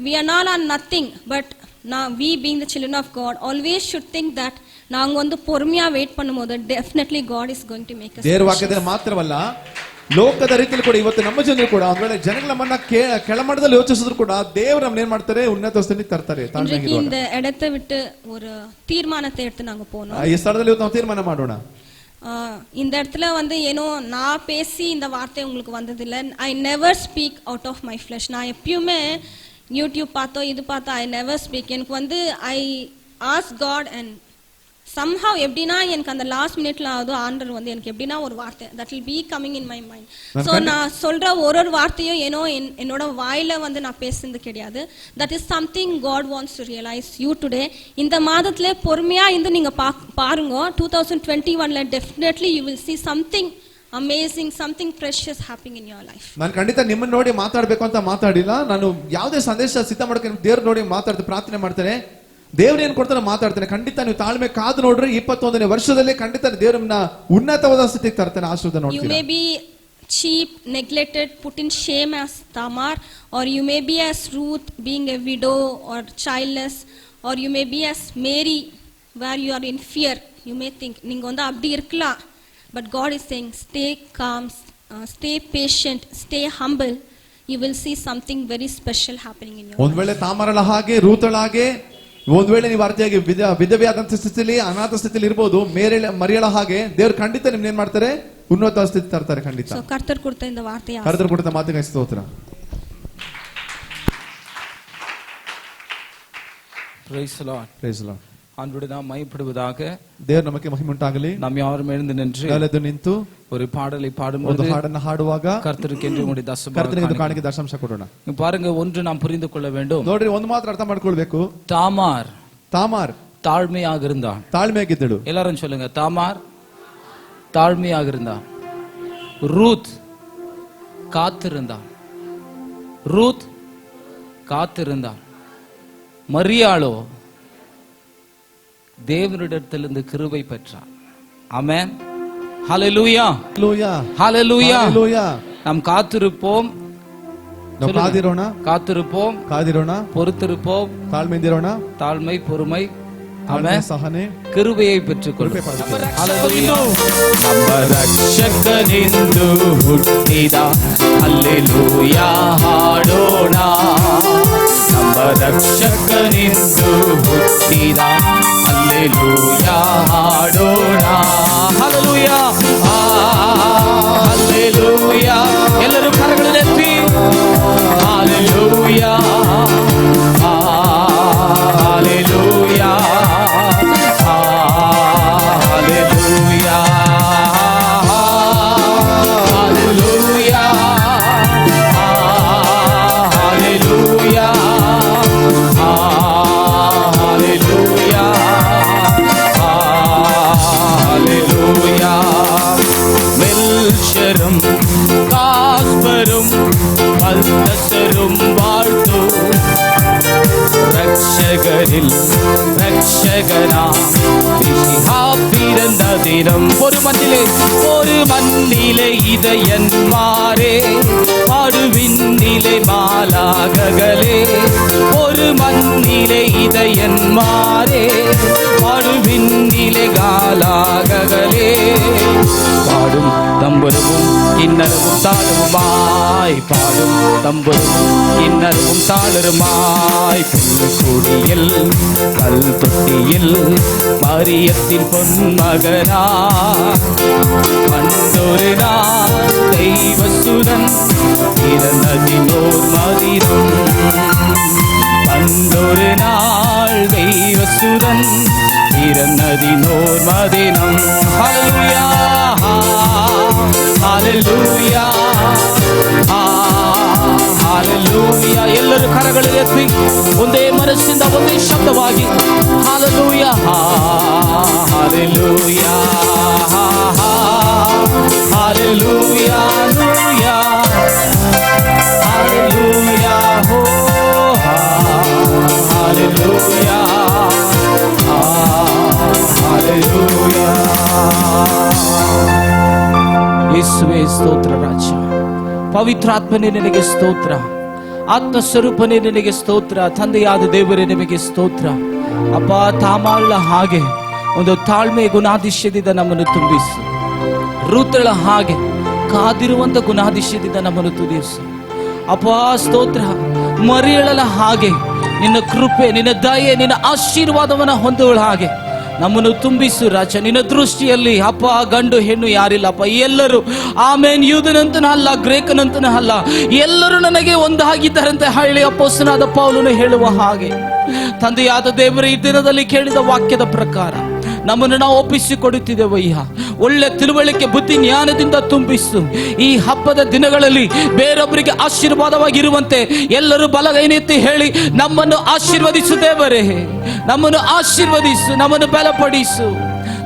We are not on nothing, but now we being the children of God always should think that நாங்க வந்து பொறுமையா வெயிட் பண்ணும்போது definitely God is going to make us. ದೇವರ ವಾಕ್ಯದಲ್ಲಿ ಮಾತ್ರವಲ್ಲ, ಲೋಕದ ರೀತಿಯಲ್ಲಿ ಕೂಡ ಇವತ್ತು ನಮ್ಮ ಜನರು ಕೂಡ ಒಂದ್ ವೇಳೆ ಜನಗಳು ನಮ್ಮನ್ನ ಕೆಳಮಟ್ಟದಲ್ಲಿ ಯೋಚಿಸಿದ್ರು ಕೂಡ ದೇವರು ನಮ್ಮನ್ನ ಏನ್ ಮಾಡ್ತಾರೆ ಉನ್ನತ ಸ್ಥಾನಕ್ಕೆ ತರ್ತಾರೆ. இன்றைக்கு இந்த இடத்தை விட்டு ஒரு தீர்மானத்தை எடுத்து நாங்க போனோம். ಈ ಸ್ಥಳದಲ್ಲಿ ಇವತ್ತು ನಾವು ತೀರ್ಮಾನ ಮಾಡೋಣ. இந்த இடத்துல வந்து ஏனோ நான் பேசி இந்த வார்த்தை உங்களுக்கு வந்ததில்ல. I never speak out of my flesh. நான் எப்பயுமே யூடியூப் பார்த்தோ இது பார்த்தோ ஐ நெவர் ஸ்பீக். எனக்கு வந்து I ask God and somehow எப்படின்னா எனக்கு அந்த லாஸ்ட் மினிட்ல ஆகுது ஆண்டவர் வந்து எனக்கு எப்படின்னா ஒரு வார்த்தை that will be coming in my mind. so நான் சொல்ற ஒரு வார்த்தையும் ஏனோ என்னோட வாயில வந்து நான் பேசுறது கிடையாது. that is something God wants to realize you today. இந்த மாதத்துல பொறுமையா இருந்து நீங்க பாருங்க 2021ல definitely you will see something amazing, something precious happening in your life. ನಾನು ಖಂಡಿತ ನಿಮ್ಮನ್ನ ನೋಡಿ ಮಾತಾಡಬೇಕು ಅಂತ ಮಾತಾಡಿಲ್ಲ. ನಾನು ಯಾವುದೇ ಸಂದೇಶ ಸಿದ್ಧ ಮಾಡ್ಕೊಂಡು ದೇವ್ರ ನೋಡಿ ಮಾತಾಡ್ತೀನಿ, ಪ್ರಾರ್ಥನೆ ಮಾಡ್ತೇನೆ. ದೇವ್ರು ಏನ್ ಕೊಡ್ತಾನೆ ಮಾತಾಡ್ತಾನೆ. ಖಂಡಿತ ನೀವು ತಾಳ್ಮೆ ಕಾದು ನೋಡ್ರಿ 21ನೇ ವರ್ಷದಲ್ಲಿ ಖಂಡಿತ ದೇವ್ರನ್ನ ಉನ್ನತವಾದ ಸ್ಥಿತಿಗೆ ತರ್ತಾನೆ. ಆಶೀರ್ವಾದ ನೋಡ್ತೀರಾ. You may be cheap, neglected, put in shame as Tamar, or you may be as Ruth, being a widow or childless, or you may be as Mary, where you are in fear. You may think நீங்க வந்து அப்படி இருக்கலாம். But God is saying stay calm, stay patient, stay humble. You will see something very special happening in your life. ಒಂದ್ ವೇಳೆ ತಾಮಾರಳ ಹಾಗೆ ರೂತಳ ಹಾಗೆ ಒಂದ್ ವೇಳೆ ನೀವು ಅರ್ಥಿಯಾಗಿ ವಿಧವೆಯಾದಂತ ಸ್ಥಿತಿಯಲ್ಲಿ ಅನಾಥ ಸ್ಥಿತಿಯಲ್ಲಿ ಇರಬಹುದು. ಮರಿಯಳ ಹಾಗೆ ದೇವ್ರು ಖಂಡಿತ ನಿಮ್ನ ಏನ್ ಮಾಡ್ತಾರೆ ಉನ್ನತ ಸ್ಥಿತಿ ತರ್ತಾರೆ ಖಂಡಿತ. So ಕರ್ತರ್ ಕೊಡ್ತಾ ಇಂದ ವಾರ್ತೆಯ ಕರ್ತರ್ ಕೊಡ್ತಾ ಮಾತಿಗೆ ಸ್ತೋತ್ರ. Praise the Lord. Praise the Lord. ஆண்டவருடைய நாம் மகிமைப்படுவதாக. ದೇವರ ನಮಗೆ ಮಹಿಮೆ ಉಂಟಾಗಲಿ. நாம் யாரும் எழுந்து நின்று ಎದ್ದು ನಿಂತು ஒரு பாடலை ಒಂದು பாடும்போது ಹಾಡನ್ನು ಹಾಡುವಾಗ கர்த்தருக்கு என்று உங்களுடைய ಕರ್ತನಿಗೆ ಕಾಣಿಕೆ ದಶಾಂಶ ಕೊಡೋಣ. பாருங்க, ஒன்று நாம் புரிந்து கொள்ள வேண்டும். ನೋಡ್ರಿ, ಒಂದು ಮಾತ್ರ ಅರ್ಥ ಮಾಡ್ಕೊಳ್ಬೇಕು. தாமார் தாழ்மையாக இருந்தான். ತಾಳ್ಮೆಯಾಗಿದ್ದಳು. எல்லாரும் சொல்லுங்க, தாமார் தாழ்மையாக இருந்தான். ரூத் காத்திருந்தான். மரியாளோ தேவனிடத்திலிருந்து கிருபை பெற்றார். ஆமென். ஹல்லேலூயா. ஹல்லேலூயா. ஹல்லேலூயா. நாம் காத்திருப்போம். ನಾವು ಕಾದಿರೋಣ. பொறுத்திருப்போம். தாழ்மை, பொறுமை, ஆமென், ಸಹನೆ, கிருபையை பெற்றுக்கொள்ளும். ஹல்லேலூயா. ನಮ್ಮ ರಕ್ಷಕನಿಂದು ಹುಟ್ಟಿದ ಹಲ್ಲೆಲೂಯಾ ಹಾಡೋಣ. ನಮ್ಮ ರಕ್ಷಕನಿಂದು ಹುಟ್ಟಿದ ಹಲ್ಲೆಲೂಯಾ ಹಾಡೋಣ. ಹಲ್ಲೆಲೂಯಾ. ಹಲ್ಲೆಲೂಯಾ. ಎಲ್ಲರೂ ಕರಗಳನ್ನೆತ್ತಿ hallelujah. Hallelujah. Hallelujah. Hallelujah. Hallelujah. Hallelujah. Hallelujah. മെൽഷരും കാസ്പരും ബൽതസരും വാഴ്ത്തു. രക്ഷകരിൽ രക്ഷകനാം മിശിഹാ പിറന്ന ദിനം. ഒരു മണ്ണിലെ ഇതയന്മാരെ പാടുവിന്നിലെ മാലാഖകളെ. ഒരു മണ്ണിലെ ഇതയന്മാരെ പാടുവിന്നിലെ മാലാഖകളെ. പാടും തമ്പുരവും കിന്നരവും താളവുമായി. പാടും തമ്പുരവും കിന്നരവും താളരുമായി. പുൽക്കുടിയിൽ കൽത്തൊട്ടിയിൽ മറിയത്തിൻ പൊന്മകനാ. പണ്ടൊരു നാൾ ദൈവസുരൻ പിറന്നതിനോർമദിനം. പണ്ടൊരു നാൾ ദൈവസുരൻ പിറന്നതിനോർമദിനം. ഹല്ലേലൂയാ. ഹല്ലേലൂയാ. ಹಲ್ಲೆಲೂಯಾ. ಎಲ್ಲರೂ ಕರಗಳು ಎತ್ತಿ ಒಂದೇ ಮನಸ್ಸಿಂದ ಒಂದೇ ಶಬ್ದವಾಗಿ hallelujah. Hallelujah. Hallelujah. Hallelujah. Hallelujah. Hallelujah. ಯೇಸುವೇ ಸ್ತೋತ್ರ ರಾಜ. ಪವಿತ್ರಾತ್ಮನೇ ನಿನಗೆ ಸ್ತೋತ್ರ. ಆತ್ಮಸ್ವರೂಪನೇ ನಿನಗೆ ಸ್ತೋತ್ರ. ತಂದೆಯಾದ ದೇವರೇ ನಿಮಗೆ ಸ್ತೋತ್ರ. ಅಪ್ಪ, ತಾಮಾಳ ಹಾಗೆ ಒಂದು ತಾಳ್ಮೆ ಗುಣಾಧಿಶ್ಯದಿಂದ ನಮ್ಮನ್ನು ತುಂಬಿಸು. ರೂತಳ ಹಾಗೆ ಕಾದಿರುವಂತ ಗುಣಾದಿಶಯದಿಂದ ನಮ್ಮನ್ನು ತುದಿಸು ಅಪ್ಪ. ಸ್ತೋತ್ರ. ಮರಿಯಳಲ ಹಾಗೆ ನಿನ್ನ ಕೃಪೆ, ನಿನ್ನ ದಯೆ, ನಿನ್ನ ಆಶೀರ್ವಾದವನ್ನ ಹೊಂದುವಳ ಹಾಗೆ ನಮ್ಮನ್ನು ತುಂಬಿಸು ರಾಜ. ನಿನ್ನ ದೃಷ್ಟಿಯಲ್ಲಿ ಅಪ್ಪ ಗಂಡು ಹೆಣ್ಣು ಯಾರಿಲ್ಲಪ್ಪ, ಎಲ್ಲರೂ ಆಮೇನ್ ಯೂದನಂತನ ಅಲ್ಲ, ಗ್ರೇಕನಂತನ ಅಲ್ಲ, ಎಲ್ಲರೂ ನನಗೆ ಒಂದಾಗಿದ್ದಾರೆ ಅಂತ ಹೇಳಿ ಅಪೊಸ್ತಲನಾದ ಪೌಲನು ಹೇಳುವ ಹಾಗೆ ತಂದೆಯಾದ ದೇವರ ಈ ದಿನದಲ್ಲಿ ಕೇಳಿದ ವಾಕ್ಯದ ಪ್ರಕಾರ ನಮ್ಮನ್ನು ನಾವು ಒಪ್ಪಿಸಿಕೊಡುತ್ತಿದ್ದೇವಯ್ಯ. ಒಳ್ಳೆ ತಿಳುವಳಿಕೆ, ಬುದ್ಧಿ, ಜ್ಞಾನದಿಂದ ತುಂಬಿಸು. ಈ ಹಬ್ಬದ ದಿನಗಳಲ್ಲಿ ಬೇರೊಬ್ಬರಿಗೆ ಆಶೀರ್ವಾದವಾಗಿರುವಂತೆ ಎಲ್ಲರೂ ಬಲಗೈನೆತ್ತಿ ಹೇಳಿ ನಮ್ಮನ್ನು ಆಶೀರ್ವದಿಸು ದೇವರೇ, ನಮ್ಮನ್ನು ಆಶೀರ್ವದಿಸು, ನಮ್ಮನ್ನು ಬಲಪಡಿಸು.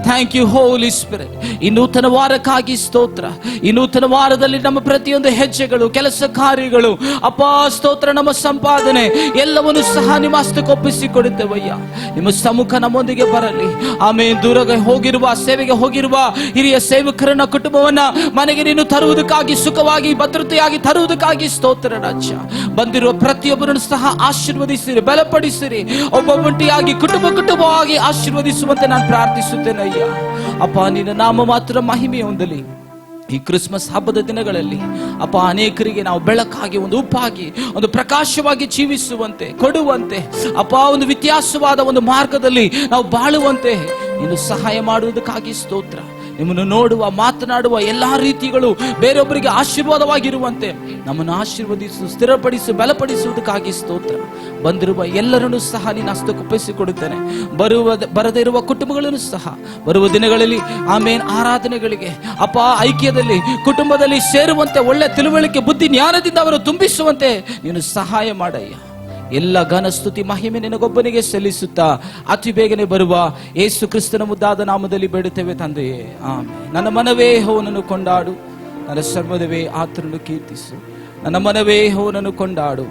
Thank you holy spirit. ಈ ನೂತನ ವಾರಕ್ಕಾಗಿ ಸ್ತೋತ್ರ. ಈ ನೂತನ ವಾರದಲ್ಲಿ ನಮ್ಮ ಪ್ರತಿಯೊಂದು ಹೆಜ್ಜೆಗಳು, ಕೆಲಸ ಕಾರ್ಯಗಳು ಅಪ್ಪ ಸ್ತೋತ್ರ, ನಮ್ಮ ಸಂಪಾದನೆ ಎಲ್ಲವನ್ನು ಸಹ ನಿಮ್ಮ ಹಸ್ತಕ್ಕೆ ಒಪ್ಪಿಸಿಕೊಡುತ್ತೇವಯ್ಯ. ನಿಮ್ಮ ಸಮ್ಮುಖ ನಮ್ಮೊಂದಿಗೆ ಬರಲಿ. ಆಮೇಲೆ ದೂರ ಹೋಗಿರುವ, ಸೇವೆಗೆ ಹೋಗಿರುವ ಹಿರಿಯ ಸೇವಕರನ್ನ, ಕುಟುಂಬವನ್ನ ಮನೆಗೆ ನೀನು ತರುವುದಕ್ಕಾಗಿ, ಸುಖವಾಗಿ ಭದ್ರತೆಯಾಗಿ ತರುವುದಕ್ಕಾಗಿ ಸ್ತೋತ್ರ ರಾಜ್ಯ. ಬಂದಿರುವ ಪ್ರತಿಯೊಬ್ಬರನ್ನು ಸಹ ಆಶೀರ್ವದಿಸಿರಿ, ಬಲಪಡಿಸಿರಿ. ಒಬ್ಬೊಬ್ಬಂಟಿಯಾಗಿ ಕುಟುಂಬವಾಗಿ ಆಶೀರ್ವದಿಸುವಂತೆ ನಾನು ಪ್ರಾರ್ಥಿಸುತ್ತೇನೆ ಅಪ್ಪ. ನಿನ್ನ ನಾಮ ಮಾತ್ರ ಮಹಿಮೆ ಹೊಂದಲಿ. ಈ ಕ್ರಿಸ್ಮಸ್ ಹಬ್ಬದ ದಿನಗಳಲ್ಲಿ ಅಪ್ಪ ಅನೇಕರಿಗೆ ನಾವು ಬೆಳಕಾಗಿ, ಒಂದು ಉಪ್ಪಾಗಿ, ಒಂದು ಪ್ರಕಾಶವಾಗಿ ಜೀವಿಸುವಂತೆ ಕೊಡುವಂತೆ ಅಪ್ಪ, ಒಂದು ವ್ಯತ್ಯಾಸವಾದ ಒಂದು ಮಾರ್ಗದಲ್ಲಿ ನಾವು ಬಾಳುವಂತೆ ನೀನು ಸಹಾಯ ಮಾಡುವುದಕ್ಕಾಗಿ ಸ್ತೋತ್ರ. ನಿಮ್ಮನ್ನು ನೋಡುವ, ಮಾತನಾಡುವ ಎಲ್ಲಾ ರೀತಿಗಳು ಬೇರೊಬ್ಬರಿಗೆ ಆಶೀರ್ವಾದವಾಗಿರುವಂತೆ ನಮ್ಮನ್ನು ಆಶೀರ್ವದಿಸು, ಸ್ಥಿರಪಡಿಸು, ಬಲಪಡಿಸುವುದಕ್ಕಾಗಿ ಸ್ತೋತ್ರ. ಬಂದಿರುವ ಎಲ್ಲರನ್ನು ಸಹ ನೀನು ಹಸ್ತಕ್ಕೊಪ್ಪಿಸಿಕೊಡುತ್ತೇನೆ. ಬರದೇ ಇರುವ ಕುಟುಂಬಗಳನ್ನು ಸಹ ಬರುವ ದಿನಗಳಲ್ಲಿ ಆಮೇನ್ ಆರಾಧನೆಗಳಿಗೆ ಅಪ್ಪ ಐಕ್ಯದಲ್ಲಿ, ಕುಟುಂಬದಲ್ಲಿ ಸೇರುವಂತೆ, ಒಳ್ಳೆ ತಿಳುವಳಿಕೆ, ಬುದ್ಧಿ, ಜ್ಞಾನದಿಂದ ಅವರು ತುಂಬಿಸುವಂತೆ ನೀನು ಸಹಾಯ ಮಾಡಯ್ಯ. ಎಲ್ಲ ಘನ ಸ್ತುತಿ ಮಹಿಮೆ ನಿನಗೊಬ್ಬನಿಗೆ ಸಲ್ಲಿಸುತ್ತಾ ಅತಿ ಬೇಗನೆ ಬರುವ ಯೇಸು ಕ್ರಿಸ್ತನ ಮುದ್ದಾದ ನಾಮದಲ್ಲಿ ಬೇಡುತ್ತೇವೆ ತಂದೆಯೇ, ಆಮೆನ್. ನನ್ನ ಮನವೇ ಯೆಹೋವನನ್ನು ಕೊಂಡಾಡು, ನನ್ನ ಸರ್ವದವೇ ಆತನನ್ನು ಕೀರ್ತಿಸು. ನನ್ನ ಮನವೇ ಯೆಹೋವನನ್ನು ಕೊಂಡಾಡು,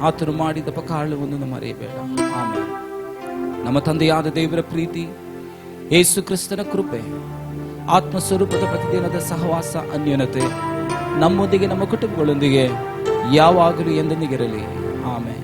ಆತನು ಮಾಡಿದ ಉಪಕಾರವನ್ನು ಮರೆಯಬೇಡ. ಆಮೆನ್. ನಮ್ಮ ತಂದೆಯಾದ ದೇವರ ಪ್ರೀತಿ, ಯೇಸು ಕ್ರಿಸ್ತನ ಕೃಪೆ, ಆತ್ಮ ಸ್ವರೂಪದ ಪ್ರತಿದಿನದ ಸಹವಾಸ, ಅನ್ಯೋನ್ಯತೆ ನಮ್ಮೊಂದಿಗೆ, ನಮ್ಮ ಕುಟುಂಬಗಳೊಂದಿಗೆ ಯಾವಾಗಲೂ ಎಂದೆಂದಿಗಿರಲಿ. ಆಮೆನ್.